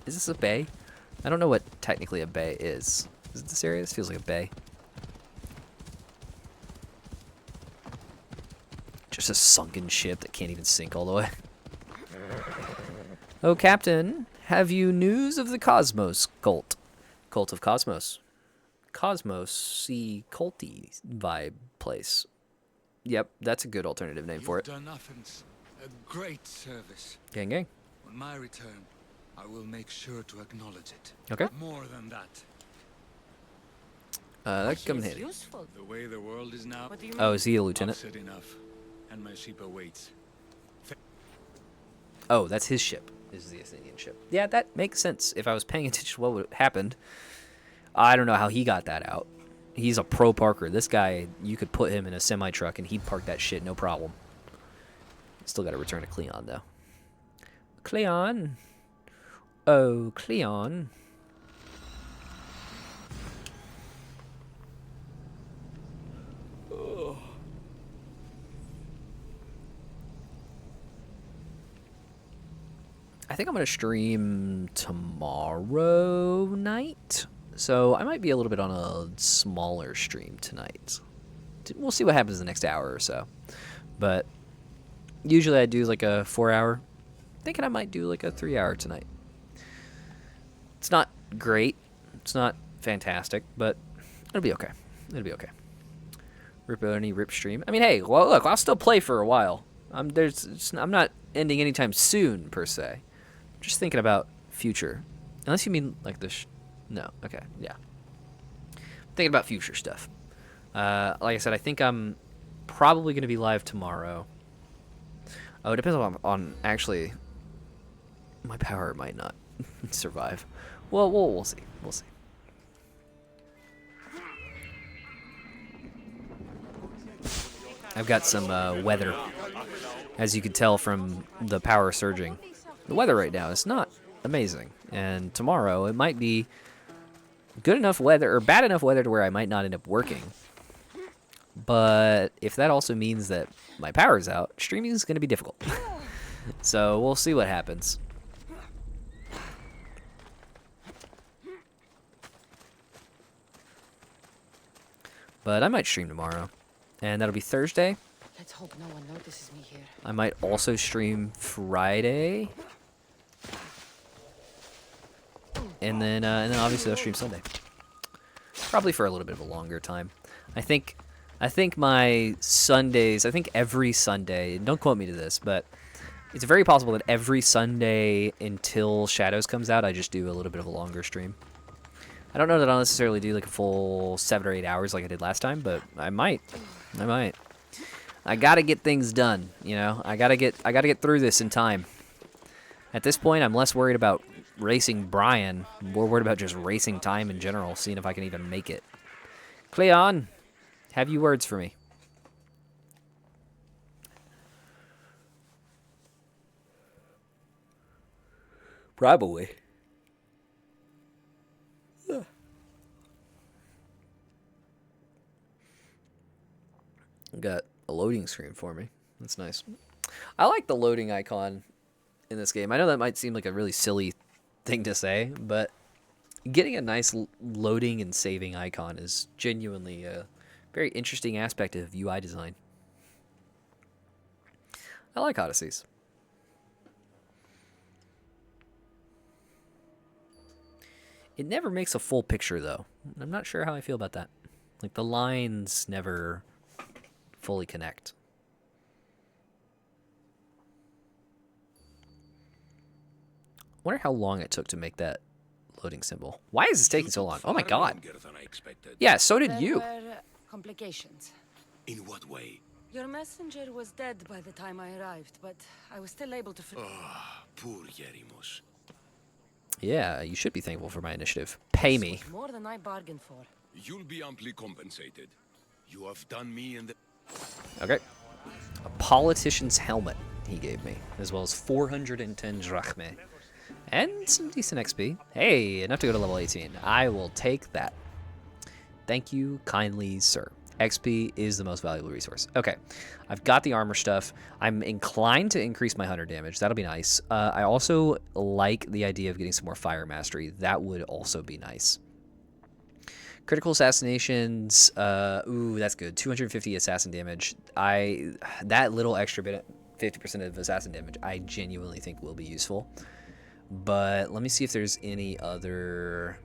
Is this a bay? I don't know what technically a bay is. Is it this area? This feels like a bay. Just a sunken ship that can't even sink all the way. Oh, Captain, have you news of the Cosmos cult? Cult of Cosmos. Cosmos-y culty vibe place. Yep, that's a good alternative name for it. You've done Athens a great service. Gang, gang. On my return, I will make sure to acknowledge it. Okay. More than that. That come in handy. Useful. The way the world is now, What do you mean? Oh, is he a I've lieutenant? said enough, and my ship awaits. Oh, that's his ship. Is the Athenian ship. Yeah, that makes sense. If I was paying attention to what would happened. I don't know how he got that out. He's a pro parker. This guy, you could put him in a semi-truck and he'd park that shit, no problem. Still got to return to Cleon, though. Cleon. Oh, Cleon. I think I'm going to stream tomorrow night. So I might be a little bit on a smaller stream tonight. We'll see what happens the next hour or so. But usually I do like a 4-hour. Thinking I might do like a 3-hour tonight. It's not great. It's not fantastic, but it'll be okay. It'll be okay. Rip stream. I mean, hey, well, look, I'll still play for a while. I'm not ending anytime soon per se. Just thinking about future. Unless you mean like this. No. Okay. Yeah. Thinking about future stuff. Like I said, I think I'm probably going to be live tomorrow. Oh, it depends on actually. My power might not survive. Well, we'll see. We'll see. I've got some weather, as you could tell from the power surging. The weather right now is not amazing, and tomorrow it might be good enough weather, or bad enough weather to where I might not end up working. But if that also means that my power's out, streaming is going to be difficult. So we'll see what happens. But I might stream tomorrow, and that'll be Thursday. Let's hope no one notices me here. I might also stream Friday, and then obviously I'll stream Sunday. Probably for a little bit of a longer time. I think my Sundays. I think every Sunday. Don't quote me to this, but it's very possible that every Sunday until Shadows comes out, I just do a little bit of a longer stream. I don't know that I'll necessarily do like a full 7 or 8 hours like I did last time, but I might. I gotta get things done, you know. I gotta get through this in time. At this point, I'm less worried about racing Brian, more worried about just racing time in general, seeing if I can even make it. Cleon, have you words for me? Probably. Got a loading screen for me. That's nice. I like the loading icon in this game. I know that might seem like a really silly thing to say, but getting a nice loading and saving icon is genuinely a very interesting aspect of UI design. I like Odysseys. It never makes a full picture, though. I'm not sure how I feel about that. Like, the lines never fully connect. Wonder how long it took to make that loading symbol. Why is this taking so long? Oh my god. Yeah, so did you. There were complications. In what way? Your messenger was dead by the time I arrived, but I was still able to... Poor Yerimos. Yeah, you should be thankful for my initiative. Pay me. More than I bargained for. You'll be amply compensated. You have done me and the... Okay. A politician's helmet he gave me, as well as 410 drachme. And some decent XP. Hey, enough to go to level 18. I will take that. Thank you kindly, sir. XP is the most valuable resource. Okay, I've got the armor stuff. I'm inclined to increase my hunter damage. That'll be nice. I also like the idea of getting some more fire mastery. That would also be nice. Critical assassinations. Ooh, that's good. 250 assassin damage. That little extra bit, 50% of assassin damage, I genuinely think will be useful. But let me see if there's any other...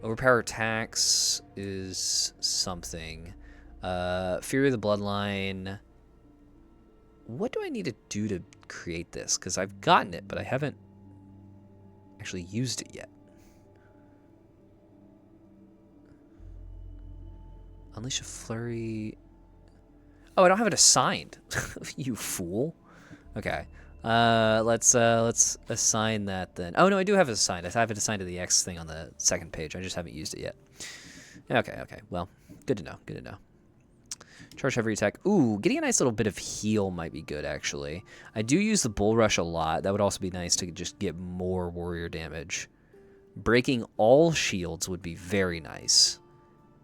Overpower attacks is something. Fury of the Bloodline. What do I need to do to create this? Because I've gotten it, but I haven't actually used it yet. Unleash a Flurry. Oh, I don't have it assigned. You fool. Okay. Let's assign that then. Oh, no, I do have it assigned. I have it assigned to the X thing on the second page. I just haven't used it yet. Okay. Well, good to know. Good to know. Charge every attack. Ooh, getting a nice little bit of heal might be good, actually. I do use the Bull Rush a lot. That would also be nice to just get more warrior damage. Breaking all shields would be very nice.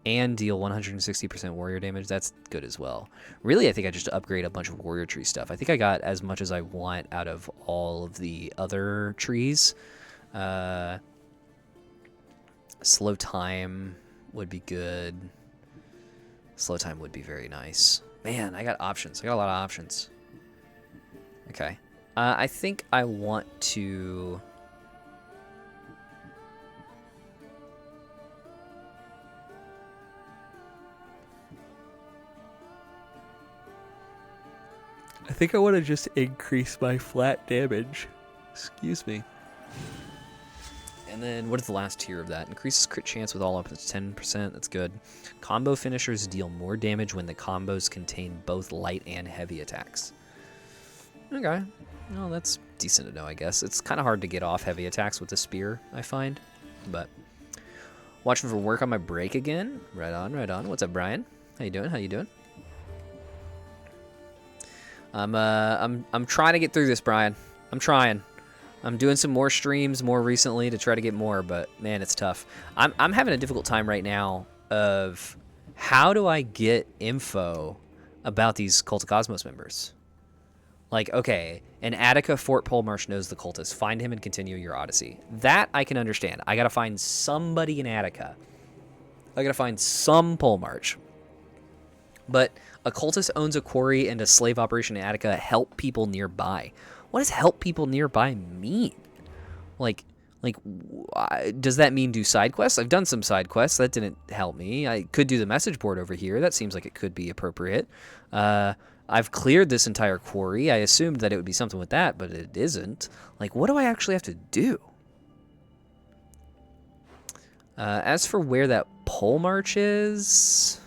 And deal 160% warrior damage. That's good as well. Really, I think I just upgrade a bunch of warrior tree stuff. I think I got as much as I want out of all of the other trees. Slow time would be good. Slow time would be very nice. Man, I got options. I got a lot of options. Okay. I think I want to... I think I want to just increase my flat damage. Excuse me. And then, what is the last tier of that? Increases crit chance with all up to 10%. That's good. Combo finishers deal more damage when the combos contain both light and heavy attacks. Okay. Well, that's decent to know, I guess. It's kind of hard to get off heavy attacks with the spear, I find. But, watching for work on my break again. Right on, right on. What's up, Brian? How you doing? How you doing? I'm trying to get through this, Brian. I'm trying. I'm doing some more streams more recently to try to get more, but man, it's tough. I'm having a difficult time right now of how do I get info about these Cult of Cosmos members? Like, okay, an Attica Fort Polemarch knows the cultist. Find him and continue your Odyssey. That I can understand. I gotta find somebody in Attica. I gotta find some Polemarch. But a cultist owns a quarry and a slave operation in Attica help people nearby. What does help people nearby mean? Like, does that mean do side quests? I've done some side quests. That didn't help me. I could do the message board over here. That seems like it could be appropriate. I've cleared this entire quarry. I assumed that it would be something with that, but it isn't. Like, what do I actually have to do? As for where that pole march is,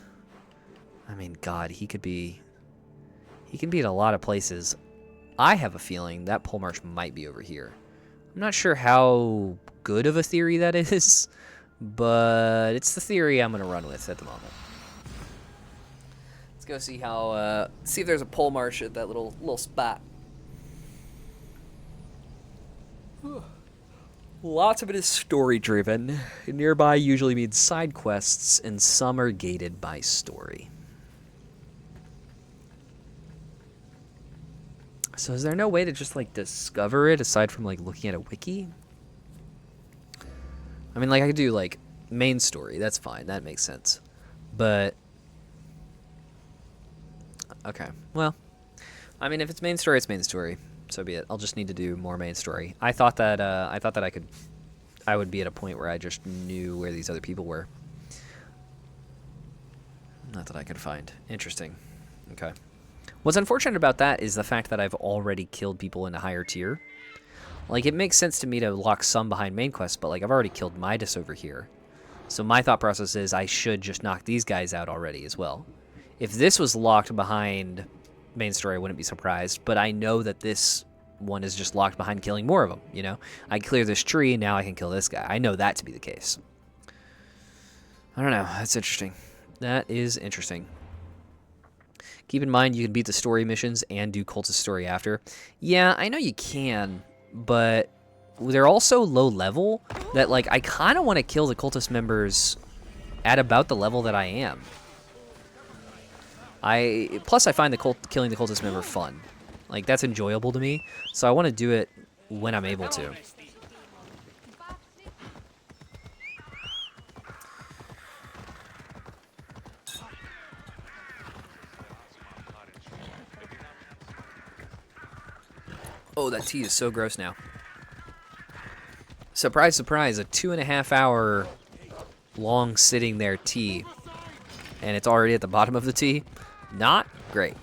I mean, God, he can be in a lot of places. I have a feeling that pole march might be over here. I'm not sure how good of a theory that is, but it's the theory I'm going to run with at the moment. Let's go see how see if there's a pole march at that little spot. Lots of it is story driven. Nearby usually means side quests, and some are gated by story. So is there no way to just like discover it aside from like looking at a wiki? I mean, like I could do like main story. That's fine. That makes sense. But okay. Well, I mean, if it's main story, it's main story. So be it. I'll just need to do more main story. I thought that I would be at a point where I just knew where these other people were. Not that I could find. Interesting. Okay. What's unfortunate about that is the fact that I've already killed people in a higher tier. Like, it makes sense to me to lock some behind main quests, but, like, I've already killed Midas over here. So my thought process is I should just knock these guys out already as well. If this was locked behind main story, I wouldn't be surprised, but I know that this one is just locked behind killing more of them, you know? I clear this tree, now I can kill this guy. I know that to be the case. I don't know. That's interesting. That is interesting. Keep in mind, you can beat the story missions and do cultist story after. Yeah, I know you can, but they're also low level that, like, I kind of want to kill the cultist members at about the level that I am. Plus, I find killing the cultist member fun. Like, that's enjoyable to me, so I want to do it when I'm able to. Oh, that tea is so gross now. Surprise, surprise, a 2.5 hour long sitting there tea, and it's already at the bottom of the tea. Not great.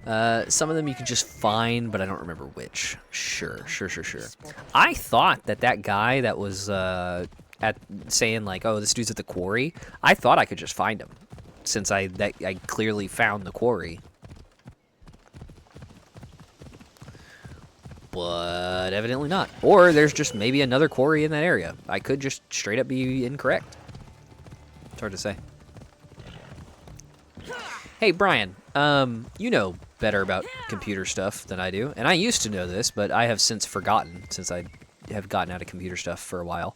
Some of them you can just find, but I don't remember which. Sure. I thought that guy that was saying like, oh, this dude's at the quarry, I thought I could just find him, since I clearly found the quarry. But evidently not. Or there's just maybe another quarry in that area. I could just straight up be incorrect. It's hard to say. Hey, Brian, you know better about computer stuff than I do. And I used to know this, but I have since forgotten, since I have gotten out of computer stuff for a while.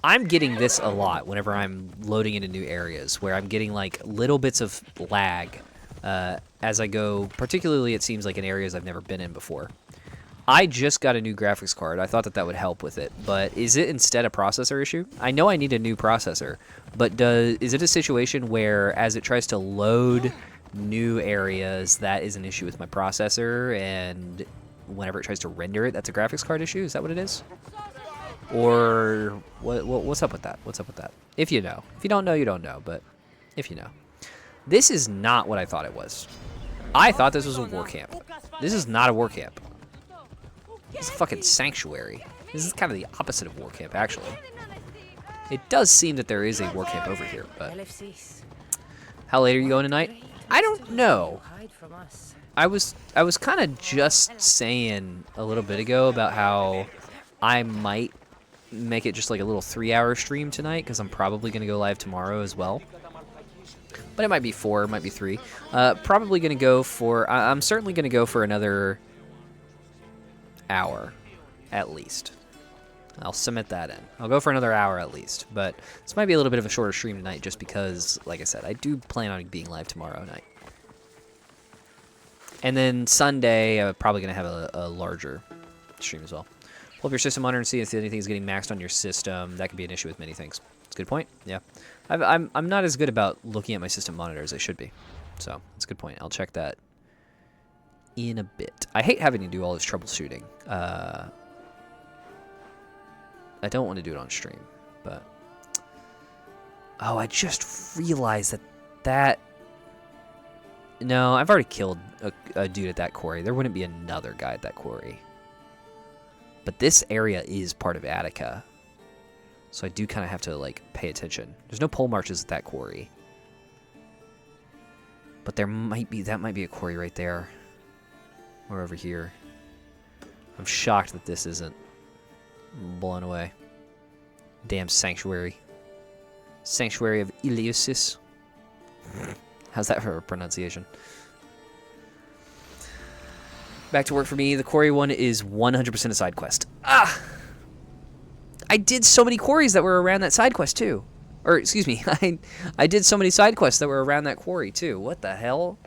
I'm getting this a lot whenever I'm loading into new areas, where I'm getting like little bits of lag as I go, particularly it seems like in areas I've never been in before. I just got a new graphics card. I thought that would help with it, but is it instead a processor issue? I know I need a new processor, but is it a situation where as it tries to load new areas, that is an issue with my processor, and whenever it tries to render it, that's a graphics card issue? Is that what it is? Or what's up with that? What's up with that? If you know. If you don't know, you don't know, but if you know. This is not what I thought it was. I thought this was a war camp. This is not a war camp. It's a fucking sanctuary. This is kind of the opposite of war camp, actually. It does seem that there is a war camp over here, but... How late are you going tonight? I don't know. I was kind of just saying a little bit ago about how I might make it just like a little 3-hour stream tonight, because I'm probably going to go live tomorrow as well. But it might be 4, it might be 3. Probably going to go for... I'm certainly going to go for another hour, at least. I'll submit that in. I'll go for another hour at least. But this might be a little bit of a shorter stream tonight just because, like I said, I do plan on being live tomorrow night. And then Sunday, I'm probably going to have a larger stream as well. Pull up your system monitor and see if anything is getting maxed on your system. That could be an issue with many things. It's a good point. Yeah. I'm not as good about looking at my system monitor as I should be. So, that's a good point. I'll check that in a bit. I hate having to do all this troubleshooting. I don't want to do it on stream, but... Oh, I just realized that... No, I've already killed a dude at that quarry. There wouldn't be another guy at that quarry. But this area is part of Attica. So I do kind of have to, like, pay attention. There's no pole marches at that quarry. But there might be... That might be a quarry right there. Or over here. I'm shocked that this isn't blown away. Damn sanctuary. Sanctuary of Eleusis. How's that for a pronunciation? Back to work for me. The quarry one is 100% a side quest. Ah! I did so many quarries that were around that side quest too. Or, excuse me, I did so many side quests that were around that quarry too. What the hell?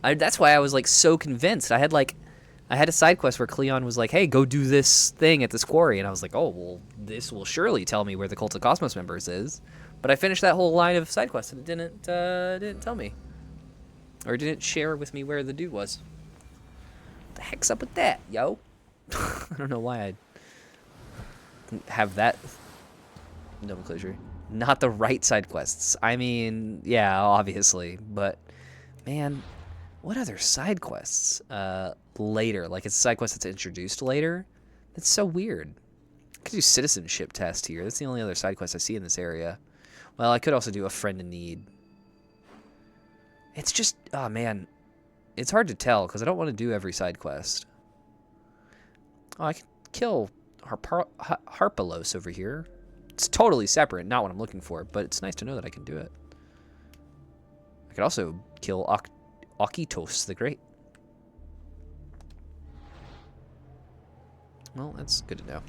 That's why I was like so convinced. I had a side quest where Cleon was like, hey, go do this thing at this quarry. And I was like, oh, well, this will surely tell me where the Cult of Cosmos members is. But I finished that whole line of side quests and it didn't tell me. Or didn't share with me where the dude was. What the heck's up with that, yo? I don't know why I have that nomenclature. Not the right side quests. I mean, yeah, obviously. But, man, what other side quests? Later. Like, it's a side quest that's introduced later. That's so weird. I could do citizenship test here. That's the only other side quest I see in this area. Well, I could also do a friend in need. It's just, oh man, it's hard to tell because I don't want to do every side quest. Oh, I can kill Harpalos over here. It's totally separate, not what I'm looking for, but it's nice to know that I can do it. I could also kill Okitos the Great. Well, that's good to know.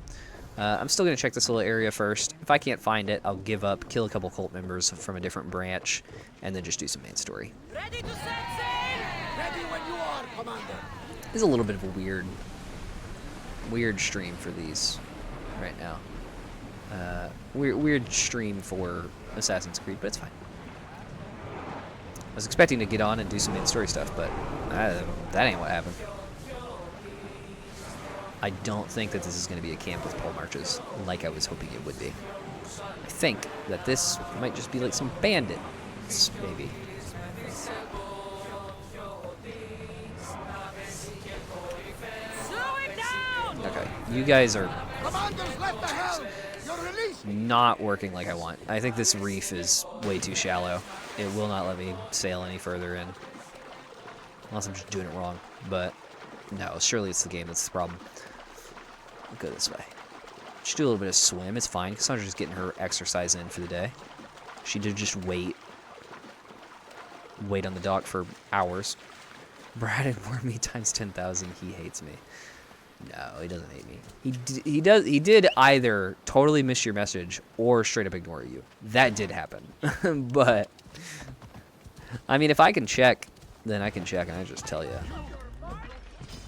I'm still going to check this little area first. If I can't find it, I'll give up, kill a couple cult members from a different branch, and then just do some main story. Ready to set sail! Ready when you are, Commander. This is a little bit of a weird stream for these right now. Weird stream for Assassin's Creed, but it's fine. I was expecting to get on and do some main story stuff, but that ain't what happened. I don't think that this is going to be a camp with pole marches like I was hoping it would be. I think that this might just be like some bandits, maybe. Okay, you guys are not working like I want. I think this reef is way too shallow. It will not let me sail any further in. Unless I'm just doing it wrong, but no, surely it's the game that's the problem. I'll go this way. Just do a little bit of swim. It's fine. Cassandra's just getting her exercise in for the day. She did just wait on the dock for hours. Brad and Wormy times 10,000. He hates me. No, he doesn't hate me. He did either totally miss your message or straight up ignore you. That did happen. But I mean, if I can check, then I can check, and I just tell you.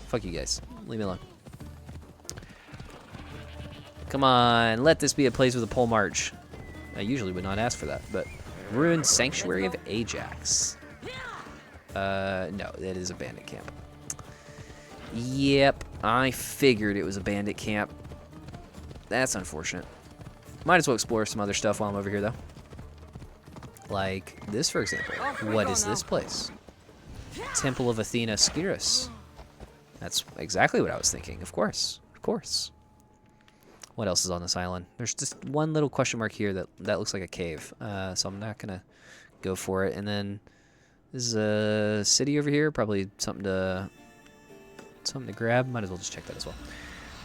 Fuck you guys. Leave me alone. Come on, let this be a place with a pole march. I usually would not ask for that, but ruined Sanctuary of Ajax. No, that is a bandit camp. Yep, I figured it was a bandit camp. That's unfortunate. Might as well explore some other stuff while I'm over here, though. Like this, for example. What is this place? Temple of Athena Skiris. That's exactly what I was thinking. Of course. Of course. What else is on this island? There's just one little question mark here that looks like a cave. So I'm not going to go for it. And then this is a city over here. Probably something to grab. Might as well just check that as well.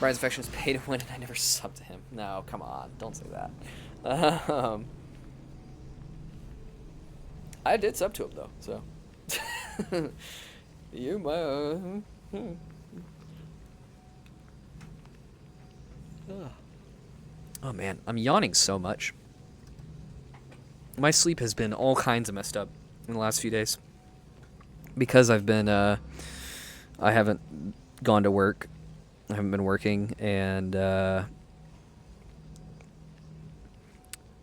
Brian's affection is pay to win, and I never subbed to him. No, come on. Don't say that. I did sub to him though, so. You Oh man, I'm yawning so much. My sleep has been all kinds of messed up in the last few days because I've been I haven't gone to work. I haven't been working, and I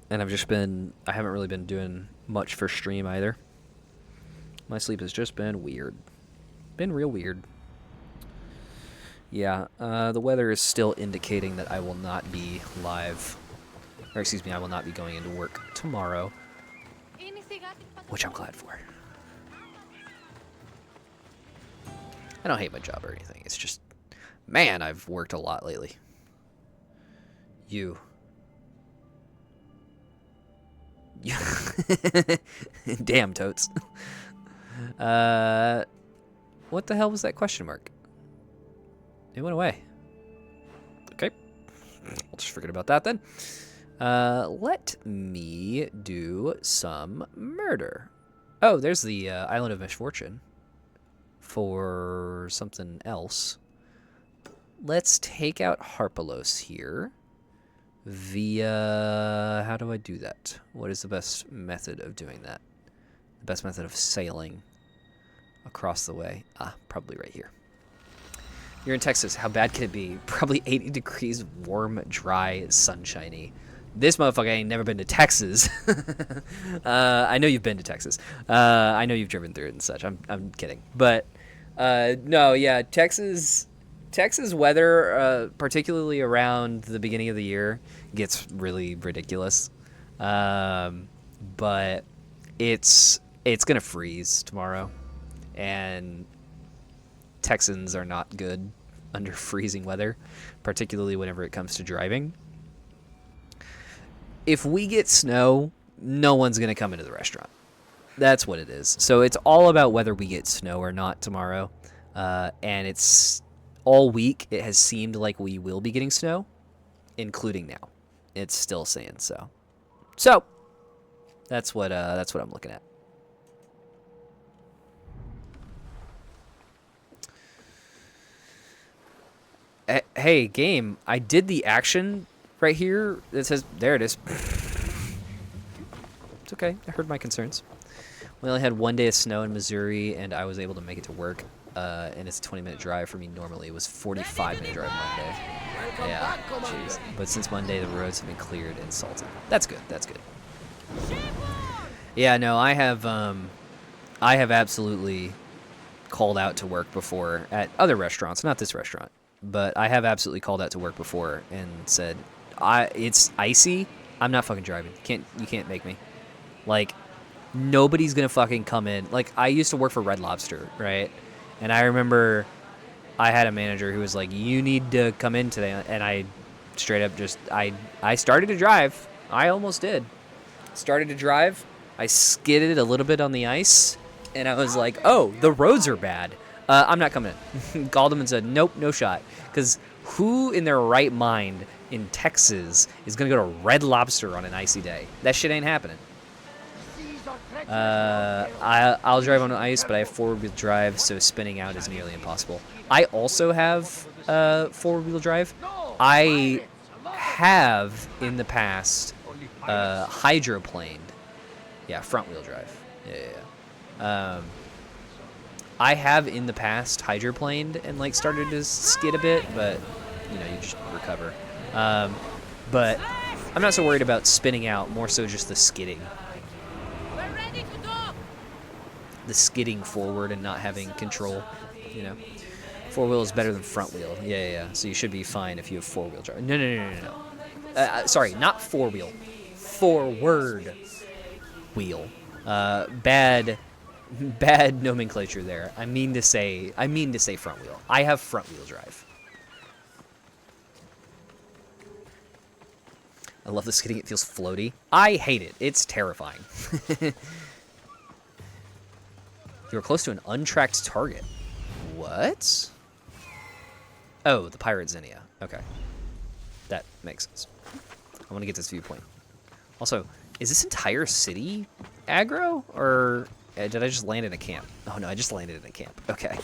haven't really been doing much for stream either. My sleep has just been weird. Been real weird. Yeah, the weather is still indicating that I will not be live, or excuse me, I will not be going into work tomorrow, which I'm glad for. I don't hate my job or anything. It's just, man, I've worked a lot lately. You. Damn, totes. What the hell was that question mark? It went away. Okay. I'll just forget about that then. Let me do some murder. Oh, there's the Island of Misfortune for something else. Let's take out Harpalos here via... How do I do that? What is the best method of doing that? The best method of sailing across the way? Ah, probably right here. You're in Texas. How bad can it be? Probably 80 degrees, warm, dry, sunshiny. This motherfucker ain't never been to Texas. I know you've been to Texas. I know you've driven through it and such. I'm kidding. But no, yeah, Texas weather, particularly around the beginning of the year, gets really ridiculous. But it's gonna freeze tomorrow, and Texans are not good under freezing weather, particularly whenever it comes to driving. If we get snow, no one's going to come into the restaurant. That's what it is. So it's all about whether we get snow or not tomorrow. And it's all week. It has seemed like we will be getting snow, including now. It's still saying so. So that's what I'm looking at. Hey, game, I did the action right here that says, there it is. It's okay. I heard my concerns. We only had 1 day of snow in Missouri, and I was able to make it to work. And it's a 20-minute drive for me. Normally, it was 45-minute drive Monday. Yeah, jeez. But since Monday, the roads have been cleared and salted. That's good. That's good. Yeah, no, I have absolutely called out to work before at other restaurants, not this restaurant. But I have absolutely called out to work before and said, it's icy. I'm not fucking driving. You can't make me. Like, nobody's gonna fucking come in. Like, I used to work for Red Lobster, right? And I remember I had a manager who was like, you need to come in today. And I straight up just, I started to drive. I almost did. Started to drive. I skidded a little bit on the ice. And I was like, oh, the roads are bad. I'm not coming in. Called him and said, nope, no shot. Because who in their right mind in Texas is going to go to Red Lobster on an icy day? That shit ain't happening. I'll drive on ice, but I have forward-wheel drive, so spinning out is nearly impossible. I also have forward-wheel drive. I have, in the past, hydroplaned. Yeah, front-wheel drive. Yeah. I have in the past hydroplaned and like started to skid a bit, but you know, you just recover. But I'm not so worried about spinning out, more so just the skidding. We're ready to go. The skidding forward and not having control, you know. Four wheel is better than front wheel. Yeah. So you should be fine if you have four-wheel drive. No. Sorry, not four-wheel. Forward wheel. Bad nomenclature there. I mean to say front wheel. I have front wheel drive. I love the skidding. It feels floaty. I hate it. It's terrifying. You were close to an untracked target. What? Oh, the pirate Xenia. Okay. That makes sense. I want to get this viewpoint. Also, is this entire city aggro? Or did I just land in a camp? Oh no, I just landed in a camp. Okay.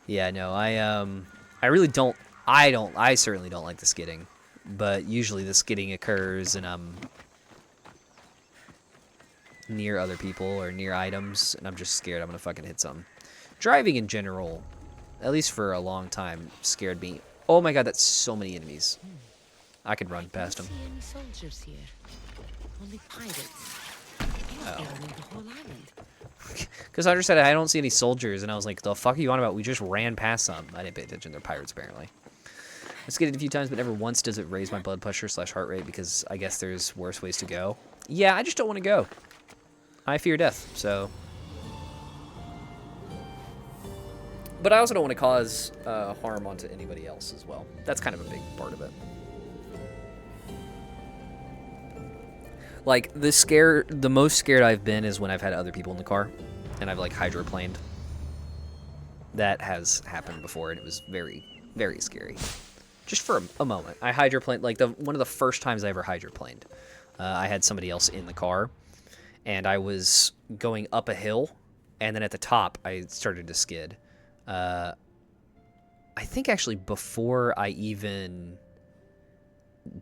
Yeah, no, I really don't, I certainly don't like the skidding. But usually the skidding occurs and I'm near other people or near items, and I'm just scared I'm gonna fucking hit something. Driving in general, at least for a long time, scared me. Oh my god, that's so many enemies. I could run past them. See any soldiers here? Only pirates. They're on the whole island. Because Hunter said I don't see any soldiers, and I was like, the fuck are you on about? We just ran past some. I didn't pay attention. They're pirates, apparently. I skidded a few times, but never once does it raise my blood pressure / heart rate, because I guess there's worse ways to go. Yeah, I just don't want to go. I fear death, so... But I also don't want to cause harm onto anybody else as well. That's kind of a big part of it. Like, the most scared I've been is when I've had other people in the car, and I've, like, hydroplaned. That has happened before, and it was very, very scary. Just for a moment. I hydroplaned, like, one of the first times I ever hydroplaned. I had somebody else in the car, and I was going up a hill, and then at the top, I started to skid. I think actually before I even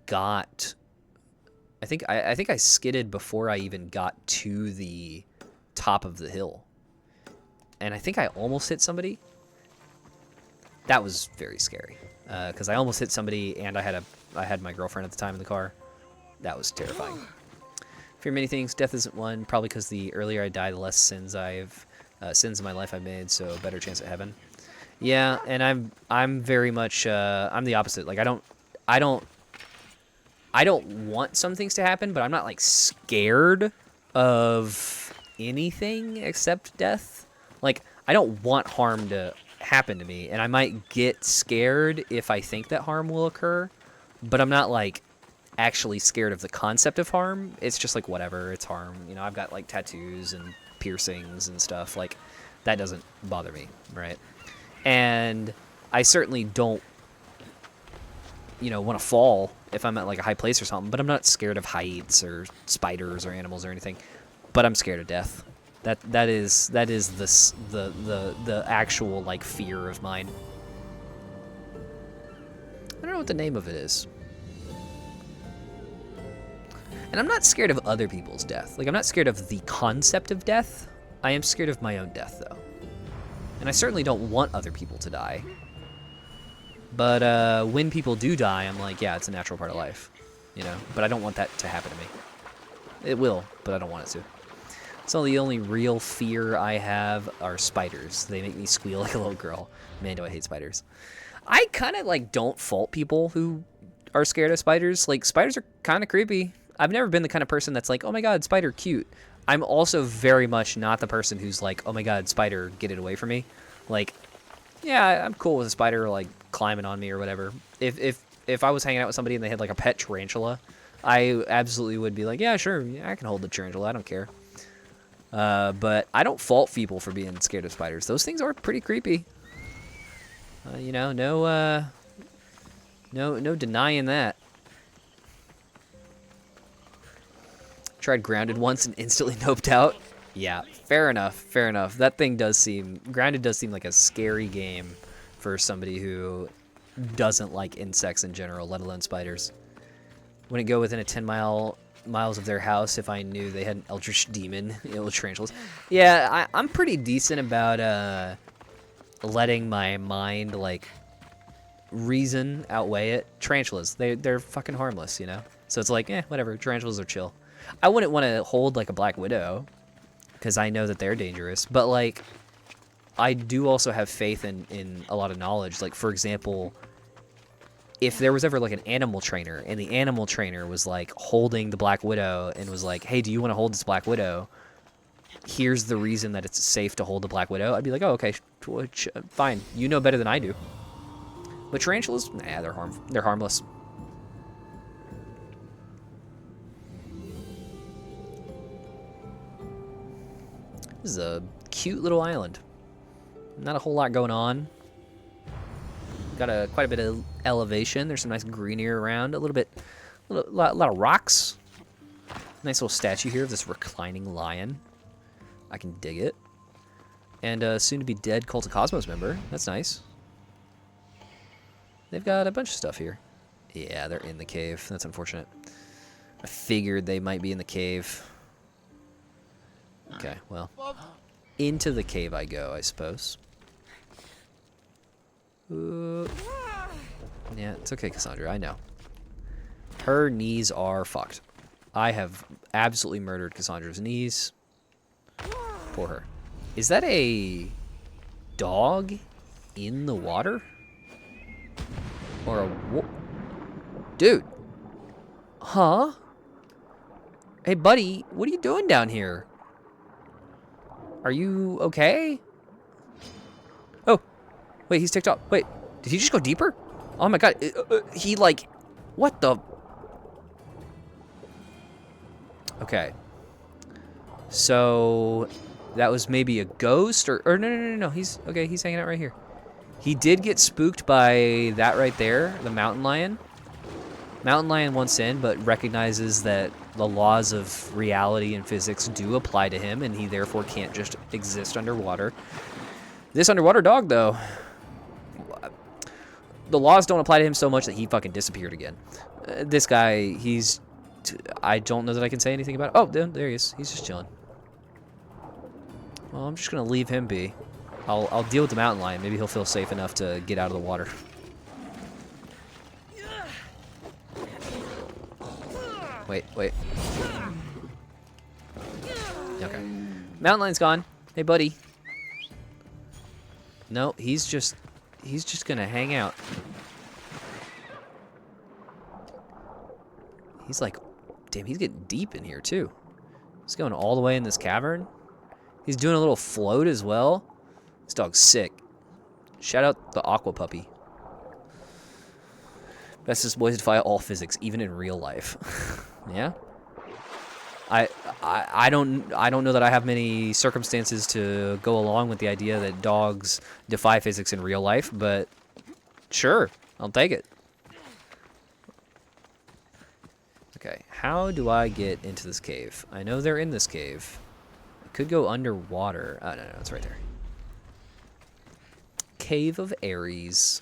got... I think I skidded before I even got to the top of the hill. And I think I almost hit somebody. That was very scary. Because I almost hit somebody, and I had my girlfriend at the time in the car. That was terrifying. Fear many things. Death isn't one. Probably because the earlier I die, the less sins in my life I've made, so better chance at heaven. Yeah, and I'm very much I'm the opposite. Like I don't want some things to happen, but I'm not like scared of anything except death. Like I don't want harm to happen to me, and I might get scared if I think that harm will occur, but I'm not like actually scared of the concept of harm. It's just like whatever, it's harm. You know, I've got like tattoos and piercings and stuff. Like that doesn't bother me, right? And I certainly don't, you know, want to fall if I'm at like a high place or something, but I'm not scared of heights or spiders or animals or anything. But I'm scared of death. That is the actual like fear of mine. I don't know what the name of it is. And I'm not scared of other people's death. Like I'm not scared of the concept of death. I am scared of my own death though. And I certainly don't want other people to die. But when people do die, I'm like, yeah, it's a natural part of life, you know. But I don't want that to happen to me. It will, but I don't want it to. So the only real fear I have are spiders. They make me squeal like a little girl. Man, do I hate spiders. I kind of like don't fault people who are scared of spiders. Like spiders are kind of creepy. I've never been the kind of person that's like, oh my god, spider, cute. I'm also very much not the person who's like, oh my god, spider, get it away from me. Like, yeah, I'm cool with a spider like climbing on me or whatever. If I was hanging out with somebody and they had like a pet tarantula, I absolutely would be like, yeah, sure, yeah, I can hold the tarantula, I don't care. But I don't fault people for being scared of spiders. Those things are pretty creepy. You know, no denying that. Tried grounded once and instantly noped out. Yeah, fair enough, fair enough. That thing does seem... Grounded does seem like a scary game for somebody who doesn't like insects in general, let alone spiders. Wouldn't go within a 10 miles of their house if I knew they had an eldritch demon, you know, with tarantulas. Yeah, I'm pretty decent about letting my mind, like, reason outweigh it. Tarantulas, they're fucking harmless, you know? So it's like, whatever, tarantulas are chill. I wouldn't want to hold, like, a black widow, because I know that they're dangerous. But, like, I do also have faith in a lot of knowledge. Like, for example, if there was ever, like, an animal trainer, and the animal trainer was, like, holding the black widow and was like, hey, do you want to hold this black widow? Here's the reason that it's safe to hold the black widow. I'd be like, oh, okay, fine. You know better than I do. But tarantulas, nah, they're harmless. This is a cute little island. Not a whole lot going on. Got quite a bit of elevation. There's some nice greenery around. A little bit lot of rocks. Nice little statue here of this reclining lion. I can dig it. And soon to be dead Cult of Cosmos member. That's nice. They've got a bunch of stuff here. Yeah, they're in the cave. That's unfortunate. I figured they might be in the cave. Okay, well. Into the cave I go, I suppose. Yeah, it's okay, Cassandra. I know. Her knees are fucked. I have absolutely murdered Cassandra's knees. Poor her. Is that a dog in the water? Or a dude? Huh? Hey, buddy, what are you doing down here? Are you okay? Oh, wait, he's ticked off. Wait, did he just go deeper? Oh my god, he like, what the? Okay. So, that was maybe a ghost or no, he's, okay, he's hanging out right here. He did get spooked by that right there, the mountain lion. Mountain lion wants in, but recognizes that the laws of reality and physics do apply to him, and he therefore can't just exist underwater. This underwater dog, though, the laws don't apply to him so much that he fucking disappeared again. This guy, he's... I don't know that I can say anything about it. Oh, there he is. He's just chilling. Well, I'm just going to leave him be. I'll deal with the mountain lion. Maybe he'll feel safe enough to get out of the water. Wait. Okay. Mountain lion's gone. Hey, buddy. No, he's just gonna hang out. He's like, damn, he's getting deep in here too. He's going all the way in this cavern. He's doing a little float as well. This dog's sick. Shout out the aqua puppy. Bestest boys defy all physics, even in real life. Yeah. I don't know that I have many circumstances to go along with the idea that dogs defy physics in real life, but sure, I'll take it. Okay, how do I get into this cave? I know they're in this cave. I could go underwater. Oh, no, it's right there. Cave of Ares.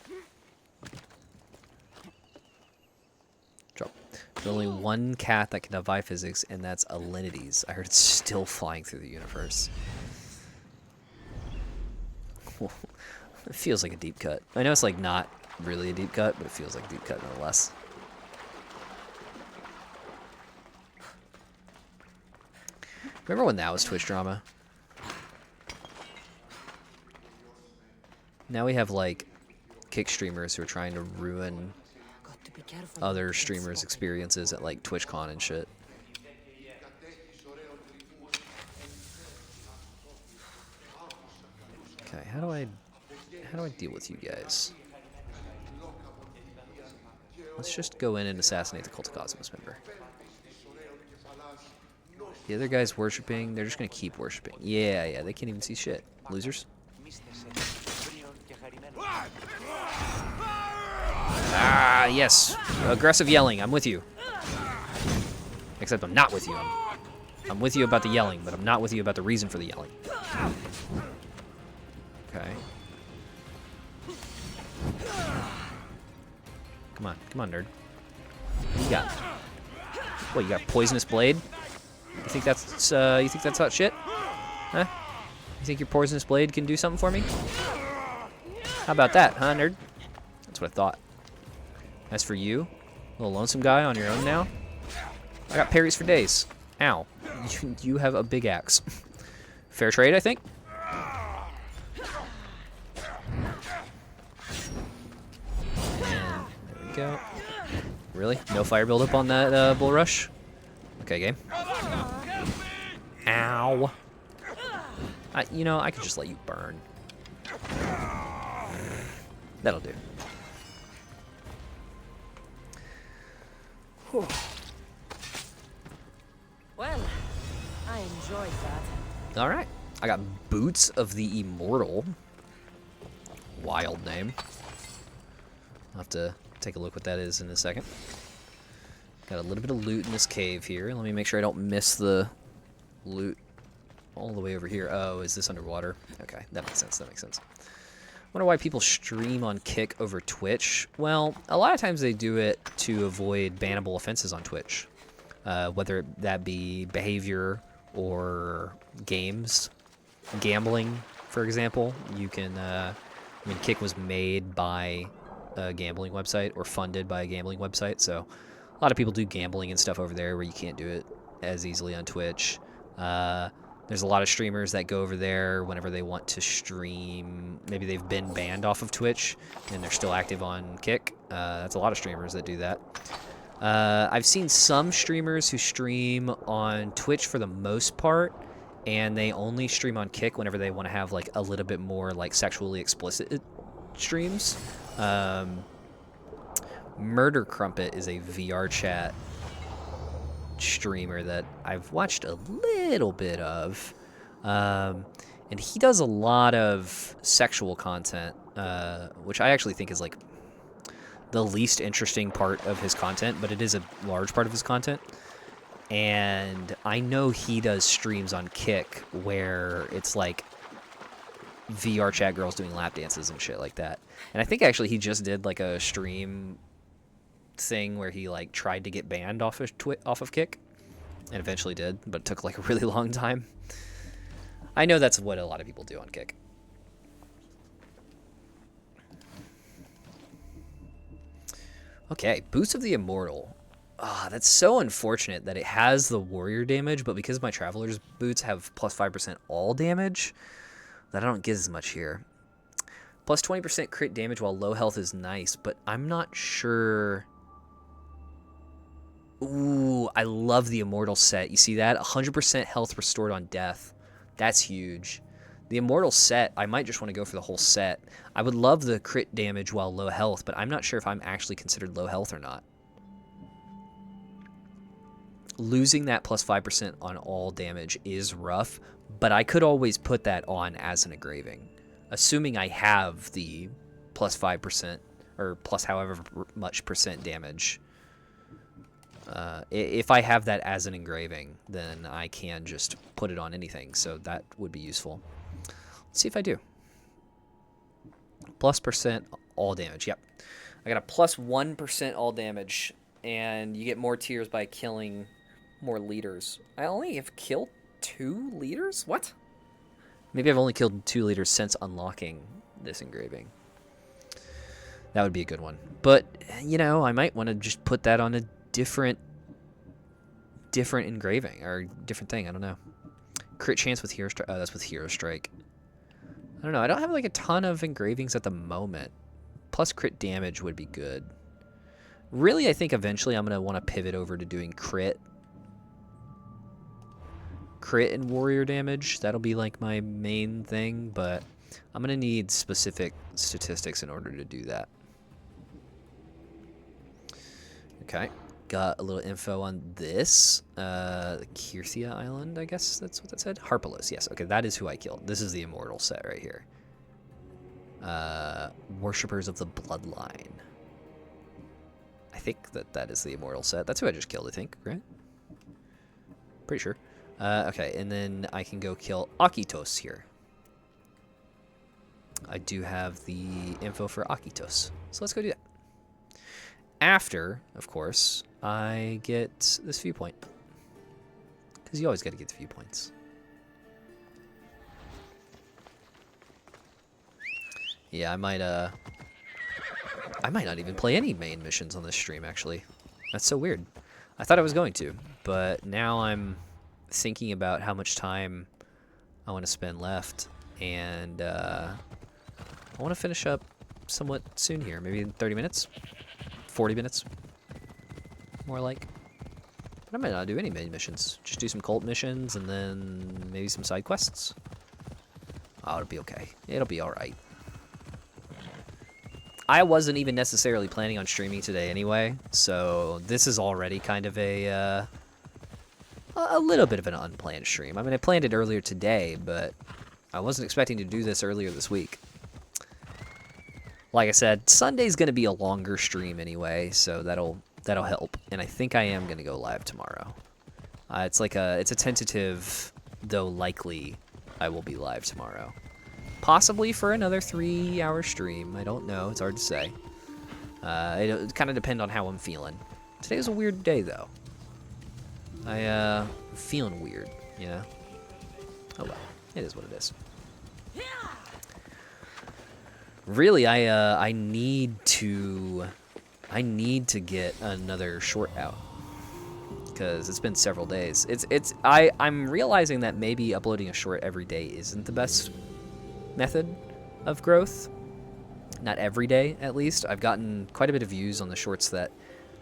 Drop. There's only one cat that can defy physics, and that's Alinides. I heard it's still flying through the universe. It feels like a deep cut. I know it's like not really a deep cut, but it feels like a deep cut nonetheless. Remember when that was Twitch drama? Now we have like kick streamers who are trying to ruin other streamers' experiences at like TwitchCon and shit. Okay, how do I deal with you guys? Let's just go in and assassinate the Cult of Cosmos member. The other guy's worshiping. They're just gonna keep worshiping. Yeah, they can't even see shit. Losers. Ah, yes. Aggressive yelling. I'm with you. Except I'm not with you. I'm with you about the yelling, but I'm not with you about the reason for the yelling. Okay. Come on, nerd. What you got? What, you got poisonous blade? You think that's hot shit? Huh? You think your poisonous blade can do something for me? How about that, huh, nerd? That's what I thought. As for you, little lonesome guy on your own now, I got parries for days. Ow. You have a big axe. Fair trade, I think. And there we go. Really? No fire buildup on that bull rush? Okay, game. Ow. You know, I could just let you burn. That'll do. Whew. Well, I enjoyed that. All right. I got Boots of the Immortal. Wild name. I'll have to take a look what that is in a second. Got a little bit of loot in this cave here. Let me make sure I don't miss the loot all the way over here. Oh, is this underwater? Okay, that makes sense. That makes sense. Wonder why people stream on Kick over Twitch. Well, a lot of times they do it to avoid bannable offenses on Twitch, whether that be behavior or games, gambling, for example. You can, I mean, Kick was made by a gambling website or funded by a gambling website, so a lot of people do gambling and stuff over there where you can't do it as easily on Twitch. There's a lot of streamers that go over there whenever they want to stream. Maybe they've been banned off of Twitch and they're still active on Kick. That's a lot of streamers that do that. I've seen some streamers who stream on Twitch for the most part, and they only stream on Kick whenever they want to have like a little bit more like sexually explicit streams. Murder Crumpet is a VR chat streamer that I've watched a little bit of, and he does a lot of sexual content, which I actually think is like the least interesting part of his content, but it is a large part of his content. And I know he does streams on Kick where it's like VR chat girls doing lap dances and shit like that. And I think actually he just did like a stream thing where he like tried to get banned off of Kick, and eventually did, but it took like a really long time. I know that's what a lot of people do on Kick. Okay, Boots of the Immortal. Ah, that's so unfortunate that it has the warrior damage, but because my Traveler's boots have plus 5% all damage, that I don't get as much here. Plus 20% crit damage while low health is nice, but I'm not sure. Ooh, I love the Immortal set. You see that? 100% health restored on death. That's huge. The Immortal set, I might just want to go for the whole set. I would love the crit damage while low health, but I'm not sure if I'm actually considered low health or not. Losing that plus 5% on all damage is rough, but I could always put that on as an engraving, assuming I have the plus 5% or plus however much percent damage. If I have that as an engraving, then I can just put it on anything, so that would be useful. Let's see if I do. Plus percent all damage, yep. I got a plus 1% all damage, and you get more tiers by killing more leaders. I only have killed 2 leaders? What? Maybe I've only killed 2 leaders since unlocking this engraving. That would be a good one. But, you know, I might want to just put that on a different engraving or different thing. I don't know. Crit chance with Hero Strike. Oh, that's with Hero Strike. I don't know. I don't have like a ton of engravings at the moment. Plus crit damage would be good. Really, I think eventually I'm going to want to pivot over to doing crit and warrior damage. That'll be like my main thing, but I'm going to need specific statistics in order to do that. Okay. Got a little info on this. The Kyrthia Island, I guess that's what that said. Harpalos, yes. Okay, that is who I killed. This is the Immortal set right here. Worshippers of the Bloodline. I think that is the Immortal set. That's who I just killed, I think, right? Pretty sure. Okay, and then I can go kill Akitos here. I do have the info for Akitos. So let's go do that. After, of course, I get this viewpoint. Because you always got to get the viewpoints. Yeah, I might not even play any main missions on this stream, actually. That's so weird. I thought I was going to, but now I'm thinking about how much time I want to spend left, and I want to finish up somewhat soon here, maybe in 30 minutes, 40 minutes, more like. But I might not do any main missions, just do some cult missions, and then maybe some side quests. Oh, it'll be okay. It'll be alright. I wasn't even necessarily planning on streaming today anyway, so this is already kind of a little bit of an unplanned stream. I mean, I planned it earlier today, but I wasn't expecting to do this earlier this week. Like I said, Sunday's going to be a longer stream anyway, so that'll That'll help. And I think I am going to go live tomorrow. It's a tentative, though likely I will be live tomorrow. Possibly for another 3-hour stream. I don't know. It's hard to say. It kind of depends on how I'm feeling. Today was a weird day, though. I'm feeling weird, you know? Oh well. It is what it is. Really, I need to get another short out because it's been several days. I'm realizing that maybe uploading a short every day isn't the best method of growth. Not every day, at least. I've gotten quite a bit of views on the shorts that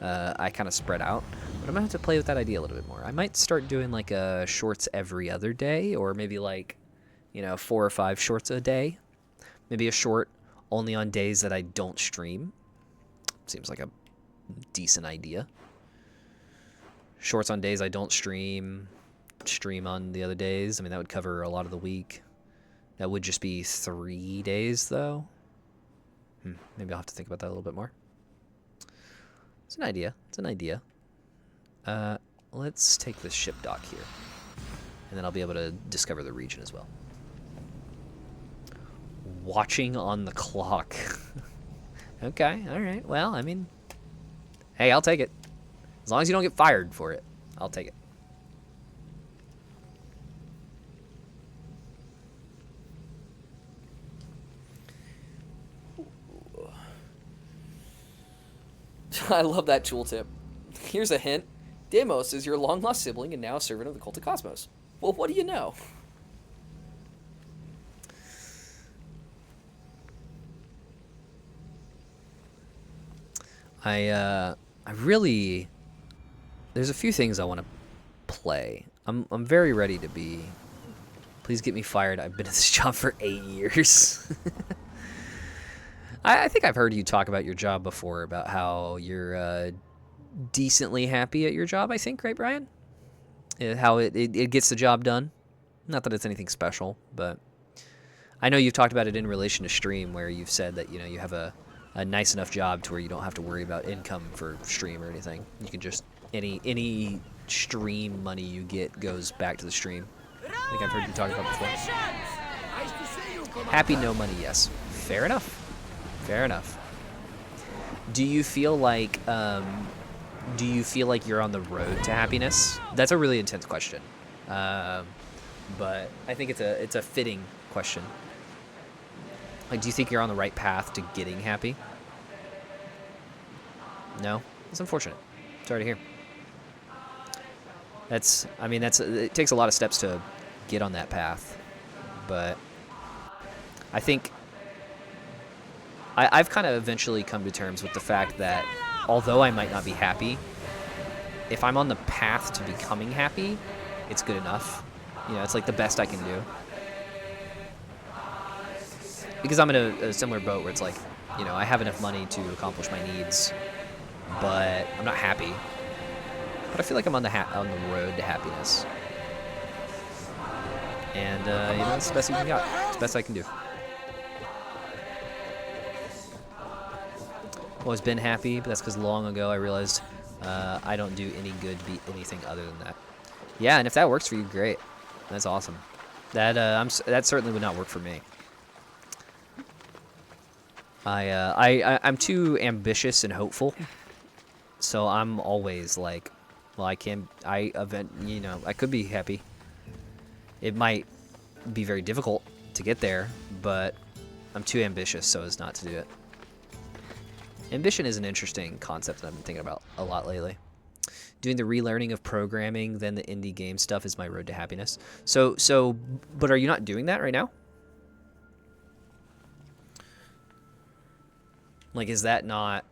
I kind of spread out, but I'm gonna have to play with that idea a little bit more. I might start doing like shorts every other day, or maybe like 4 or 5 shorts a day. Maybe a short only on days that I don't stream. Seems like a decent idea. Shorts on days I don't stream on the other days. I mean, that would cover a lot of the week. That would just be 3 days, though. Maybe I'll have to think about that a little bit more. It's an idea. It's an idea. Let's take this ship dock here. And then I'll be able to discover the region as well. Watching on the clock. Okay, alright. Well, I mean, hey, I'll take it. As long as you don't get fired for it, I'll take it. I love that tooltip. Here's a hint. Deimos is your long-lost sibling and now a servant of the Cult of Cosmos. Well, what do you know? I really... There's a few things I want to play. I'm very ready to be... Please get me fired. I've been at this job for 8 years. I think I've heard you talk about your job before, about how you're decently happy at your job, I think, right, Brian? How it gets the job done. Not that it's anything special, but I know you've talked about it in relation to stream, where you've said that, you have a nice enough job to where you don't have to worry about income for stream or anything. You can just, any stream money you get goes back to the stream. I think I've heard you talk about before. Happy, no money, yes. Fair enough. Fair enough. Do you feel like you're on the road to happiness? That's a really intense question. But I think it's a fitting question. Like, do you think you're on the right path to getting happy? No? That's unfortunate. Sorry to hear. It takes a lot of steps to get on that path. But I think I've kind of eventually come to terms with the fact that although I might not be happy, if I'm on the path to becoming happy, it's good enough. It's like the best I can do. Because I'm in a similar boat where it's like, I have enough money to accomplish my needs, but I'm not happy. But I feel like I'm on the road to happiness. And, it's the best you can got. It's the best I can do. Always been happy, but that's because long ago I realized I don't do any good to be anything other than that. Yeah, and if that works for you, great. That's awesome. That certainly would not work for me. I'm too ambitious and hopeful, so I'm always like, well, I could be happy. It might be very difficult to get there, but I'm too ambitious so as not to do it. Ambition is an interesting concept that I've been thinking about a lot lately. Doing the relearning of programming, then the indie game stuff is my road to happiness. But are you not doing that right now? Like, is that not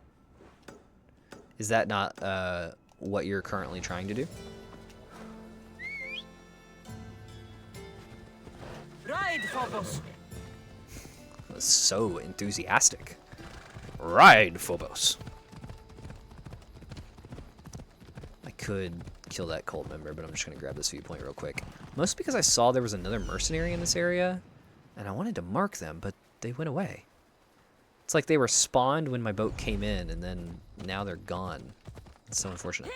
what you're currently trying to do? Ride, Phobos! So enthusiastic. Ride, Phobos. I could kill that cult member, but I'm just going to grab this viewpoint real quick. Mostly because I saw there was another mercenary in this area, and I wanted to mark them, but they went away. It's like they were spawned when my boat came in, and then now they're gone. It's so unfortunate.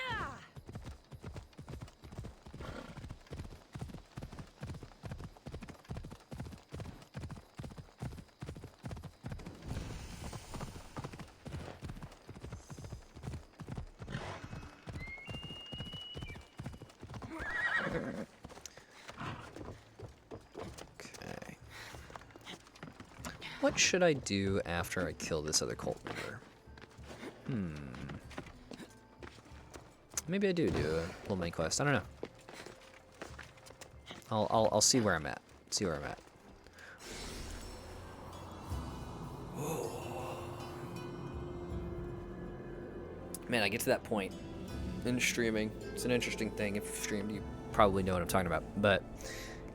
Okay. What should I do after I kill this other cult member? Maybe I do a little main quest. I don't know. I'll see where I'm at. See where I'm at. Man, I get to that point in streaming. It's an interesting thing. If you've streamed, you probably know what I'm talking about. But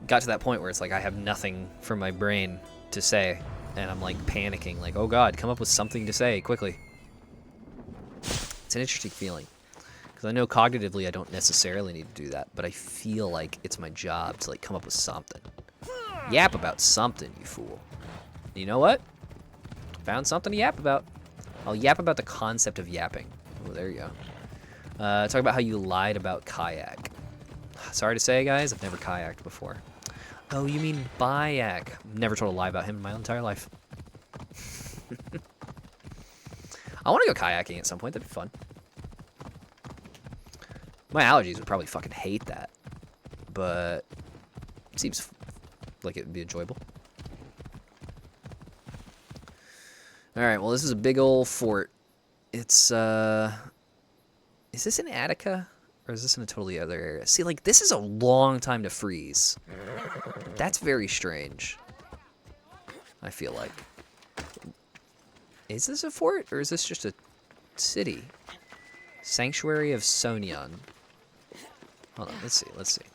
got to that point where it's like I have nothing from my brain to say, and I'm like panicking, like, oh god, come up with something to say quickly. It's an interesting feeling. Because I know cognitively I don't necessarily need to do that, but I feel like it's my job to like come up with something. Yap about something, you fool. You know what? Found something to yap about. I'll yap about the concept of yapping. Oh, there you go. Talk about how you lied about kayak. Sorry to say, guys, I've never kayaked before. Oh, you mean Bayak. Never told a lie about him in my entire life. I want to go kayaking at some point. That'd be fun. My allergies would probably fucking hate that. But it seems like it would be enjoyable. Alright, well, this is a big old fort. It's, is this in Attica? Or is this in a totally other area? See, like, this is a long time to freeze. That's very strange. I feel like. Is this a fort? Or is this just a city? Sanctuary of Sonyon. Hold on, let's see, let's see.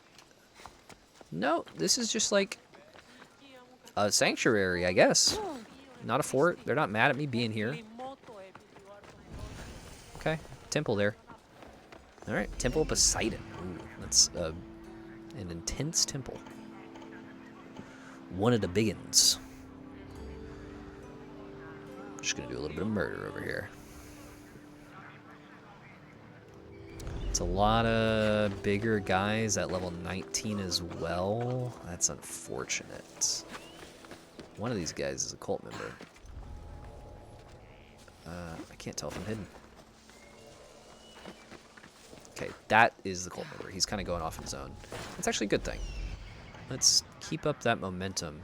No, this is just like a sanctuary, I guess. Not a fort. They're not mad at me being here. Okay, temple there. Alright, Temple of Poseidon. Ooh, that's an intense temple. One of the biggins. Just gonna do a little bit of murder over here. It's a lot of bigger guys at level 19 as well. That's unfortunate. One of these guys is a cult member. I can't tell if I'm hidden. Okay, that is the cult member. He's kind of going off in his own. That's actually a good thing. Let's keep up that momentum.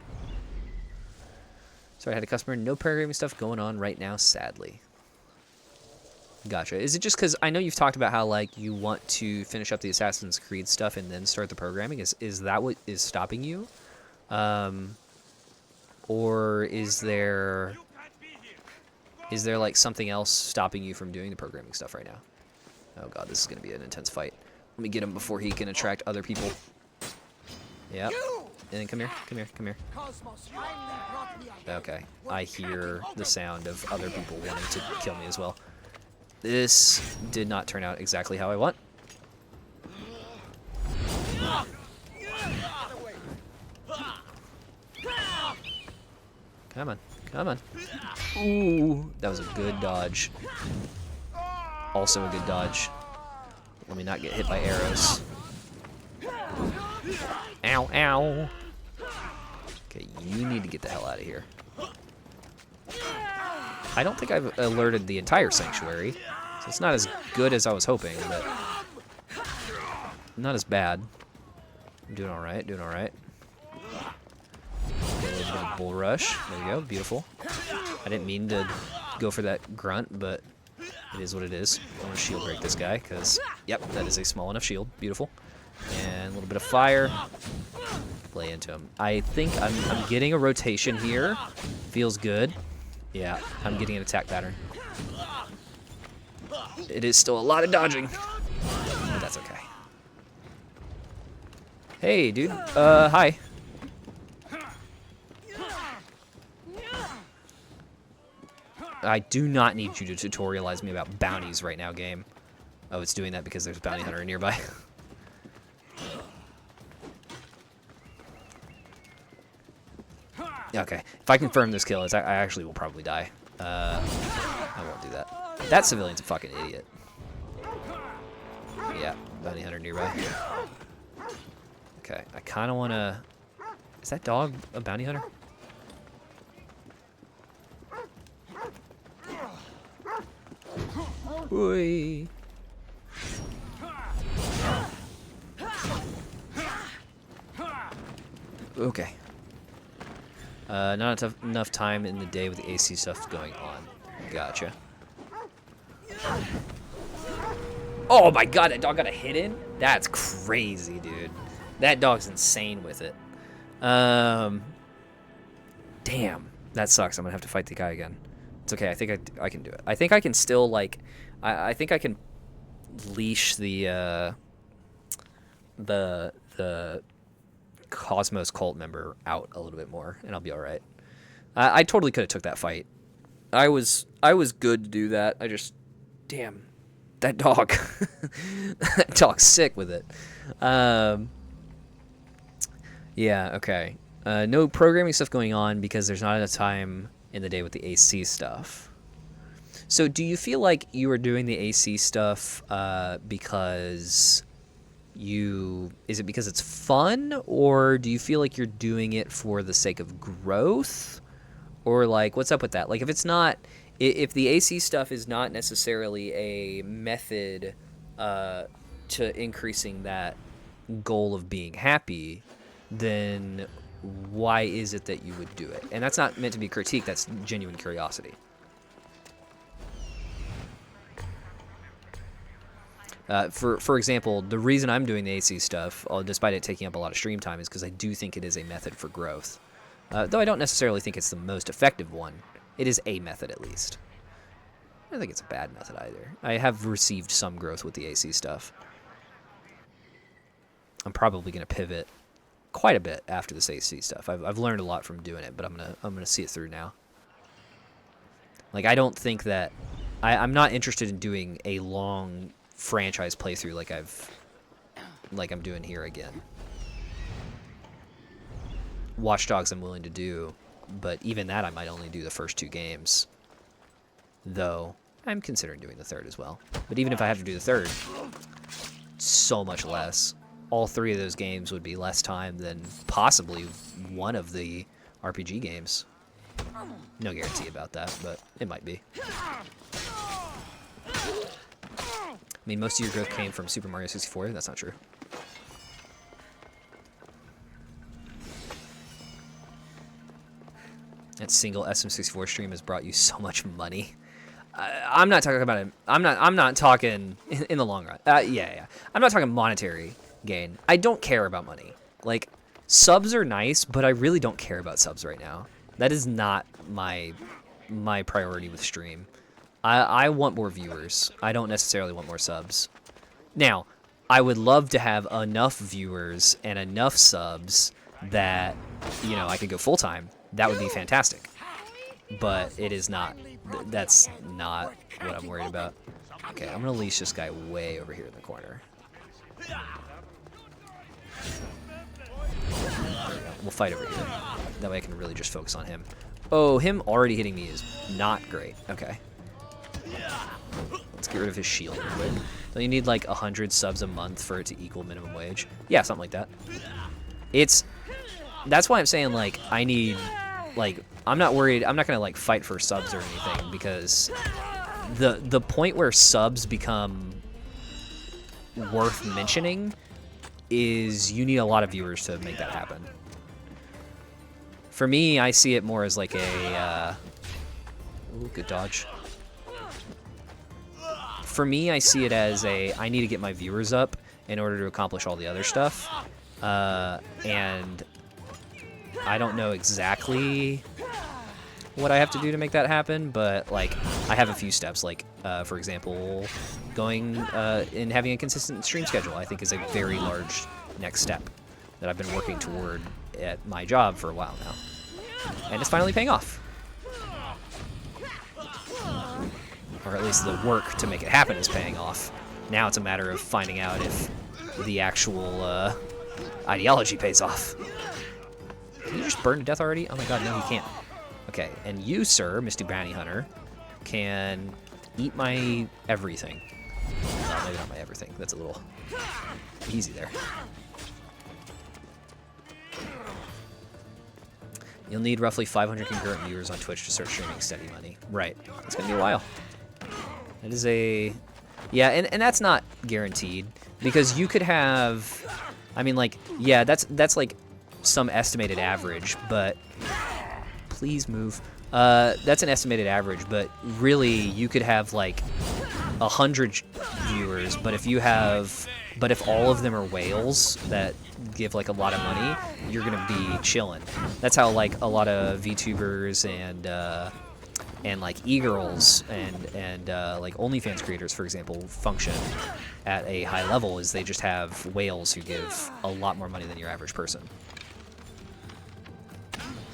Sorry, I had a customer. No programming stuff going on right now, sadly. Gotcha. Is it just because I know you've talked about how like you want to finish up the Assassin's Creed stuff and then start the programming? Is that what is stopping you? Or is there like something else stopping you from doing the programming stuff right now? Oh god, this is going to be an intense fight. Let me get him before he can attract other people. Yep. And then come here, come here, come here. Okay, I hear the sound of other people wanting to kill me as well. This did not turn out exactly how I want. Come on, come on. Ooh, that was a good dodge. Also a good dodge. Let me not get hit by arrows. Ow, ow. Okay, you need to get the hell out of here. I don't think I've alerted the entire sanctuary, so it's not as good as I was hoping, but not as bad. I'm doing alright, doing alright. Okay, a little bit of bull rush. There we go, beautiful. I didn't mean to go for that grunt, but it is what it is. I want to shield break this guy, because, yep, that is a small enough shield. Beautiful. And a little bit of fire. Play into him. I think I'm getting a rotation here. Feels good. Yeah, I'm getting an attack pattern. It is still a lot of dodging, but that's okay. Hey, dude. Hi. I do not need you to tutorialize me about bounties right now, game. Oh, it's doing that because there's a bounty hunter nearby. Okay, if I confirm this kill, I actually will probably die. I won't do that. That civilian's a fucking idiot. Yeah, bounty hunter nearby. Okay, I kind of want to... Is that dog a bounty hunter? Oi. Okay. Not enough time in the day with the AC stuff going on. Gotcha. Oh my god, that dog got a hit in? That's crazy, dude. That dog's insane with it. Damn. That sucks. I'm gonna have to fight the guy again. It's okay. I think I can do it. I think I can still, like... I think I can leash the Cosmos cult member out a little bit more, and I'll be all right. I totally could have took that fight. I was good to do that. I just, damn, that dog, that dog's sick with it. Yeah, okay. No programming stuff going on because there's not enough time in the day with the AC stuff. So, do you feel like you are doing the AC stuff because is it because it's fun, or do you feel like you're doing it for the sake of growth, or like what's up with that? Like if the AC stuff is not necessarily a method to increasing that goal of being happy, then why is it that you would do it? And that's not meant to be a critique, that's genuine curiosity. For example, the reason I'm doing the AC stuff, despite it taking up a lot of stream time, is because I do think it is a method for growth. Though I don't necessarily think it's the most effective one. It is a method, at least. I don't think it's a bad method, either. I have received some growth with the AC stuff. I'm probably going to pivot quite a bit after this AC stuff. I've learned a lot from doing it, but I'm gonna see it through now. Like, I don't think that... I'm not interested in doing a long... franchise playthrough like I'm doing here again. Watch Dogs I'm willing to do, but even that I might only do the first 2 games. Though I'm considering doing the third as well. But even if I have to do the third, so much less. All 3 of those games would be less time than possibly one of the RPG games. No guarantee about that, but it might be. I mean, most of your growth came from Super Mario 64. That's not true. That single SM64 stream has brought you so much money. I'm not talking about it. I'm not talking in the long run. Yeah. I'm not talking monetary gain. I don't care about money. Like, subs are nice, but I really don't care about subs right now. That is not my priority with stream. I want more viewers. I don't necessarily want more subs. Now, I would love to have enough viewers and enough subs that, you know, I could go full-time. That would be fantastic. But it is not. That's not what I'm worried about. Okay, I'm going to leash this guy way over here in the corner. We'll fight over here. That way I can really just focus on him. Oh, him already hitting me is not great. Okay. Let's get rid of his shield real quick. Don't you need like 100 subs a month for it to equal minimum wage? Yeah, something like that. That's why I'm saying, like, I need, like, I'm not worried. I'm not gonna like fight for subs or anything, because the point where subs become worth mentioning is you need a lot of viewers to make that happen. For me, I see it more as like a ooh, good dodge. For me, I see it as I need to get my viewers up in order to accomplish all the other stuff. And I don't know exactly what I have to do to make that happen, but like I have a few steps. Like, for example, going and having a consistent stream schedule, I think is a very large next step that I've been working toward at my job for a while now. And it's finally paying off. Or at least the work to make it happen is paying off. Now it's a matter of finding out if the actual ideology pays off. Can you just burn to death already? Oh my god, no, he can't. Okay, and you, sir, Mr. Bounty Hunter, can eat my everything. maybe not my everything. That's a little easy there. You'll need roughly 500 concurrent viewers on Twitch to start streaming steady money. Right. It's going to be a while. That is a... Yeah, and that's not guaranteed. Because you could have... I mean, like, yeah, that's like some estimated average, but... Please move. That's an estimated average, but really, you could have, like, 100 viewers, but if all of them are whales that give like a lot of money, you're gonna be chilling. That's how like a lot of VTubers and like e-girls and like OnlyFans creators, for example, function at a high level. Is they just have whales who give a lot more money than your average person.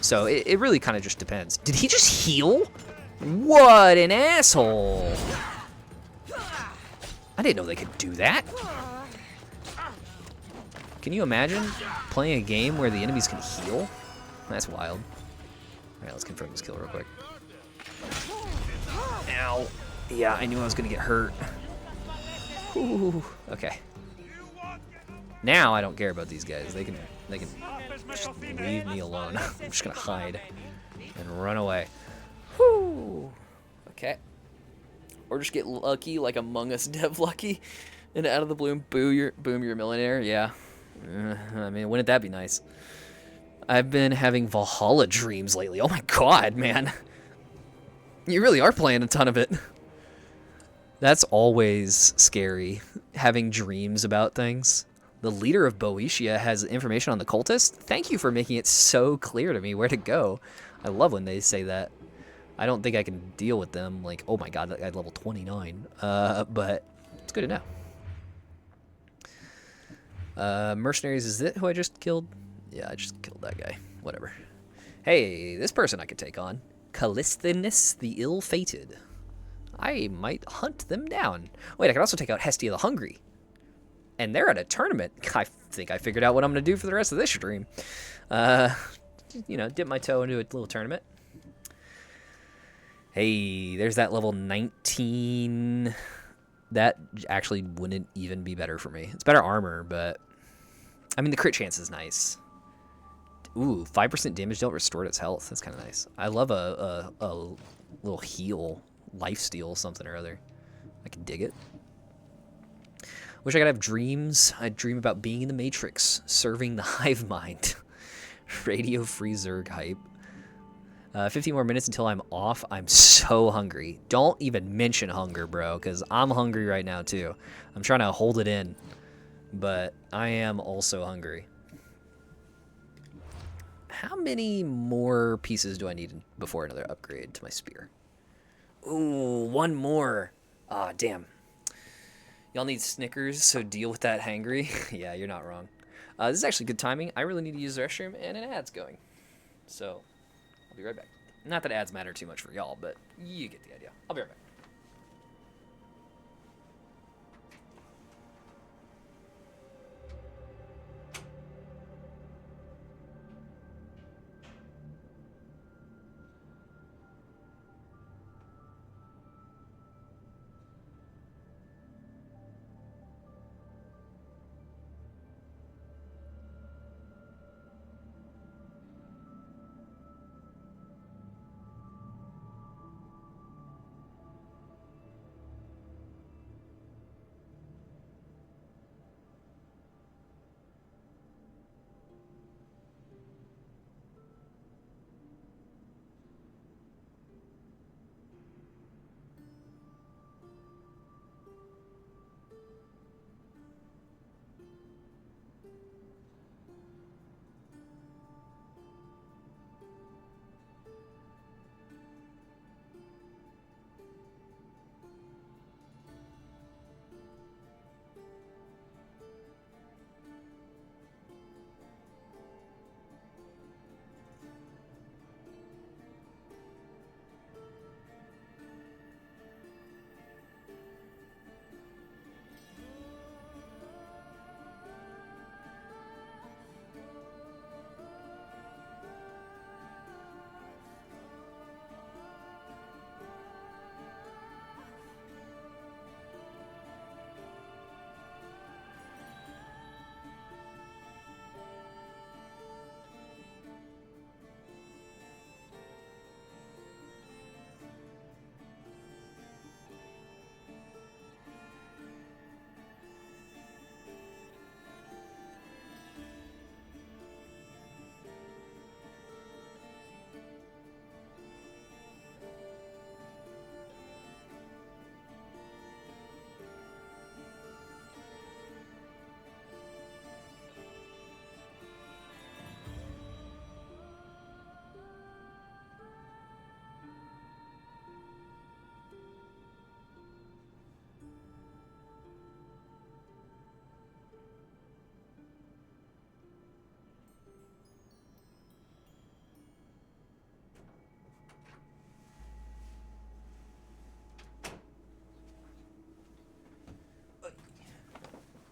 So it really kind of just depends. Did he just heal? What an asshole! I didn't know they could do that. Can you imagine playing a game where the enemies can heal? That's wild. Alright, let's confirm this kill real quick. Ow. Yeah, I knew I was gonna get hurt. Ooh, okay. Now I don't care about these guys. They can just leave me alone. I'm just gonna hide and run away. Whoo. Okay. Or just get lucky, like Among Us dev lucky, and out of the bloom, boom, you're a millionaire. Yeah. I mean, wouldn't that be nice? I've been having Valhalla dreams lately. Oh my god, man. You really are playing a ton of it. That's always scary, having dreams about things. The leader of Boeotia has information on the cultists? Thank you for making it so clear to me where to go. I love when they say that. I don't think I can deal with them. Like, oh my god, that guy's level 29. But it's good to know. Mercenaries, is it who I just killed? Yeah, I just killed that guy. Whatever. Hey, this person I could take on. Callisthenes the Ill-Fated. I might hunt them down. Wait, I could also take out Hestia the Hungry. And they're at a tournament. I think I figured out what I'm going to do for the rest of this stream. You know, dip my toe into a little tournament. Hey, there's that level 19. That actually wouldn't even be better for me. It's better armor, but... I mean, the crit chance is nice. Ooh, 5% damage dealt restored its health. That's kind of nice. I love a little heal, lifesteal, something or other. I can dig it. Wish I could have dreams. I dream about being in the Matrix, serving the hive mind. Radio free Zerg hype. 15 more minutes until I'm off. I'm so hungry. Don't even mention hunger, bro, because I'm hungry right now, too. I'm trying to hold it in, but I am also hungry. How many more pieces do I need before another upgrade to my spear? Ooh, one more. Ah, damn. Y'all need Snickers, so deal with that hangry. Yeah, you're not wrong. This is actually good timing. I really need to use the restroom, and an ad's going. So... I'll be right back. Not that ads matter too much for y'all, but you get the idea. I'll be right back.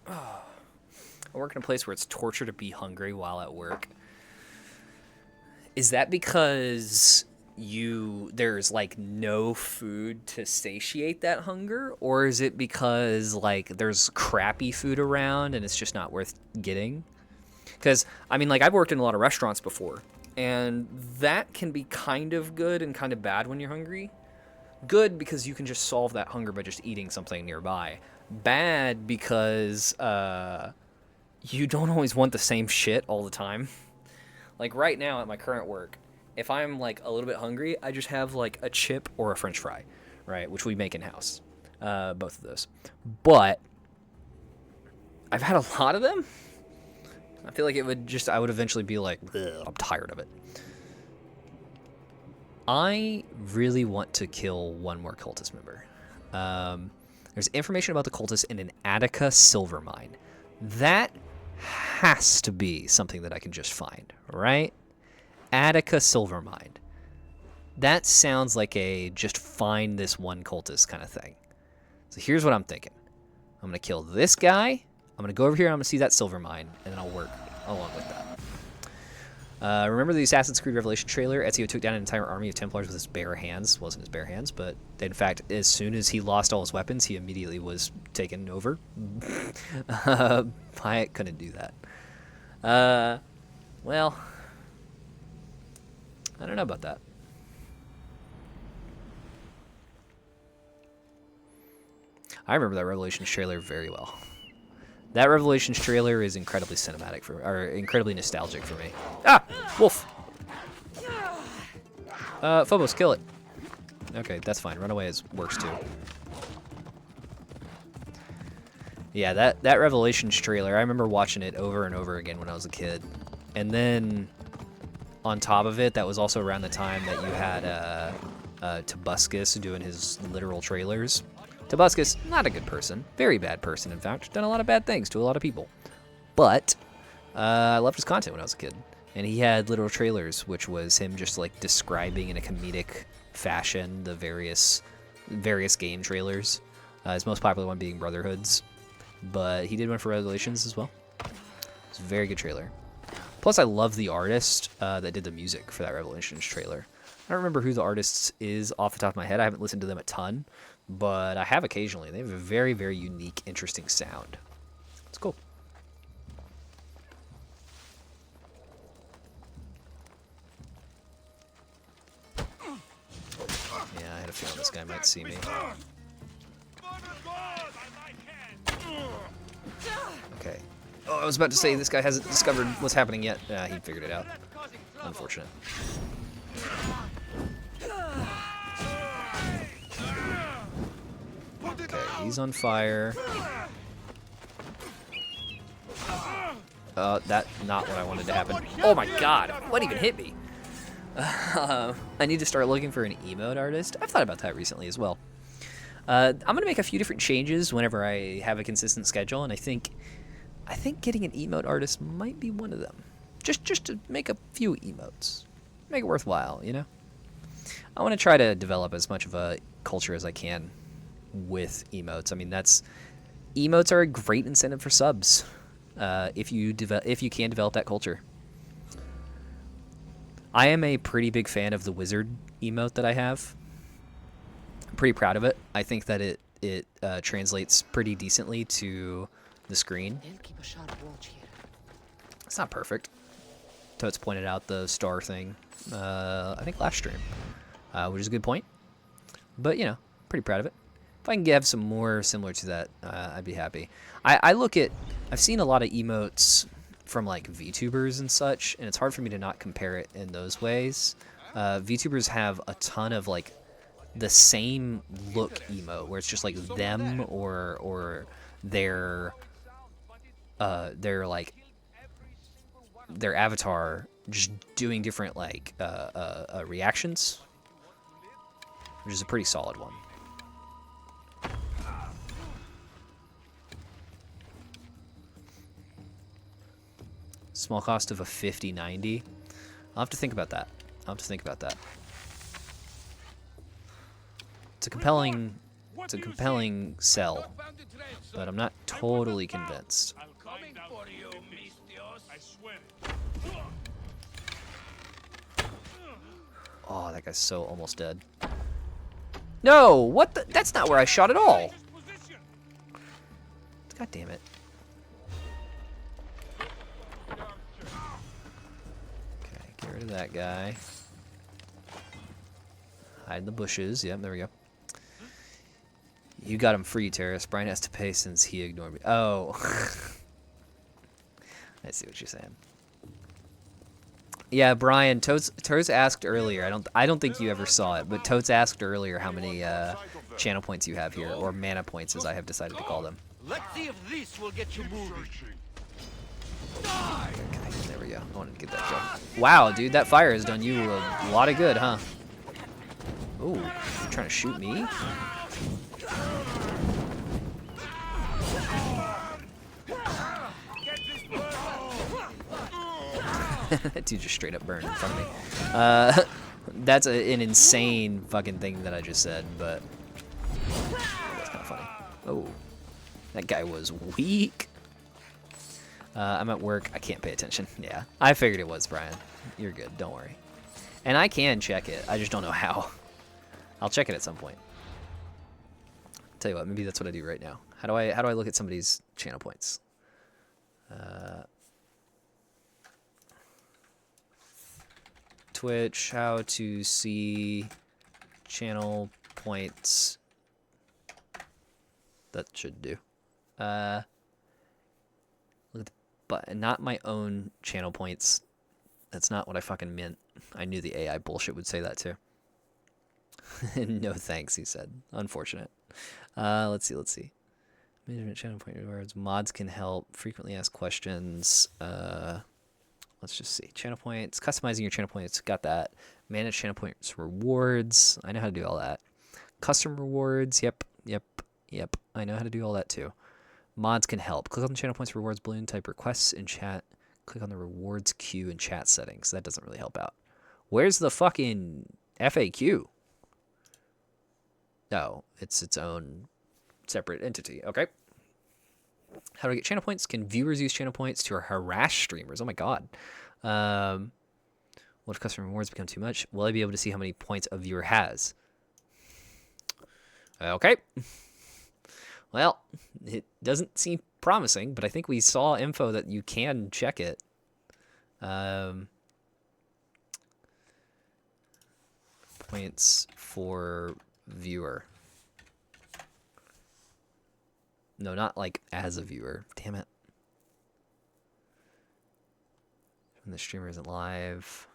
I work in a place where it's torture to be hungry while at work. Is that because there's like no food to satiate that hunger, or is it because like there's crappy food around and it's just not worth getting? Because I mean, like, I've worked in a lot of restaurants before, and that can be kind of good and kind of bad when you're hungry. Good because you can just solve that hunger by just eating something nearby. Bad because you don't always want the same shit all the time. Like right now at my current work, if I'm like a little bit hungry, I just have like a chip or a French fry, right? Which we make in house, both of those. But I've had a lot of them. I feel like I would eventually be like, I'm tired of it. I really want to kill one more cultist member. There's information about the cultists in an Attica silver mine. That has to be something that I can just find, right? Attica silver mine. That sounds like a just find this one cultist kind of thing. So here's what I'm thinking. I'm going to kill this guy. I'm going to go over here and I'm going to see that silver mine, and then I'll work along with that. Remember the Assassin's Creed Revelation trailer? Ezio took down an entire army of Templars with his bare hands. Wasn't his bare hands, but in fact, as soon as he lost all his weapons, he immediately was taken over. I couldn't do that. Well, I don't know about that. I remember that Revelations trailer very well. That Revelations trailer is incredibly cinematic or incredibly nostalgic for me. Ah! Wolf! Phobos, kill it. Okay, that's fine. Runaway works too. Yeah, that Revelations trailer, I remember watching it over and over again when I was a kid. And then, on top of it, that was also around the time that you had Tobuscus doing his literal trailers. Tobuscus, not a good person. Very bad person, in fact. Done a lot of bad things to a lot of people. But I loved his content when I was a kid. And he had literal trailers, which was him just like describing in a comedic fashion the various game trailers. His most popular one being Brotherhood's. But he did one for Revelations as well. It's a very good trailer. Plus, I love the artist that did the music for that Revelations trailer. I don't remember who the artist is off the top of my head. I haven't listened to them a ton. But I have occasionally. They have a very, very unique, interesting sound. It's cool. Yeah, I had a feeling this guy might see me. Okay. Oh, I was about to say this guy hasn't discovered what's happening yet. He figured it out. Unfortunate. Okay, he's on fire. That's not what I wanted to happen. Oh my god, what even hit me? I need to start looking for an emote artist. I've thought about that recently as well. I'm gonna make a few different changes whenever I have a consistent schedule, and I think getting an emote artist might be one of them. Just to make a few emotes, make it worthwhile, you know. I want to try to develop as much of a culture as I can with emotes. I mean, emotes are a great incentive for subs if you can develop that culture. I am a pretty big fan of the wizard emote that I have. I'm pretty proud of it. I think that it translates pretty decently to the screen. It's not perfect. Totes pointed out the star thing, I think last stream, which is a good point. But, you know, pretty proud of it. If I can have some more similar to that, I'd be happy. I've seen a lot of emotes from like VTubers and such, and it's hard for me to not compare it in those ways. VTubers have a ton of like the same look emote, where it's just like them or their like their avatar just doing different like reactions, which is a pretty solid one. Small cost of a 5090. I'll have to think about that. It's a compelling It's a compelling sell, but I'm not totally convinced. Oh, that guy's so almost dead. No, what the? That's not where I shot at all. God damn it. Okay, get rid of that guy. Hide in the bushes. Yep, there we go. You got him free, Terrace. Brian has to pay since he ignored me. Oh. I see what you're saying. Yeah, Brian, Toads asked earlier. I don't think you ever saw it, but Toads asked earlier how many channel points you have here, or mana points, as I have decided to call them. Let's see if this will get you moving. Okay, there we go. I wanted to get that jump. Wow, dude, that fire has done you a lot of good, huh? Ooh, you're trying to shoot me? That dude just straight up burned in front of me. That's an insane fucking thing that I just said, but that's kind of funny. Oh, that guy was weak. I'm at work. I can't pay attention. Yeah, I figured it was, Brian. You're good. Don't worry. And I can check it. I just don't know how. I'll check it at some point. Tell you what, maybe that's what I do right now. How do I look at somebody's channel points? Twitch, how to see channel points. That should do. Look at the button, not my own channel points. That's not what I fucking meant. I knew the AI bullshit would say that too. No thanks, he said. Unfortunate. Let's see. Management channel point rewards. Mods can help. Frequently asked questions. Let's just see. Channel points. Customizing your channel points. Got that. Manage channel points rewards. I know how to do all that. Custom rewards. Yep. I know how to do all that too. Mods can help. Click on the channel points rewards balloon. Type requests in chat. Click on the rewards queue in chat settings. That doesn't really help out. Where's the fucking FAQ? No, it's its own separate entity. Okay. How do I get channel points? Can viewers use channel points to harass streamers? Oh my god. What if custom rewards become too much? Will I be able to see how many points a viewer has? Okay. Well, it doesn't seem promising, but I think we saw info that you can check it. Points for viewer. No, not like as a viewer. Damn it. When the streamer isn't live.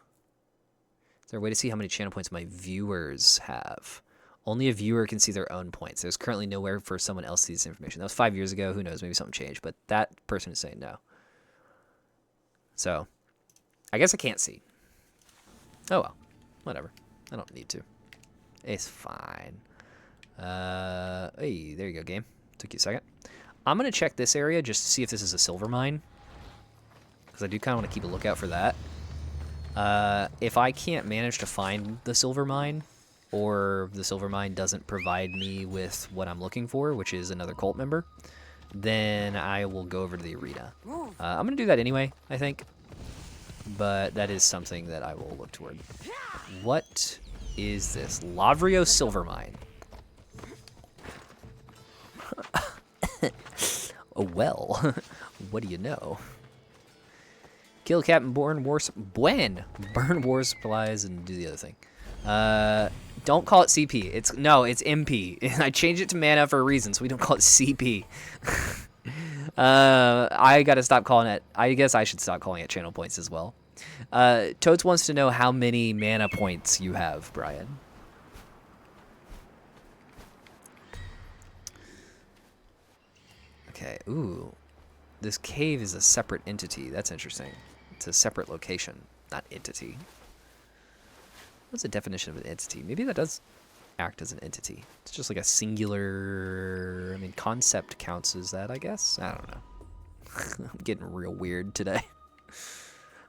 Is there a way to see how many channel points my viewers have? Only a viewer can see their own points. There's currently nowhere for someone else to see this information. That was 5 years ago. Who knows? Maybe something changed. But that person is saying no. So, I guess I can't see. Oh well. Whatever. I don't need to. It's fine. Hey, there you go, game. Took you a second. I'm going to check this area just to see if this is a silver mine. Because I do kind of want to keep a lookout for that. If I can't manage to find the silver mine, or the silver mine doesn't provide me with what I'm looking for, which is another cult member, then I will go over to the arena. I'm going to do that anyway, I think. But that is something that I will look toward. What is this? Lavrio Silver Mine. Oh, well. What do you know? Kill Captain Burn War supplies and do the other thing. Don't call it CP. It's MP. I changed it to mana for a reason, so we don't call it CP. I gotta stop calling it. I guess I should stop calling it channel points as well. Toads wants to know how many mana points you have, Brian. Okay. Ooh, this cave is a separate entity. That's interesting. It's a separate location, not entity. What's the definition of an entity? Maybe that does act as an entity. It's just like a singular... I mean, concept counts as that, I guess? I don't know. I'm getting real weird today.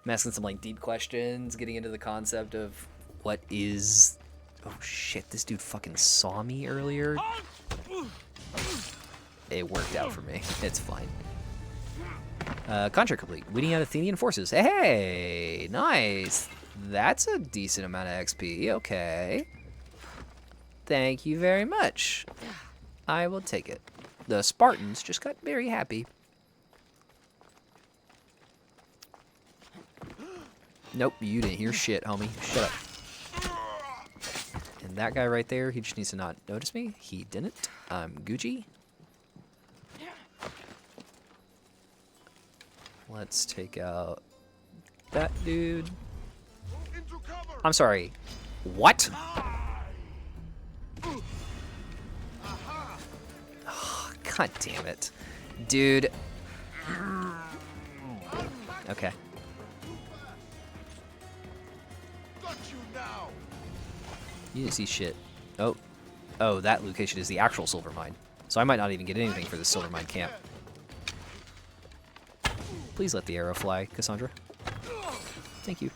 I'm asking some, like, deep questions, getting into the concept of what is... Oh, shit, this dude fucking saw me earlier? it worked out for me. It's fine. Contract complete. Weeding out Athenian forces. Hey, nice. That's a decent amount of XP. Okay. Thank you very much. I will take it. The Spartans just got very happy. Nope, you didn't hear shit, homie. Shut up. And that guy right there, he just needs to not notice me. He didn't. I'm Gucci. Let's take out that dude. I'm sorry. What? Oh, God damn it. Dude. Okay. You didn't see shit. Oh. Oh, that location is the actual silver mine. So I might not even get anything for the silver mine camp. Please let the arrow fly, Cassandra. Thank you.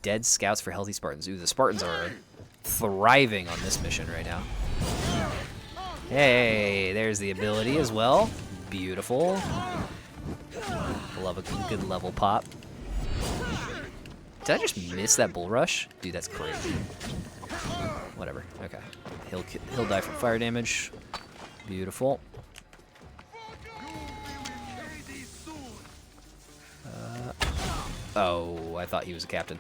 Dead scouts for healthy Spartans. Ooh, the Spartans are thriving on this mission right now. Hey, there's the ability as well. Beautiful. Love a good level pop. Did I just miss that bull rush? Dude, that's crazy. Whatever. Okay. He'll die from fire damage. Beautiful. Oh, I thought he was a captain.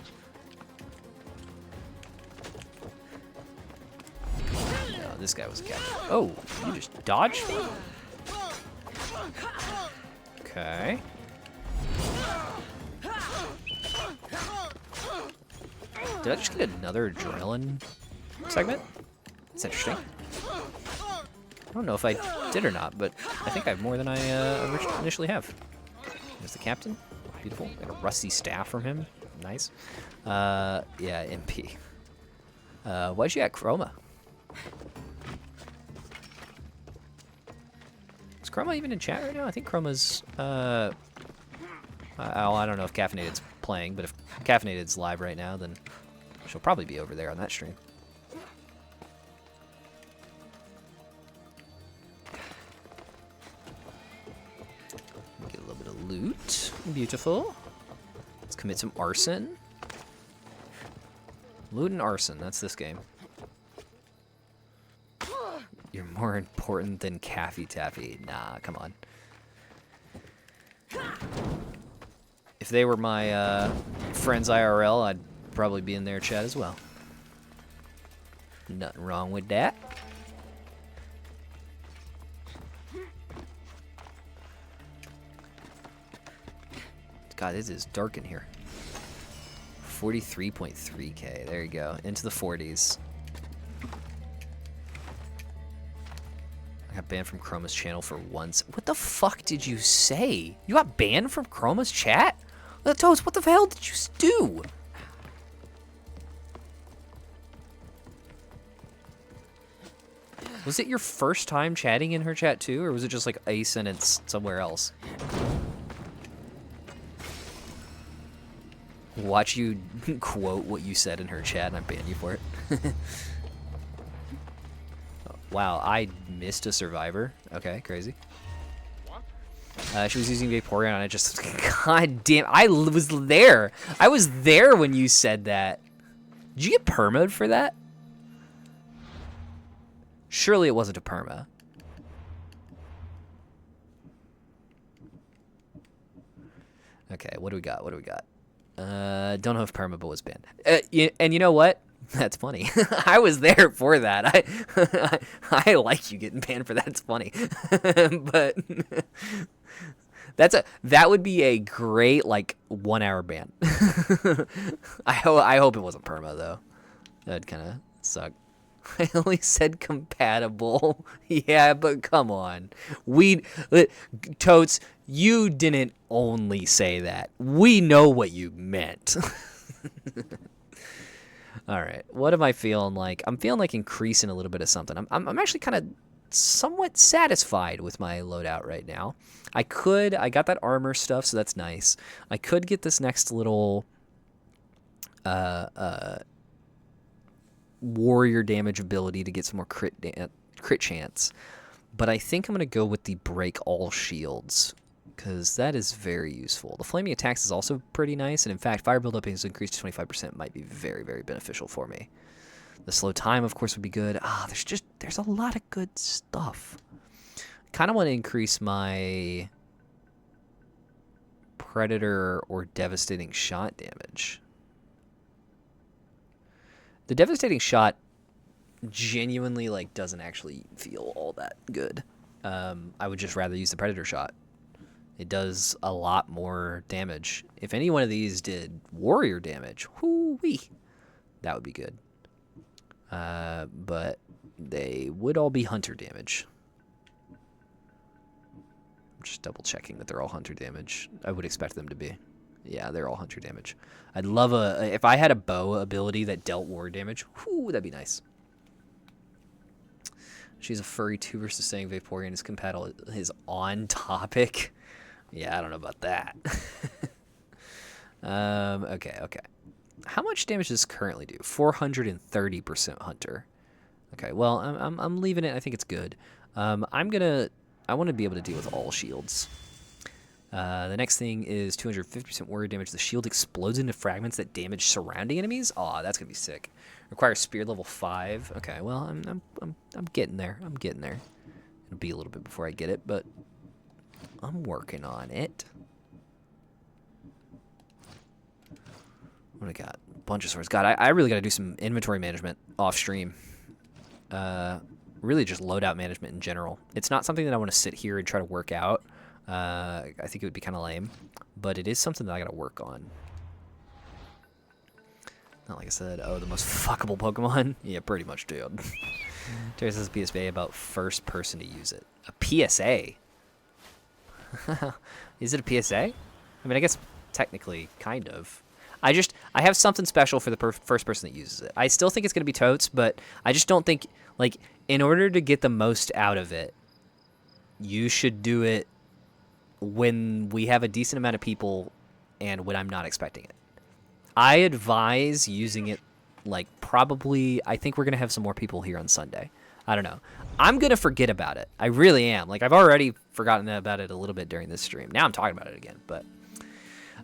No, this guy was a captain. Oh, you just dodged me? Okay. Did I just get another adrenaline segment? That's interesting. I don't know if I did or not, but I think I have more than I initially have. There's the captain. Beautiful. Got a rusty staff from him. Nice. Yeah, MP. Why'd you at Chroma? Is Chroma even in chat right now? I think Chroma's, I don't know if Caffeinated's playing, but if Caffeinated's live right now, then she'll probably be over there on that stream. Get a little bit of loot. Beautiful. Let's commit some arson. Loot and arson, that's this game. You're more important than Caffey Taffy. Nah, come on. If they were my friends IRL, I'd probably be in their chat as well. Nothing wrong with that. God, it is dark in here. 43.3k. There you go. Into the 40s. I got banned from Chroma's channel for once. What the fuck did you say? You got banned from Chroma's chat? Toads, what the hell did you do? Was it your first time chatting in her chat too, or was it just like a sentence somewhere else? Watch you quote what you said in her chat and I ban you for it. Wow, I missed a survivor. Okay, crazy. She was using Vaporeon and I just... God damn, I was there. I was there when you said that. Did you get perma'd for that? Surely it wasn't a perma. Okay, what do we got? What do we got? Don't know if perma, but was banned. And you know what? That's funny. I was there for that. I like you getting banned for that. It's funny. But that would be a great like 1 hour ban. I hope it wasn't perma though. That'd kind of suck. I only said compatible. Yeah, but come on. Totes, you didn't only say that. We know what you meant. All right, what am I feeling like? I'm feeling like increasing a little bit of something. I'm actually kind of somewhat satisfied with my loadout right now. I got that armor stuff, so that's nice. I could get this next little warrior damage ability to get some more crit chance. But I think I'm going to go with the break all shields, because that is very useful. The flaming attacks is also pretty nice, and in fact, fire buildup is increased to 25% might be very, very beneficial for me. The slow time, of course, would be good. There's a lot of good stuff. Kind of want to increase my predator or devastating shot damage. The devastating shot genuinely doesn't actually feel all that good. I would just rather use the predator shot. It does a lot more damage. If any one of these did warrior damage, whoo-wee, that would be good. But they would all be hunter damage. I'm just double checking that they're all hunter damage. I would expect them to be. Yeah, they're all hunter damage. I'd love if I had a bow ability that dealt warrior damage, whoo, that'd be nice. She's a furry too versus saying Vaporeon is compatible is on topic. Yeah, I don't know about that. Okay. How much damage does this currently do? 430% hunter. Okay, well, I'm leaving it. I think it's good. I want to be able to deal with all shields. The next thing is 250% warrior damage. The shield explodes into fragments that damage surrounding enemies. Aw, that's gonna be sick. Requires spear level 5. Okay, well, I'm getting there. I'm getting there. It'll be a little bit before I get it, but I'm working on it. What do I got? A bunch of swords. God, I really got to do some inventory management off stream. Really just loadout management in general. It's not something that I want to sit here and try to work out. I think it would be kind of lame, but it is something that I got to work on. Not like I said, oh, the most fuckable Pokemon? Yeah, pretty much, dude. Terry says PSA about first person to use it. A PSA? Is it a PSA? I mean, I guess technically, kind of. I have something special for the first person that uses it. I still think it's going to be totes, but I just don't think, in order to get the most out of it, you should do it when we have a decent amount of people and when I'm not expecting it. I advise using it probably, I think we're going to have some more people here on Sunday. I don't know. I'm going to forget about it. I really am. I've already forgotten about it a little bit during this stream. Now I'm talking about it again, but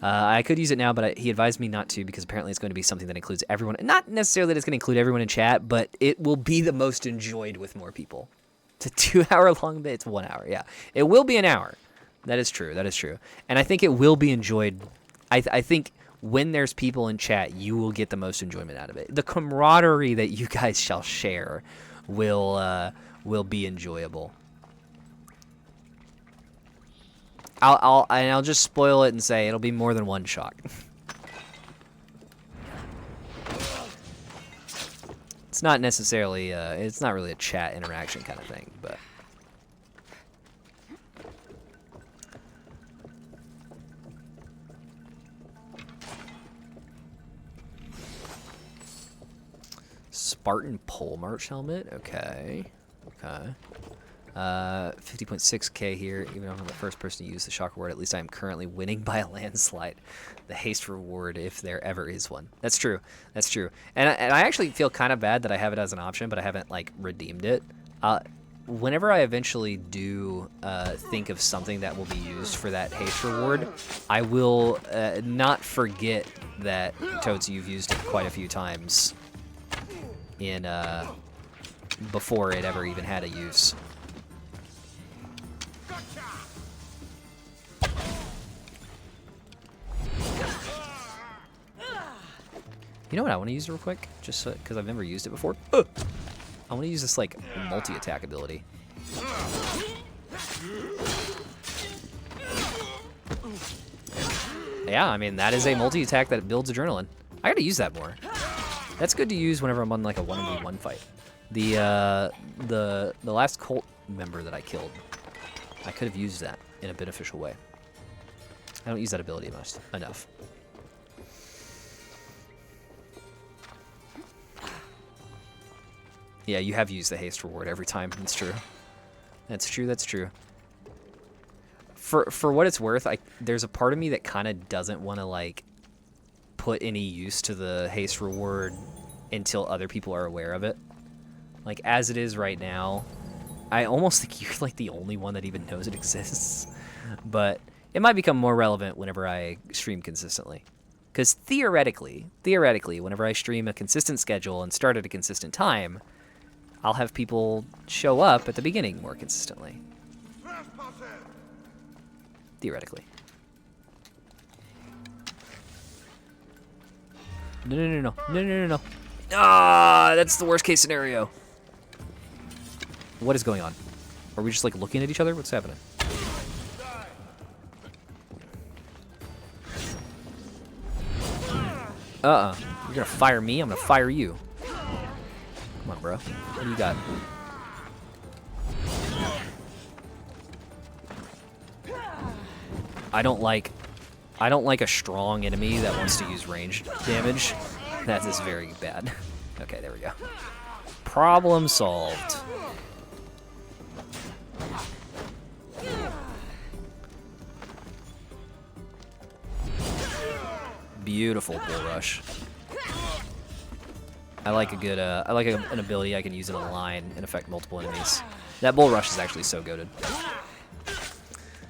I could use it now, but he advised me not to because apparently it's going to be something that includes everyone. Not necessarily that it's going to include everyone in chat, but it will be the most enjoyed with more people. It's a 2-hour long bit. It's 1 hour, yeah. It will be an hour. That is true. That is true. And I think it will be enjoyed. I think when there's people in chat, you will get the most enjoyment out of it. The camaraderie that you guys shall share will be enjoyable. I'll just spoil it and say it'll be more than one shock. It's not necessarily it's not really a chat interaction kind of thing, but Spartan pole march helmet. Okay. 50.6k here. Even though I'm the first person to use the shock reward, at least I am currently winning by a landslide. The haste reward, if there ever is one. That's true. That's true. And I actually feel kind of bad that I have it as an option, but I haven't redeemed it. Whenever I eventually do think of something that will be used for that haste reward, I will not forget that Toads, you've used it quite a few times in before it ever even had a use. You know what I want to use real quick? Just because I've never used it before. I want to use this multi-attack ability. Yeah, I mean that is a multi-attack that builds adrenaline. I gotta use that more. That's good to use whenever I'm on a 1v1 fight. The last cult member that I killed, I could have used that in a beneficial way. I don't use that ability enough. Yeah, you have used the haste reward every time. That's true. That's true. That's true. For what it's worth, there's a part of me that kind of doesn't want to put any use to the haste reward until other people are aware of it. Like, as it is right now, I almost think you're, like, the only one that even knows it exists. But it might become more relevant whenever I stream consistently. Because theoretically, whenever I stream a consistent schedule and start at a consistent time, I'll have people show up at the beginning more consistently. Theoretically. No. Ah, that's the worst case scenario. What is going on? Are we just like looking at each other? What's happening? You're gonna fire me? I'm gonna fire you. Come on, bro. What do you got? I don't like a strong enemy that wants to use ranged damage. That is very bad. Okay, there we go. Problem solved. Beautiful bull rush. I like a good an ability I can use in a line and affect multiple enemies. That bull rush is actually so goated.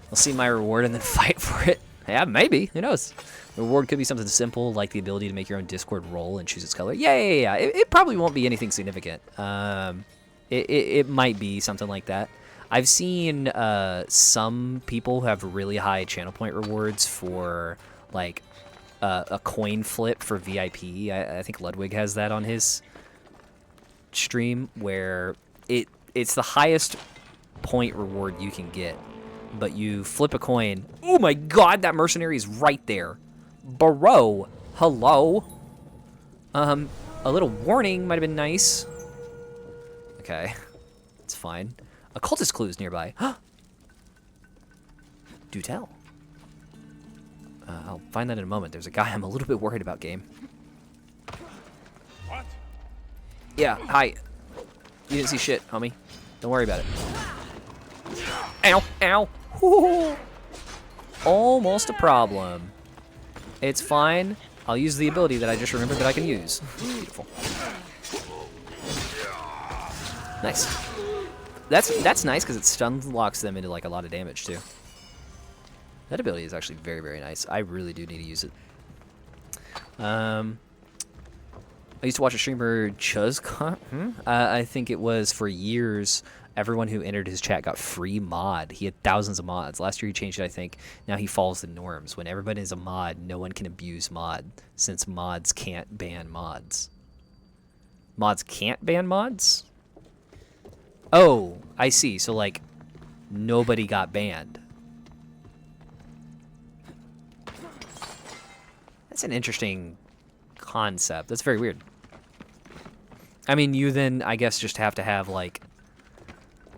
I'll see my reward and then fight for it. Yeah, maybe. Who knows? The reward could be something simple, like the ability to make your own Discord roll and choose its color. Yeah. It probably won't be anything significant. It might be something like that. I've seen some people who have really high channel point rewards for, like, a coin flip for VIP. I think Ludwig has that on his stream, where it's the highest point reward you can get. But you flip a coin. Oh my god, that mercenary is right there. Bro, hello. A little warning might have been nice. Okay, it's fine. A cultist clue is nearby. Do tell. I'll find that in a moment. There's a guy I'm a little bit worried about, game. What? Yeah, hi. You didn't see shit, homie. Don't worry about it. Ow, ow. Woo. Almost a problem. It's fine. I'll use the ability that I just remembered that I can use. Beautiful. Nice. That's nice because it stun locks them into like a lot of damage too. That ability is actually very, very nice. I really do need to use it. I used to watch a streamer, Chuzcon. I think it was for years. Everyone who entered his chat got free mod. He had thousands of mods. Last year he changed it, I think. Now he follows the norms. When everybody is a mod, no one can abuse mod, since mods can't ban mods. Mods can't ban mods? Oh, I see. So, like, nobody got banned. That's an interesting concept. That's very weird. I mean, you then, I guess, just have to have, like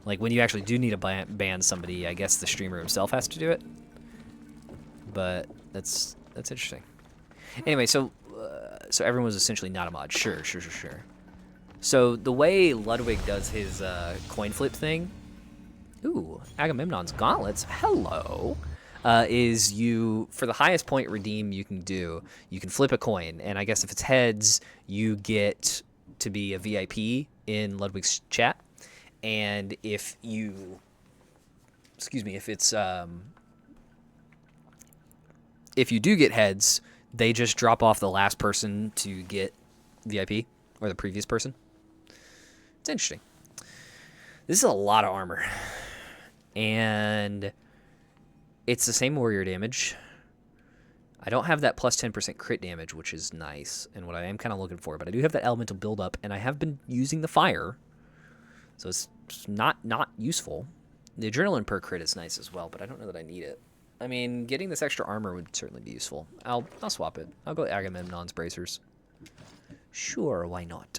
when you actually do need to ban somebody, I guess the streamer himself has to do it. But that's interesting. Anyway, so everyone was essentially not a mod. Sure. So the way Ludwig does his coin flip thing, ooh, Agamemnon's gauntlets, hello, is you, for the highest point redeem you can do, you can flip a coin, and I guess if it's heads, you get to be a VIP in Ludwig's chat. And if you, if it's, if you do get heads, they just drop off the last person to get VIP, or the previous person. It's interesting. This is a lot of armor. And it's the same warrior damage. I don't have that plus 10% crit damage, which is nice, and what I am kind of looking for, but I do have that elemental buildup, and I have been using the fire. So it's not useful. The adrenaline per crit is nice as well, but I don't know that I need it. I mean, getting this extra armor would certainly be useful. I'll swap it. I'll go Agamemnon's bracers. Sure, why not?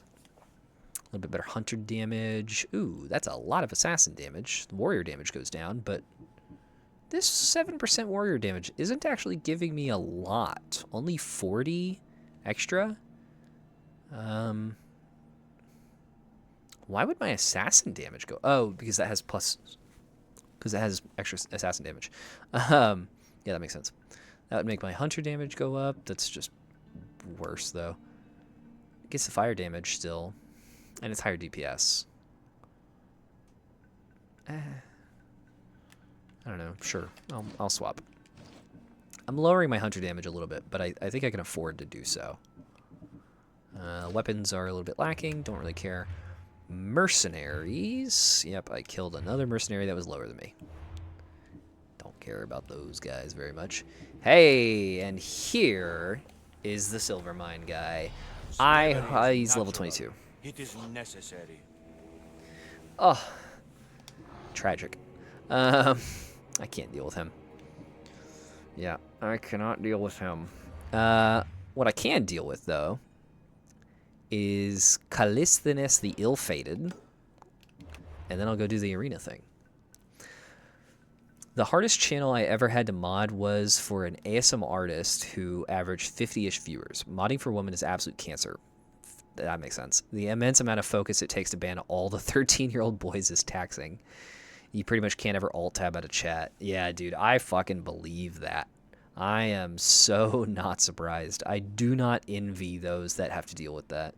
A little bit better hunter damage. Ooh, that's a lot of assassin damage. The warrior damage goes down, but this 7% warrior damage isn't actually giving me a lot. Only 40 extra. Why would my assassin damage go? Oh, because that has extra assassin damage. Yeah, that makes sense. That would make my hunter damage go up. That's just worse, though. Gets the fire damage still. And it's higher DPS. I don't know. Sure. I'll swap. I'm lowering my hunter damage a little bit, but I think I can afford to do so. Weapons are a little bit lacking. Don't really care. Mercenaries. Yep, I killed another mercenary that was lower than me. Don't care about those guys very much. Hey, and here is the silver mine guy. He's level 22. It is necessary. Oh, tragic. I can't deal with him. Yeah, I cannot deal with him. What I can deal with, though, is Callisthenes the Ill-Fated. And then I'll go do the arena thing. The hardest channel I ever had to mod was for an ASM artist who averaged 50-ish viewers. Modding for women is absolute cancer. That makes sense. The immense amount of focus it takes to ban all the 13-year-old boys is taxing. You pretty much can't ever alt-tab out of chat. Yeah, dude, I fucking believe that. I am so not surprised. I do not envy those that have to deal with that.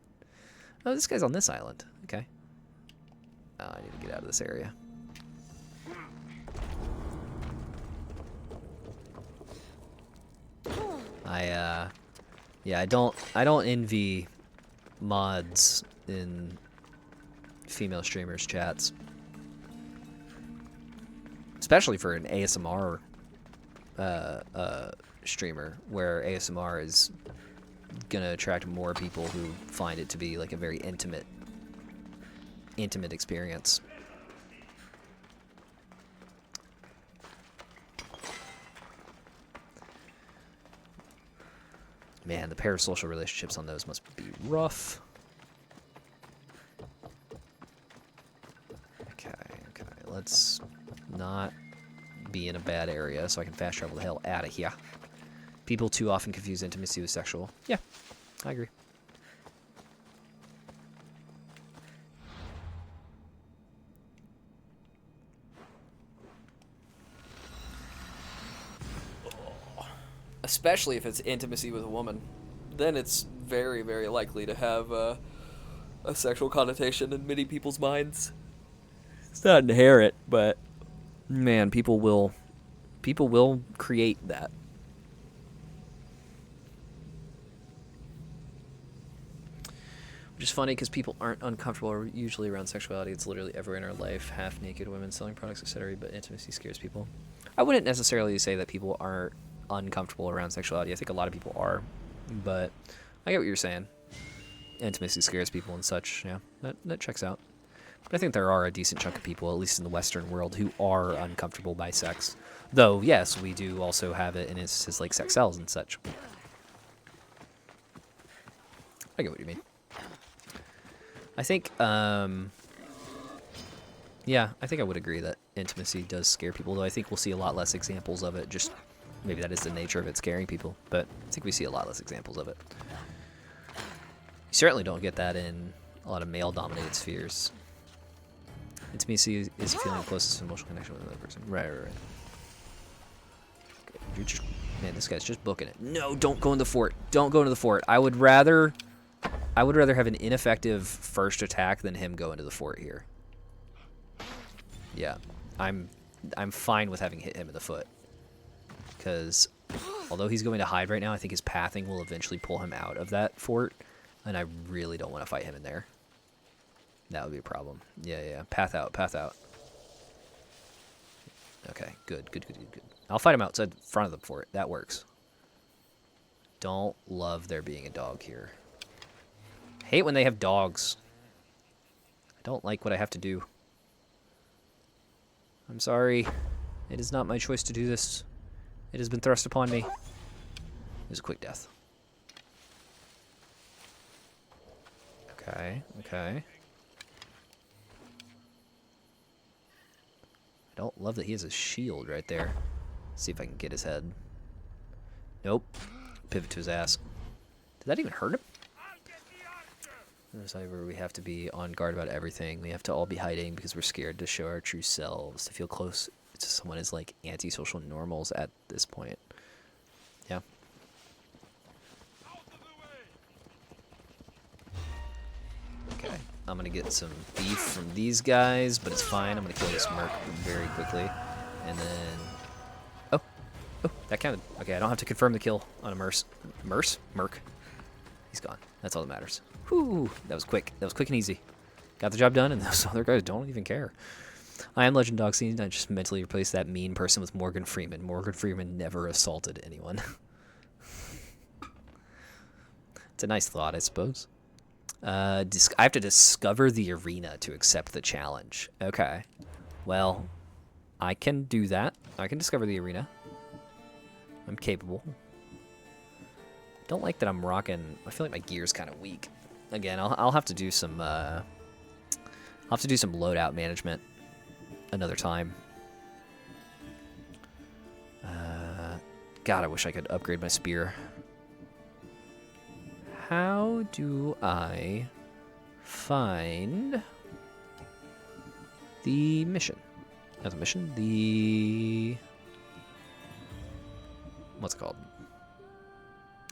Oh, this guy's on this island. Okay. Oh, I need to get out of this area. Yeah, I don't envy mods in female streamers chats. Especially for an ASMR streamer, where ASMR is gonna attract more people who find it to be like a very intimate experience. Man, the parasocial relationships on those must be rough. Okay, let's not be in a bad area so I can fast travel the hell out of here. People too often confuse intimacy with sexual. Yeah, I agree. Especially if it's intimacy with a woman. Then it's very, very likely to have a sexual connotation in many people's minds. It's not inherent, but man, people will create that. Which is funny because people aren't uncomfortable usually around sexuality. It's literally everywhere in our life. Half-naked women selling products, etc. But intimacy scares people. I wouldn't necessarily say that people aren't uncomfortable around sexuality. I think a lot of people are. But I get what you're saying. Intimacy scares people and such. Yeah, that checks out. But I think there are a decent chunk of people, at least in the Western world, who are uncomfortable by sex. Though, yes, we do also have it in instances like sex sells and such. I get what you mean. I think, yeah, I think I would agree that intimacy does scare people, though I think we'll see a lot less examples of it. Just maybe that is the nature of it scaring people, but I think we see a lot less examples of it. You certainly don't get that in a lot of male-dominated spheres. Intimacy is a feeling of closest emotional connection with another person. Right. Okay. You're just, man, this guy's just booking it. No, don't go in the fort. Don't go into the fort. I would rather have an ineffective first attack than him go into the fort here. Yeah, I'm fine with having hit him in the foot. Because although he's going to hide right now, I think his pathing will eventually pull him out of that fort. And I really don't want to fight him in there. That would be a problem. Yeah. Path out. Okay, good. I'll fight him outside front of the fort. That works. Don't love there being a dog here. Hate when they have dogs. I don't like what I have to do. I'm sorry. It is not my choice to do this. It has been thrust upon me. It was a quick death. Okay. I don't love that he has a shield right there. Let's see if I can get his head. Nope. Pivot to his ass. Did that even hurt him? However, we have to be on guard about everything. We have to all be hiding because we're scared to show our true selves. To feel close to someone is like antisocial normals at this point. Yeah. I'm gonna get some beef from these guys, but it's fine. I'm gonna kill this merc very quickly. And then... Oh, that counted. Okay, I don't have to confirm the kill on a merc. He's gone. That's all that matters. Whew, that was quick. That was quick and easy. Got the job done, and those other guys don't even care. I am Legend Doxine. I just mentally replaced that mean person with Morgan Freeman. Morgan Freeman never assaulted anyone. It's a nice thought, I suppose. I have to discover the arena to accept the challenge. Okay. Well, I can do that. I can discover the arena. I'm capable. Don't like that I'm rocking... I feel like my gear's kind of weak. Again, I'll have to do some... I'll have to do some loadout management another time. God, I wish I could upgrade my spear. How do I find the mission? Not the mission, the... What's it called?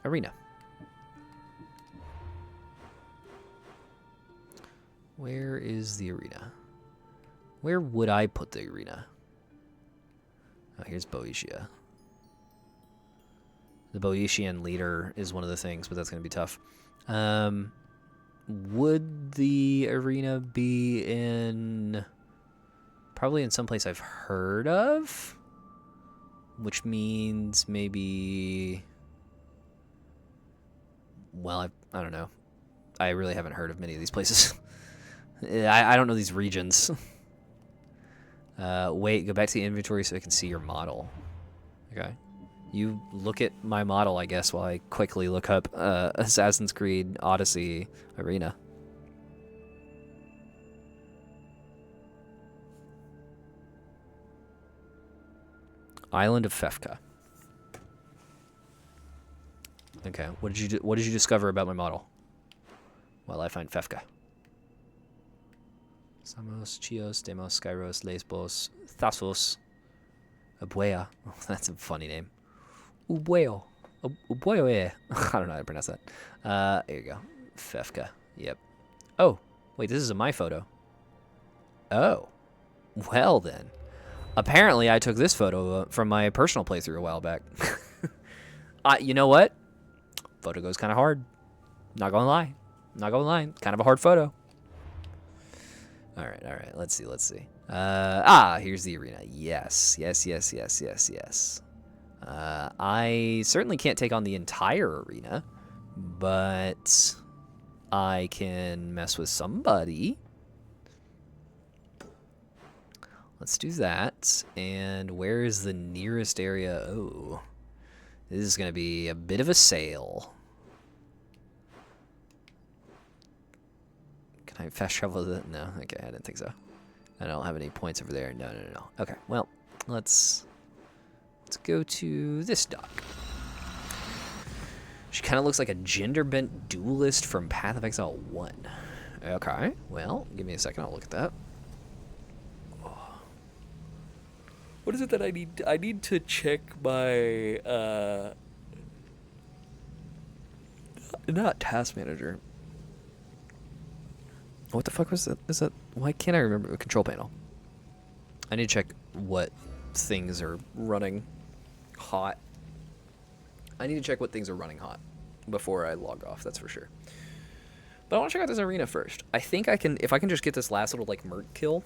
Arena. Where is the arena? Where would I put the arena? Oh, here's Boeotia. The Boeotian leader is one of the things, but that's going to be tough. Would the arena be in... Probably in some place I've heard of? Which means maybe... Well, I don't know. I really haven't heard of many of these places. I don't know these regions. Wait, go back to the inventory so I can see your model. Okay. You look at my model, I guess, while I quickly look up Assassin's Creed Odyssey Arena. Island of Fefka. Okay, what did you discover about my model? Well, I find Fefka. Samos, Chios, Demos, Skyros, Lesbos, Thasos, Abuea. Oh, that's a funny name. Ubueo. Ubueo, yeah. I don't know how to pronounce that. There you go. Fefka. Yep. Oh, wait, this is my photo. Oh. Well, then. Apparently, I took this photo from my personal playthrough a while back. You know what? Photo goes kind of hard. Not gonna lie. Not gonna lie. Kind of a hard photo. All right. Let's see. Here's the arena. Yes. I certainly can't take on the entire arena, but I can mess with somebody. Let's do that. And where is the nearest area? Oh, this is going to be a bit of a sail. Can I fast travel to the... No, okay, I didn't think so. I don't have any points over there. No. Okay, well, let's go to this dock. She kind of looks like a gender-bent duelist from Path of Exile 1. Okay, well, give me a second. I'll look at that. What is it that I need? I need to check my, not task manager. What the fuck was that? Is that... Why can't I remember the control panel? I need to check what things are running hot. I need to check what things are running hot before I log off, that's for sure. But I want to check out this arena first. I think I can... If I can just get this last little, like, merc kill...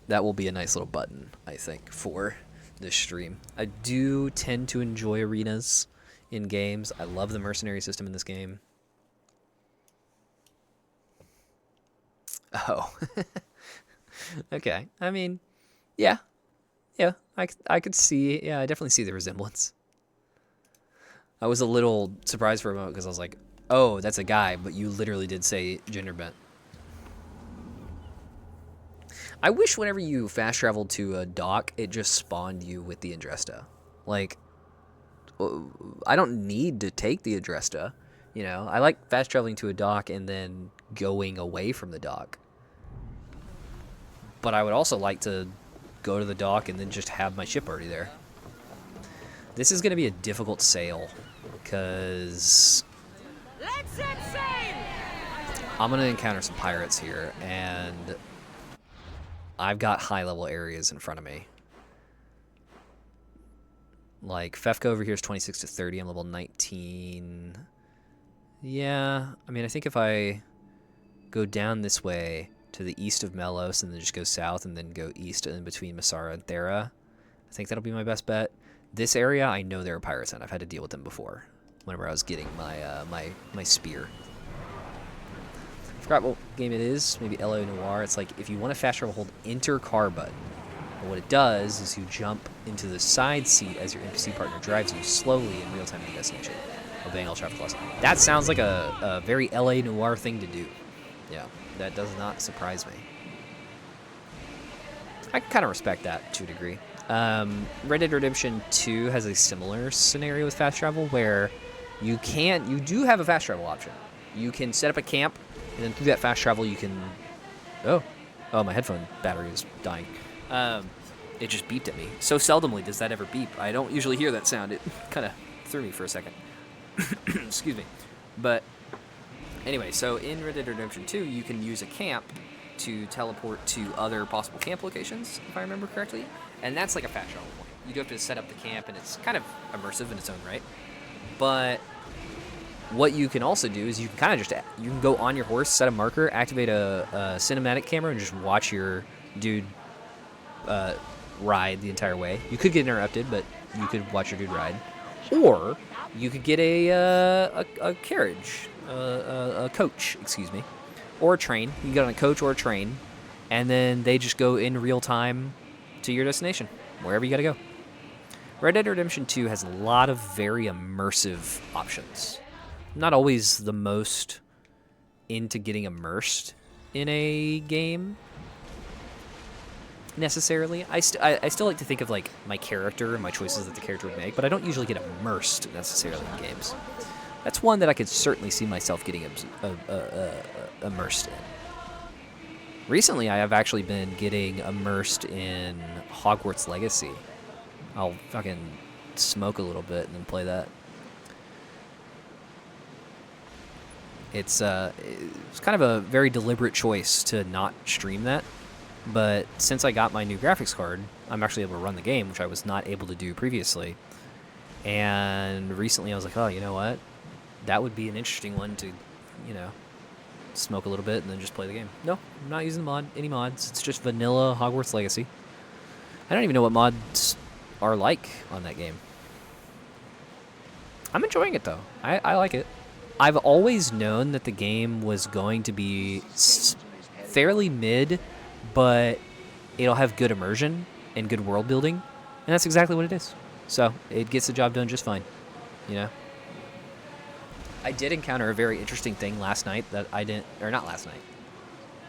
That will be a nice little button, I think, for this stream. I do tend to enjoy arenas in games. I love the mercenary system in this game. Oh. Okay. I mean, yeah. I could see... Yeah, I definitely see the resemblance. I was a little surprised for a moment because I was like, oh, that's a guy, but you literally did say gender bent. I wish whenever you fast traveled to a dock, it just spawned you with the Andresta. Like, I don't need to take the Andresta. You know, I like fast traveling to a dock and then going away from the dock. But I would also like to go to the dock and then just have my ship already there. This is going to be a difficult sail because... Let's set sail! I'm going to encounter some pirates here, and I've got high-level areas in front of me. Like, Fefka over here is 26 to 30. I'm level 19. Yeah, I mean, I think if I go down this way to the east of Melos and then just go south and then go east in between Masara and Thera, I think that'll be my best bet. This area, I know there are pirates in. I've had to deal with them before whenever I was getting my my spear. I forgot what game it is. Maybe LA Noir. It's like if you want to fast travel, hold Enter car button. And what it does is you jump into the side seat as your NPC partner drives you slowly in real time to your destination, obeying all traffic laws. That sounds like a very LA Noir thing to do. Yeah, that does not surprise me. I can kind of respect that to a degree. Red Dead Redemption 2 has a similar scenario with fast travel where you do have a fast travel option. You can set up a camp, and then through that fast travel you can... Oh, my headphone battery is dying. It just beeped at me. So seldomly does that ever beep. I don't usually hear that sound. It kind of threw me for a second. Excuse me. But anyway, so in Red Dead Redemption 2, you can use a camp to teleport to other possible camp locations, if I remember correctly. And that's like a fast travel point. You do have to set up the camp, and it's kind of immersive in its own right. But what you can also do is you can kind of just, you can go on your horse, set a marker, activate a cinematic camera, and just watch your dude ride the entire way. You could get interrupted, but you could watch your dude ride. Or you could get a carriage, a coach, excuse me, or a train. You can get on a coach or a train, and then they just go in real time to your destination, wherever you gotta go. Red Dead Redemption 2 has a lot of very immersive options. I'm not always the most into getting immersed in a game, necessarily. I still like to think of like my character and my choices that the character would make, but I don't usually get immersed necessarily in games. That's one that I could certainly see myself getting immersed in. Recently, I have actually been getting immersed in Hogwarts Legacy. I'll fucking smoke a little bit and then play that. It's kind of a very deliberate choice to not stream that. But since I got my new graphics card, I'm actually able to run the game, which I was not able to do previously. And recently I was like, oh, you know what? That would be an interesting one to, smoke a little bit and then just play the game. No, I'm not using any mods. It's just vanilla Hogwarts Legacy. I don't even know what mods are like on that game. I'm enjoying it, though. I like it. I've always known that the game was going to be fairly mid, but it'll have good immersion and good world building, and that's exactly what it is. So it gets the job done just fine, I did encounter a very interesting thing last night that I didn't, or not last night.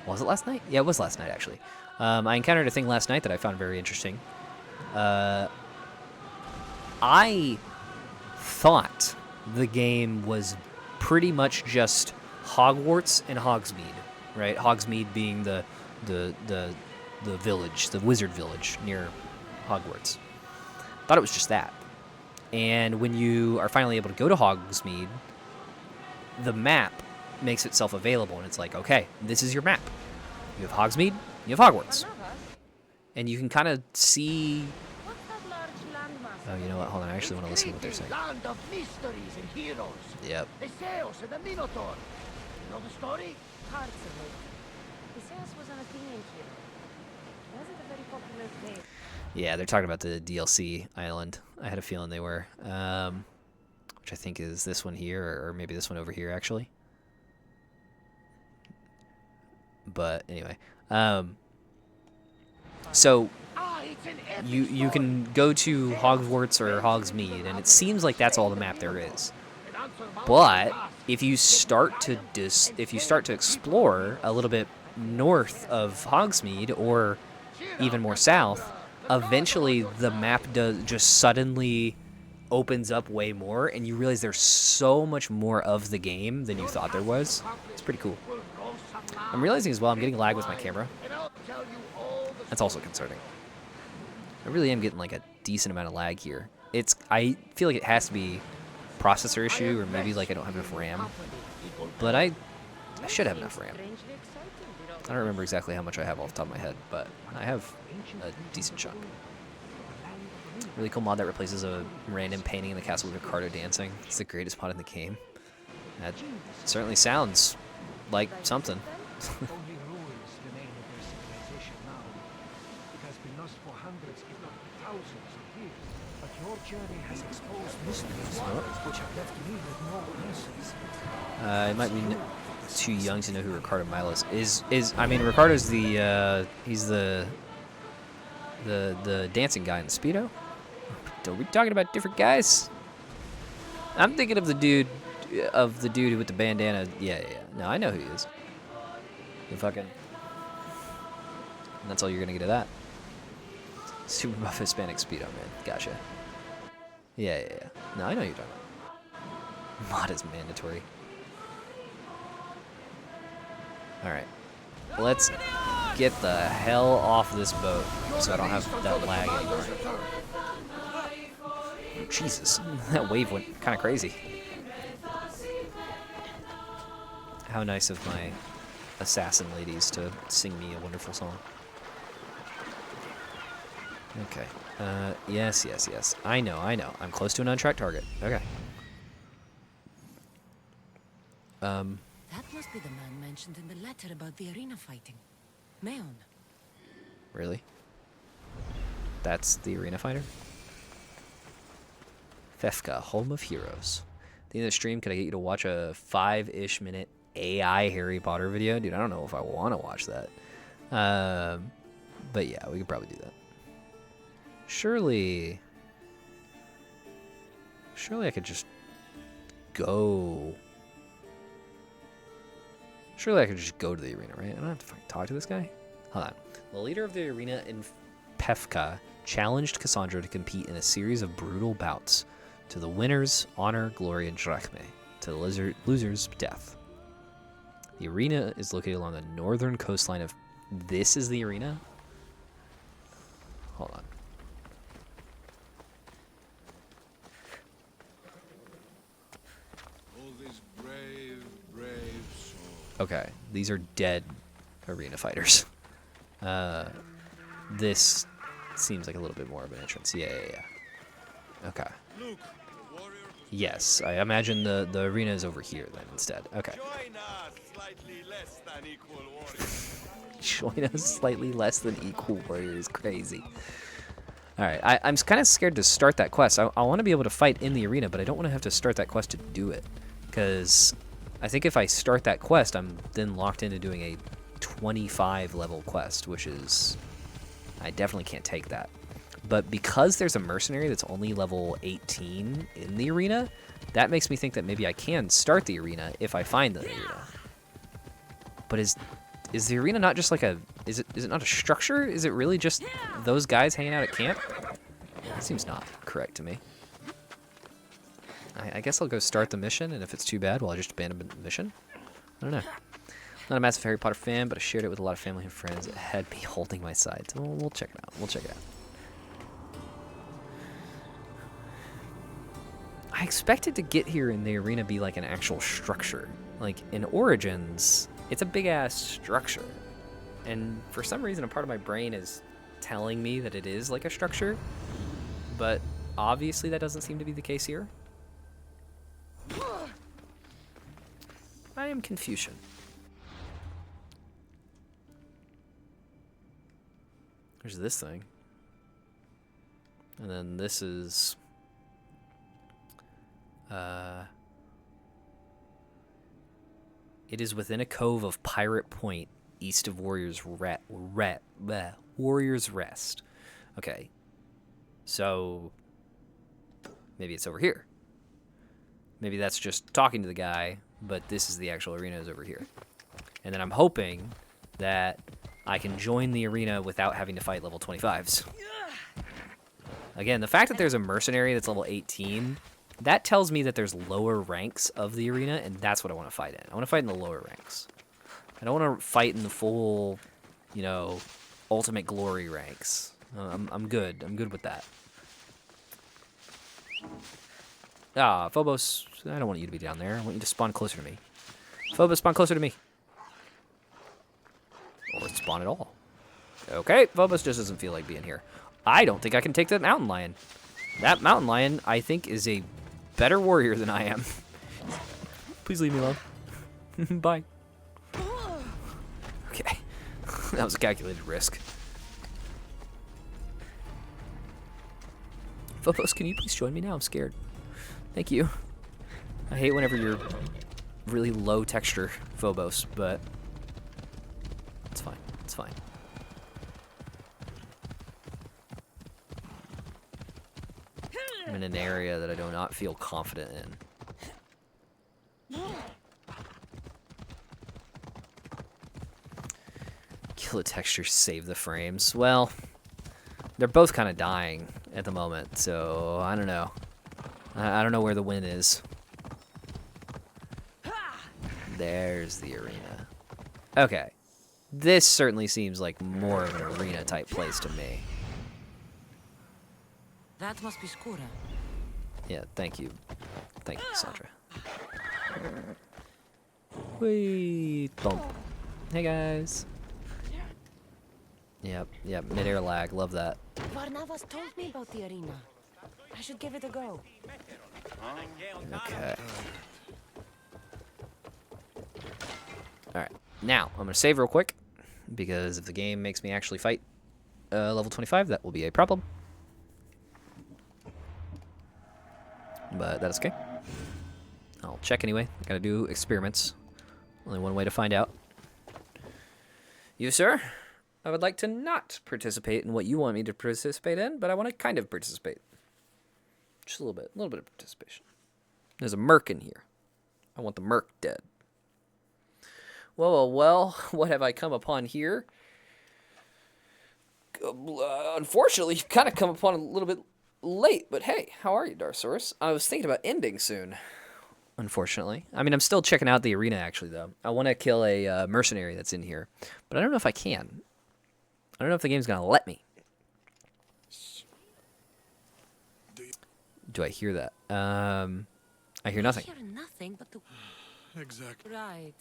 Was it last night? Yeah, it was last night, actually. I encountered a thing last night that I found very interesting. I thought the game was pretty much just Hogwarts and Hogsmeade, right? Hogsmeade being the village, the wizard village near Hogwarts. Thought it was just that. And when you are finally able to go to Hogsmeade, the map makes itself available, and it's like, okay, this is your map. You have Hogsmeade, you have Hogwarts. And you can kind of see... Oh, you know what? Hold on, I actually want to listen to what they're saying. Land of mysteries and heroes. Yep. Theseus and the Minotaur. You know the story? Parts of it. Theseus was an Athenian hero. Wasn't a very popular place. Yeah, they're talking about the DLC island. I had a feeling they were. Which I think is this one here, or maybe this one over here, actually. But anyway. So you can go to Hogwarts or Hogsmeade, and it seems like that's all the map there is. But if you start to explore a little bit north of Hogsmeade, or even more south, eventually the map does just suddenly opens up way more, and you realize there's so much more of the game than you thought there was. It's pretty cool. I'm realizing as well I'm getting lag with my camera. That's also concerning. I really am getting like a decent amount of lag here. I feel like it has to be processor issue, or maybe like I don't have enough RAM. But I I should have enough RAM. I don't remember exactly how much I have off the top of my head, but I have a decent chunk. Really cool mod that replaces a random painting in the castle with Ricardo dancing. It's the greatest mod in the game. That certainly sounds like something. Only ruins remain of their civilization now. It has been lost for hundreds, if not thousands of years. But your journey has exposed mysteries which have left me with no answers. It might be too young to know who Ricardo Milos is. I mean, Ricardo's the he's the dancing guy in the Speedo. Are we talking about different guys? I'm thinking of the dude with the bandana. Yeah. No, I know who he is. The fucking. And that's all you're gonna get of that. Super buff Hispanic Speedo, man. Gotcha. Yeah. No, I know who you're talking about. Mod is mandatory. Alright. Let's get the hell off this boat so I don't have that lag anymore. Oh, Jesus. That wave went kind of crazy. How nice of my assassin ladies to sing me a wonderful song. Okay. Yes. I know. I'm close to an untracked target. Okay. That must be the man mentioned in the letter about the arena fighting. Meon. Really? That's the arena fighter? Fefka, Home of Heroes. At the end of the stream, could I get you to watch a 5-ish minute AI Harry Potter video? Dude, I don't know if I want to watch that. But yeah, we could probably do that. Surely I could just go. Surely I could just go to the arena, right? I don't have to fucking talk to this guy. Hold on. The leader of the arena in Pefka challenged Cassandra to compete in a series of brutal bouts. To the winners, honor, glory, and drachme. To the losers, death. The arena is located along the northern coastline of... This is the arena? Hold on. All these brave souls. Okay, these are dead arena fighters. This seems like a little bit more of an entrance. Yeah. Okay. Look, Yes, I imagine the arena is over here then instead. Okay. Join us slightly less than equal warriors. Crazy. Alright, I'm kind of scared to start that quest. I want to be able to fight in the arena, but I don't want to have to start that quest to do it. Because I think if I start that quest, I'm then locked into doing a 25 level quest, which is... I definitely can't take that. But because there's a mercenary that's only level 18 in the arena, that makes me think that maybe I can start the arena if I find the arena. But is the arena not just like a... Is it not a structure? Is it really just those guys hanging out at camp? That seems not correct to me. I guess I'll go start the mission, and if it's too bad, well, I'll just abandon the mission. I don't know. Not a massive Harry Potter fan, but I shared it with a lot of family and friends that had me holding my side. So we'll check it out. I expected to get here in the arena be like an actual structure. Like in Origins, it's a big ass structure. And for some reason, a part of my brain is telling me that it is like a structure. But obviously that doesn't seem to be the case here. I am Confucian. There's this thing. And then this is... it is within a cove of Pirate Point, east of Warrior's Warrior's Rest. Okay. So... maybe it's over here. Maybe that's just talking to the guy, but this is the actual arena is over here. And then I'm hoping that I can join the arena without having to fight level 25s. Again, the fact that there's a mercenary that's level 18, that tells me that there's lower ranks of the arena, and that's what I want to fight in. I want to fight in the lower ranks. I don't want to fight in the full, you know, ultimate glory ranks. I'm good. I'm good with that. Ah, Phobos, I don't want you to be down there. I want you to spawn closer to me. Phobos, spawn closer to me. worth spawn at all. Okay, Phobos just doesn't feel like being here. I don't think I can take that mountain lion. That mountain lion, I think, is a better warrior than I am. Please leave me alone. Bye. Okay. That was a calculated risk. Phobos, can you please join me now? I'm scared. Thank you. I hate whenever you're really low texture Phobos, but it's fine. It's fine. I'm in an area that I do not feel confident in. Kill the texture, save the frames. Well, they're both kind of dying at the moment, so I don't know. I don't know where the win is. There's the arena. Okay. This certainly seems like more of an arena type place to me. That must be Skura. Yeah, thank you. Thank you, Sandra. Whee! Thump. Hey guys. Yep, mid-air lag, love that. Varnavas told me about the arena. I should give it a go. Okay. Alright, now, I'm gonna save real quick, because if the game makes me actually fight level 25, that will be a problem. But that's okay. I'll check anyway. Gotta do experiments. Only one way to find out. You, sir? I would like to not participate in what you want me to participate in, but I want to kind of participate. Just a little bit of participation. There's a merc in here. I want the merc dead. Well, what have I come upon here? Unfortunately, you've kind of come upon a little bit late, but hey, how are you, Darsaurus? I was thinking about ending soon. Unfortunately. I mean, I'm still checking out the arena, actually, though. I want to kill a mercenary that's in here, but I don't know if I can. I don't know if the game's going to let me. Do I hear that? I hear nothing. I hear nothing but the... Exactly. Right.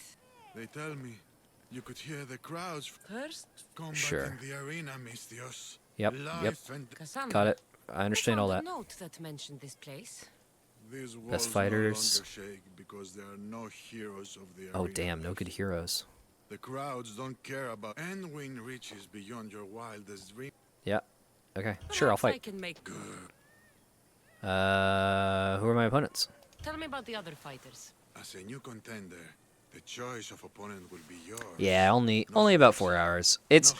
They tell me you could hear the crowds First, Sure. in the arena, Mistios. Yep. Cassandra. Got it. I understand all that. I found a note that mentioned this place. These Best walls fighters. no longer shake because there are no heroes of the Oh, arena damn. No left. good heroes. The crowds don't care about and win reaches beyond your wildest dream. Yeah. Okay. Sure, I'll Perhaps I fight. can make... Who are my opponents? Tell me about the other fighters. As a new contender, the choice of opponent will be yours. Yeah, only about 4 hours. It's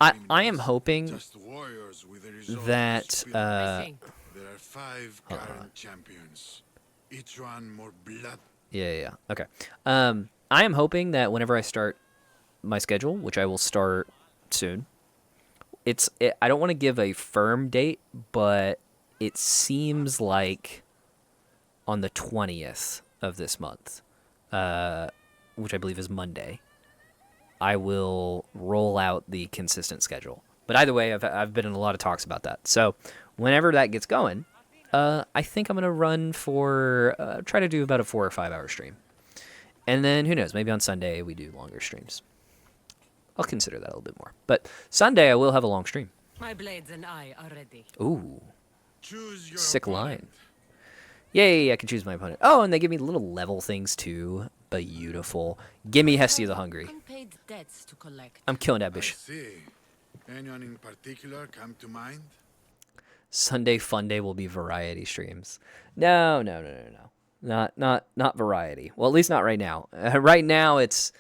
I am hoping Just warriors with a resolve that spirit. I see. There are 5 current champions, each one more blood. yeah. Okay. I am hoping that whenever I start my schedule, which I will start soon, I don't want to give a firm date, but it seems like on the 20th of this month, which I believe is Monday, I will roll out the consistent schedule. But either way, I've been in a lot of talks about that. So whenever that gets going, I think I'm going to run for, try to do about a 4 or 5 hour stream. And then, who knows, maybe on Sunday we do longer streams. I'll consider that a little bit more. But Sunday I will have a long stream. My blades and I are ready. Ooh, Choose your sick opponent. line. Yay, I can choose my opponent. Oh, and they give me little level things too. Beautiful. Give me Hestia the Hungry. Unpaid debts to collect. I'm killing that I bitch. see. Anyone in particular come to mind? Sunday fun day will be variety streams. No. Not variety. Well, at least not right now. Right now it's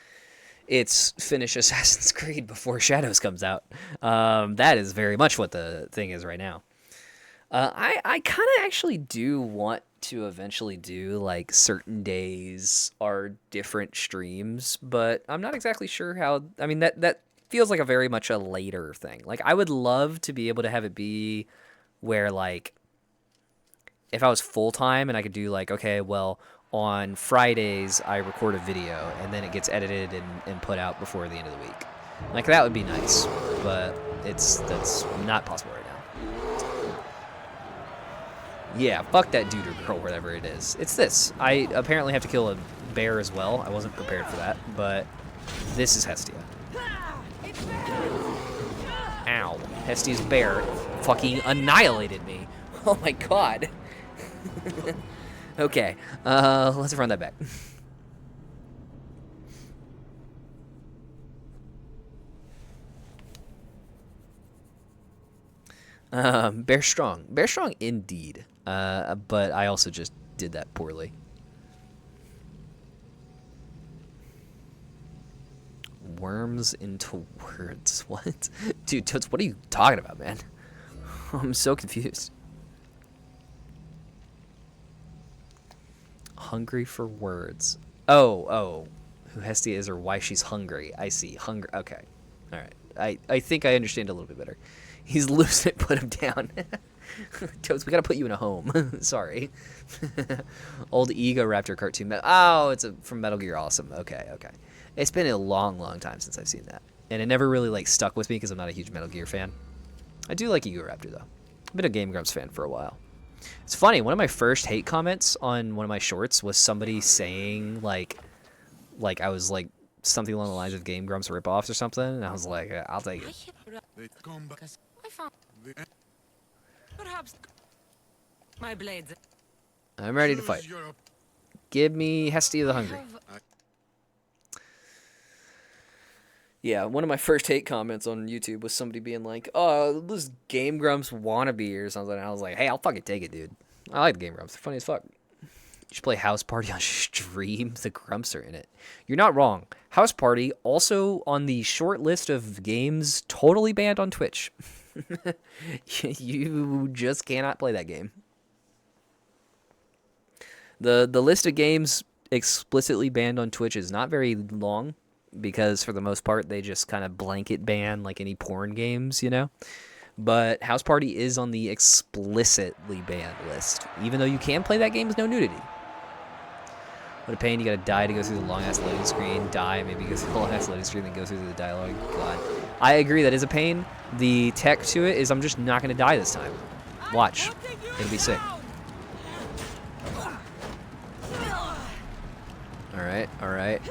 finish Assassin's Creed before Shadows comes out. That is very much what the thing is right now. I kind of actually do want to eventually do like certain days are different streams, but I'm not exactly sure how. I mean, that feels like a very much a later thing. Like I would love to be able to have it be where like if I was full time and I could do like, okay, well, on Fridays I record a video and then it gets edited and put out before the end of the week. Like that would be nice, but that's not possible right now. Yeah, fuck that dude or girl, whatever it is. It's this. I apparently have to kill a bear as well. I wasn't prepared for that, but this is Hestia. Wow. Hestia's bear fucking annihilated me. Oh my god. Okay. Let's run that back. Bear strong. Bear strong indeed. But I also just did that poorly. Worms into words. What? Dude, Toots, what are you talking about, man? I'm so confused. Hungry for words. Oh. Who Hestia is or why she's hungry. I see. Hungry. Okay. All right. I think I understand a little bit better. He's loose it. Put him down. Toads, we gotta put you in a home. Sorry. Old Ego Raptor cartoon. Oh, it's from Metal Gear Awesome. Okay. It's been a long time since I've seen that. And it never really, like, stuck with me because I'm not a huge Metal Gear fan. I do like Ego Raptor, though. I've been a Game Grumps fan for a while. It's funny, one of my first hate comments on one of my shorts was somebody saying, like I was, like, something along the lines of Game Grumps ripoffs or something, and I was like, I'll take it. Perhaps my blades. I'm ready to fight. Give me Hestia the Hungry. Yeah, one of my first hate comments on YouTube was somebody being like, "Oh, this Game Grumps wannabe" or something. And I was like, "Hey, I'll fucking take it, dude. I like the Game Grumps. They're funny as fuck. You should play House Party on stream. The Grumps are in it." You're not wrong. House Party also on the short list of games totally banned on Twitch. You just cannot play that game. The list of games explicitly banned on Twitch is not very long, because for the most part they just kind of blanket ban like any porn games, you know. But House Party is on the explicitly banned list, even though you can play that game with no nudity. What a pain, you gotta die to go through the long-ass loading screen, die, maybe go through the long-ass loading screen, then go through the dialogue. God. I agree, that is a pain. The tech to it is I'm just not gonna die this time. Watch. It'll be sick. Alright.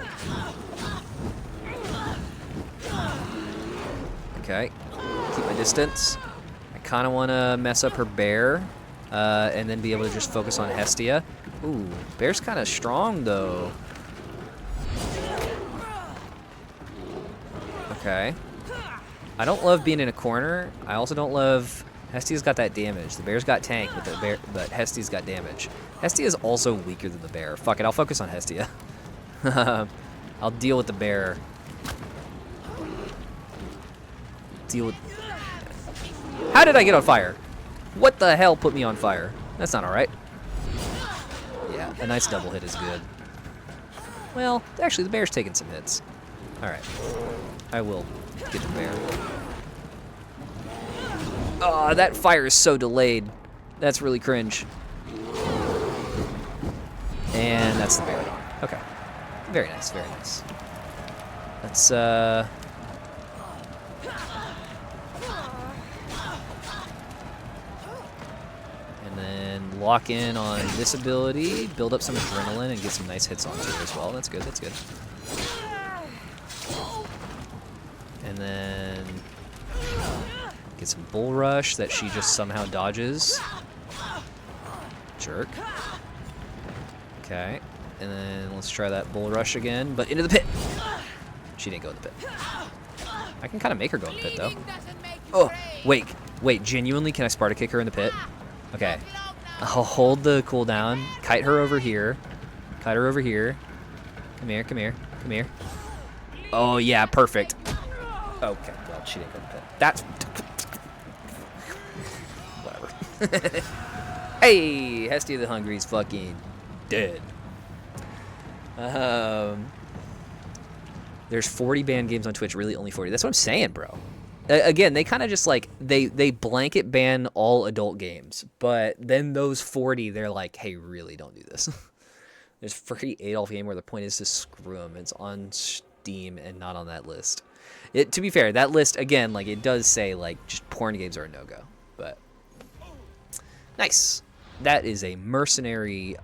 Okay. Keep my distance. I kind of want to mess up her bear, and then be able to just focus on Hestia. Ooh, bear's kind of strong, though. Okay. I don't love being in a corner. I also don't love... Hestia's got that damage. The bear's got tank, but Hestia's got damage. Hestia's also weaker than the bear. Fuck it, I'll focus on Hestia. I'll deal with the bear. How did I get on fire? What the hell put me on fire? That's not alright. Yeah, a nice double hit is good. Well, actually, the bear's taking some hits. Alright. I will get the bear. Oh, that fire is so delayed. That's really cringe. And that's the bear. Okay. Very nice, very nice. Let's, and then lock in on this ability, build up some adrenaline, and get some nice hits onto it as well. That's good, that's good. And then get some bull rush that she just somehow dodges. Jerk. Okay. And then let's try that bull rush again, but into the pit. She didn't go in the pit. I can kind of make her go in the pit, though. Oh, wait, genuinely, can I Sparta kick her in the pit? Okay. I'll hold the cooldown, kite her over here. Kite her over here. Come here, come here, come here. Oh, yeah, perfect. Okay, well, she didn't go in the pit. That's... Whatever. Hey, Hestia the Hungry's fucking dead. There's 40 banned games on Twitch, really only 40. That's what I'm saying, bro. Again, they kind of just like, they blanket ban all adult games, but then those 40, they're like, hey, really don't do this. There's free Adolf game where the point is to screw them. It's on Steam and not on that list. To be fair, that list, again, like it does say like just porn games are a no-go, but nice. that is a mercenary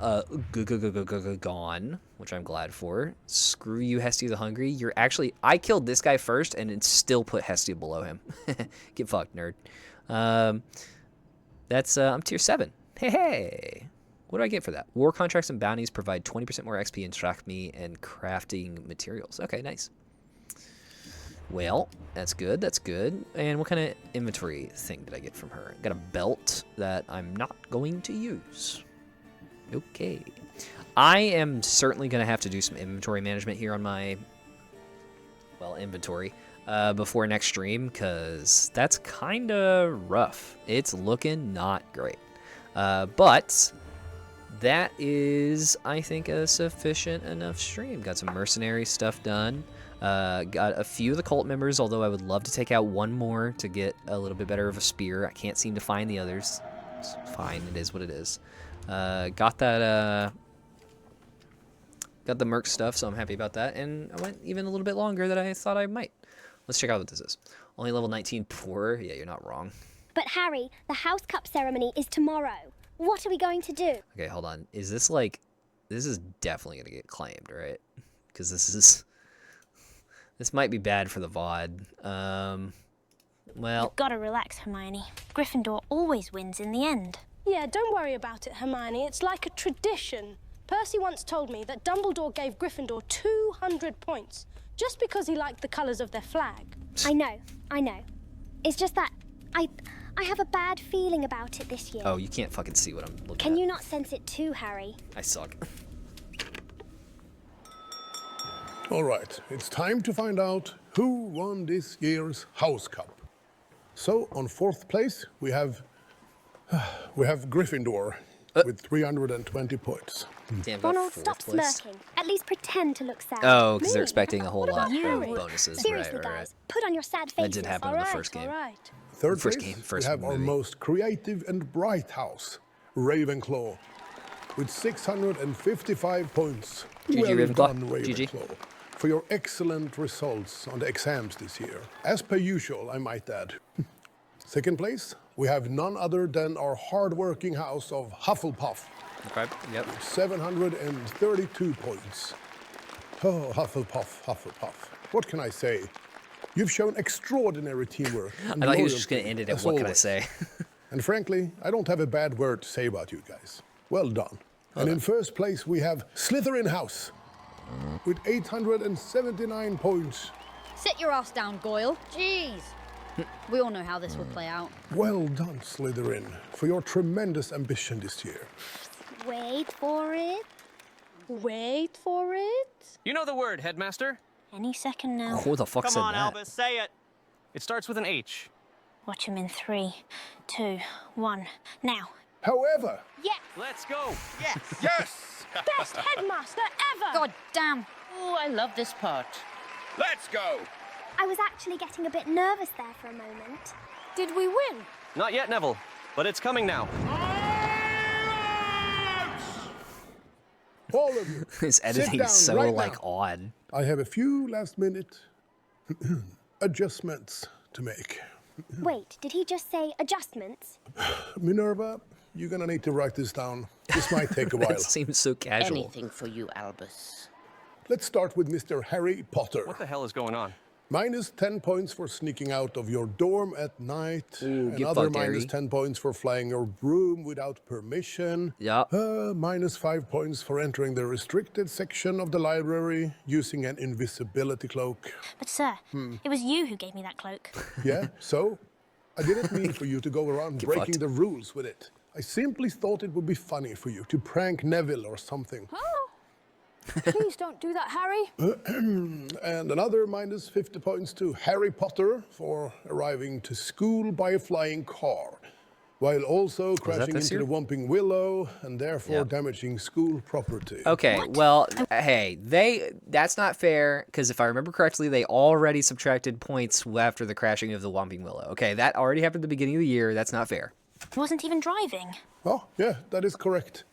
gone, which I'm glad for. Screw you, Hestia the Hungry. You're actually... I killed this guy first and then still put Hestia below him. Get fucked, nerd. That's... I'm tier 7. Hey! What do I get for that? War contracts and bounties provide 20% more XP in drachmi and crafting materials. Okay, nice. Well, that's good. That's good. And what kind of inventory thing did I get from her? Got a belt that I'm not going to use. Okay. I am certainly going to have to do some inventory management here on my, well, inventory before next stream, because that's kind of rough. It's looking not great. But that is, I think, a sufficient enough stream. Got some mercenary stuff done. Got a few of the cult members, although I would love to take out one more to get a little bit better of a spear. I can't seem to find the others. It's fine. It is what it is. Got that... got the merc stuff, so I'm happy about that. And I went even a little bit longer than I thought I might. Let's check out what this is. Only level 19 poor. Yeah, you're not wrong. But Harry, the House Cup ceremony is tomorrow. What are we going to do? Okay, hold on. Is this like... This is definitely going to get claimed, right? Because this is... This might be bad for the VOD. Well... You've got to relax, Hermione. Gryffindor always wins in the end. Yeah, don't worry about it, Hermione. It's like a tradition. Percy once told me that Dumbledore gave Gryffindor 200 points just because he liked the colours of their flag. I know. It's just that I have a bad feeling about it this year. Oh, you can't fucking see what I'm looking at. Can you not sense it too, Harry? I suck. All right, it's time to find out who won this year's House Cup. So, on 4th place, we have Gryffindor with 320 points. Damn, Ronald, stop smirking. At least pretend to look sad. Oh, because they're expecting a whole lot of Harry? bonuses. Seriously, right. guys, put on your sad faces. That did happen in the first game. Third First place, game, first we have our movie. most creative and bright house, Ravenclaw, with 655 points. GG, Well Ravenclaw. done, GG. Ravenclaw, for your excellent results on the exams this year. As per usual, I might add. Second place, we have none other than our hard-working house of Hufflepuff. Okay, yep. 732 points. Oh, Hufflepuff. What can I say? You've shown extraordinary teamwork. I thought he was just going to end it at what can I say? And frankly, I don't have a bad word to say about you guys. Well done. And in first place, we have Slytherin House with 879 points. Sit your ass down, Goyle. Jeez. We all know how this will play out. Well done, Slytherin, for your tremendous ambition this year. Wait for it. Wait for it. You know the word, Headmaster. Any second now. Who the fuck Come said on, that? Albus, say it. It starts with an H. Watch him in 3, 2, 1. Now. However. Yes. Let's go. Yes. Yes. Best headmaster ever. God damn. Oh, I love this part. Let's go. I was actually getting a bit nervous there for a moment. Did we win? Not yet, Neville, but it's coming now. All of you. His editing down is so right like now. odd. I have a few last-minute adjustments to make. Wait, did he just say adjustments? Minerva, you're gonna need to write this down. This might take a while. That seems so casual. Anything for you, Albus. Let's start with Mr. Harry Potter. What the hell is going on? Minus 10 points for sneaking out of your dorm at night. Ooh, get Another fucked, minus Harry. 10 points for flying your broom without permission. Yeah. Minus 5 points for entering the restricted section of the library using an invisibility cloak. But sir, it was you who gave me that cloak. Yeah, so? I didn't mean for you to go around Get breaking fucked. the rules with it. I simply thought it would be funny for you to prank Neville or something. Please don't do that, Harry. And another minus 50 points to Harry Potter for arriving to school by a flying car, while also crashing this into year? the Whomping Willow and therefore Yeah. damaging school property. Okay, well, hey, that's not fair, because if I remember correctly, they already subtracted points after the crashing of the Whomping Willow. Okay, that already happened at the beginning of the year. That's not fair. He wasn't even driving. Oh, yeah, that is correct.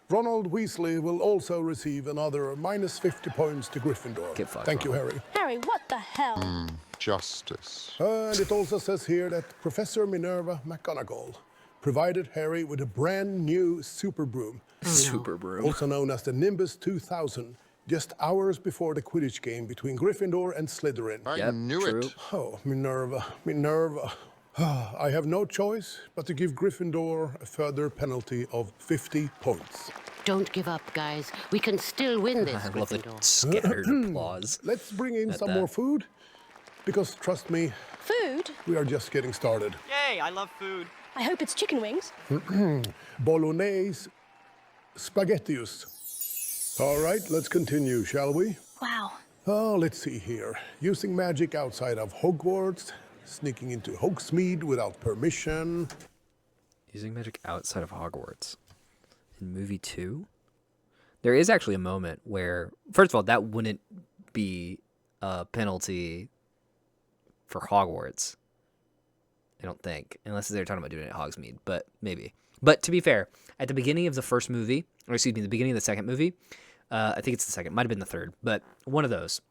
Ronald Weasley will also receive another minus 50 points to Gryffindor. Get fucked, Thank you, Harry. Harry, what the hell? Justice. And it also says here that Professor Minerva McGonagall provided Harry with a brand new super broom. Super broom. Also known as the Nimbus 2000, just hours before the Quidditch game between Gryffindor and Slytherin. I knew it. Oh, Minerva, Minerva. I have no choice but to give Gryffindor a further penalty of 50 points. Don't give up, guys. We can still win this. I love the scattered applause. Let's bring in at some that. more food, because trust me, Food? we are just getting started. Yay, I love food. I hope it's chicken wings. Bolognese spaghettius. All right, let's continue, shall we? Wow. Oh, let's see here. Using magic outside of Hogwarts, sneaking into Hogsmeade without permission. Using magic outside of Hogwarts. In movie 2? There is actually a moment where, first of all, that wouldn't be a penalty for Hogwarts. I don't think. Unless they're talking about doing it at Hogsmeade, but maybe. But to be fair, at the beginning of the first movie, or excuse me, the beginning of the second movie, I think it's the second, might have been the third, but one of those.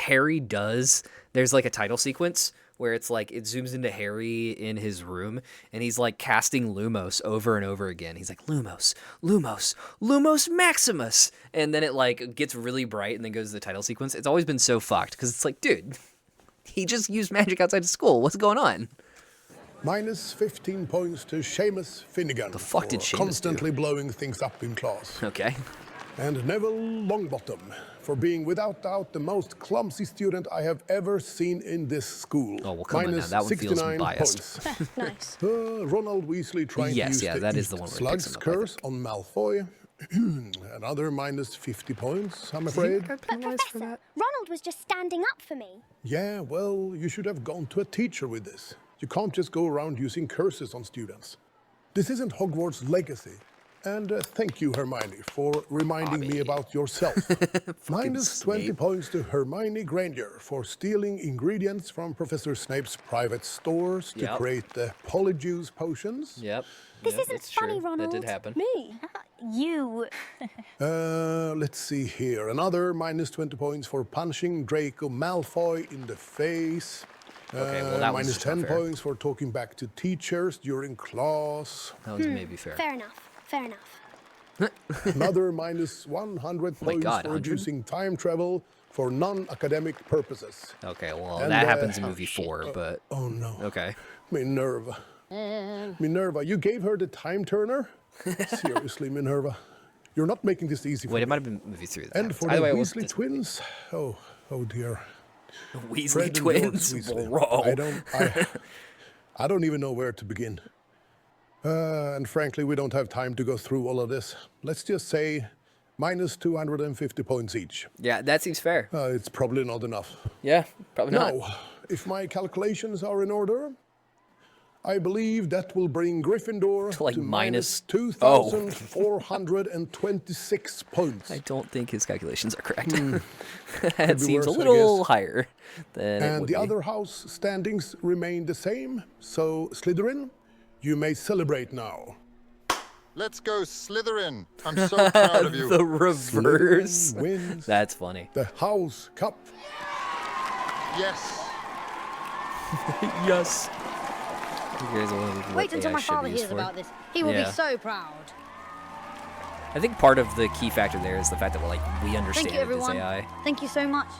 Harry does, there's like a title sequence where it's like, it zooms into Harry in his room, and he's like casting Lumos over and over again. He's like, Lumos, Lumos, Lumos Maximus. And then it like gets really bright and then goes to the title sequence. It's always been so fucked, because it's like, dude, he just used magic outside of school. What's going on? Minus 15 points to Seamus Finnegan. The fuck did for Seamus constantly blowing things up in class. Okay. And Neville Longbottom for being without doubt the most clumsy student I have ever seen in this school. Oh, well, come on now. Minus That one feels 69 biased. points. Nice. Ronald Weasley trying to use that the is the one where it Slug's picks him up, I curse on Malfoy. Another minus 50 points, I'm afraid. But Professor, Ronald was just standing up for me. Yeah, well, you should have gone to a teacher with this. You can't just go around using curses on students. This isn't Hogwarts legacy. And thank you, Hermione, for reminding me about yourself. Minus 20 points to Hermione Granger for stealing ingredients from Professor Snape's private stores to create the Polyjuice potions. Yep. This isn't funny, Ronald. That did happen. Me? You. Let's see here. Another minus 20 points for punching Draco Malfoy in the face. Okay, well, that was minus just not 10 fair. points for talking back to teachers during class. That was maybe fair. Fair enough. Fair enough. Another minus 100 my points God, for 100? using time travel for non-academic purposes. Okay, well, And, that happens in movie 4, but... Oh, no. Okay. Minerva. Minerva, you gave her the time turner? Seriously, Minerva. You're not making this easy for Wait, me. it might have been movie 3. that And happens. for the Either way, it was Weasley twins? Oh dear. Weasley Fred and twins? George Weasley. Bro. I don't even know where to begin. And frankly, we don't have time to go through all of this. Let's just say minus 250 points each. Yeah, that seems fair. It's probably not enough. Yeah, probably not. No, if my calculations are in order, I believe that will bring Gryffindor To, like, to minus- minus oh. 2,426 points. I don't think his calculations are correct. Could That be seems worse, a I little guess. higher than it And would the be. other house standings remain the same. So, Slytherin, you may celebrate now. Let's go, Slytherin. I'm so proud of you. The reverse. Slytherin wins That's funny. the House Cup. Yes. Yes. You guys will know Wait what until AI my should be father used hears for. about this. He will Yeah. be so proud. I think part of the key factor there is the fact that we understand Thank you, it as everyone. AI. Thank you so much.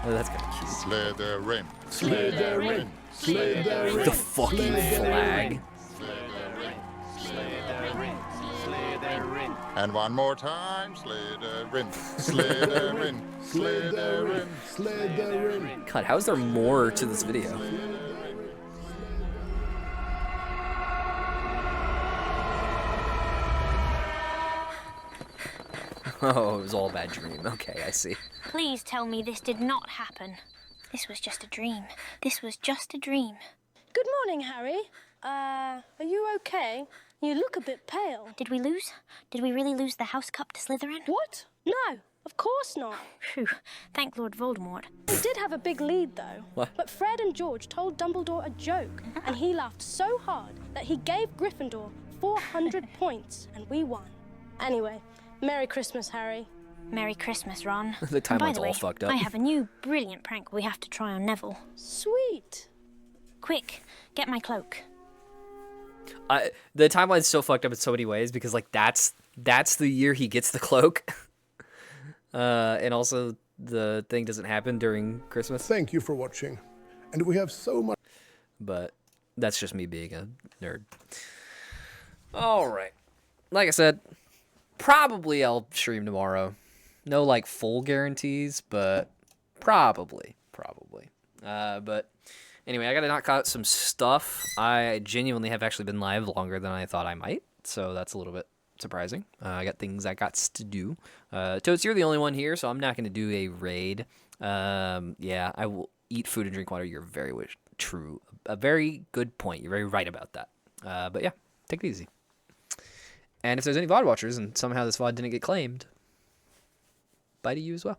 Oh, that's kind of cute. Slytherin. Slytherin. Slytherin. The fucking flag. And one more time. Slytherin. Slytherin. Slytherin. Slytherin. God, how is there more to this video? Oh, it was all a bad dream. Okay, I see. Please tell me this did not happen. This was just a dream. This was just a dream. Good morning, Harry. Are you okay? You look a bit pale. Did we lose? Did we really lose the House Cup to Slytherin? What? No, of course not. Phew. Thank Lord Voldemort. We did have a big lead, though. What? But Fred and George told Dumbledore a joke, and he laughed so hard that he gave Gryffindor 400 points, and we won. Anyway, Merry Christmas, Harry. Merry Christmas, Ron. The And by timeline's the all way, fucked up. I have a new brilliant prank we have to try on Neville. Sweet. Quick, get my cloak. The timeline's so fucked up in so many ways because like that's the year he gets the cloak, and also the thing doesn't happen during Christmas. Thank you for watching, and we have so much. But that's just me being a nerd. All right, like I said, probably I'll stream tomorrow. No like full guarantees, but probably. But anyway, I got to knock out some stuff. I genuinely have actually been live longer than I thought I might, so that's a little bit surprising. I got things I got to do. Toads, you're the only one here, so I'm not going to do a raid. Yeah, I will eat food and drink water. You're very true. A very good point. You're very right about that. But yeah, take it easy. And if there's any VOD watchers and somehow this VOD didn't get claimed, bye to you as well.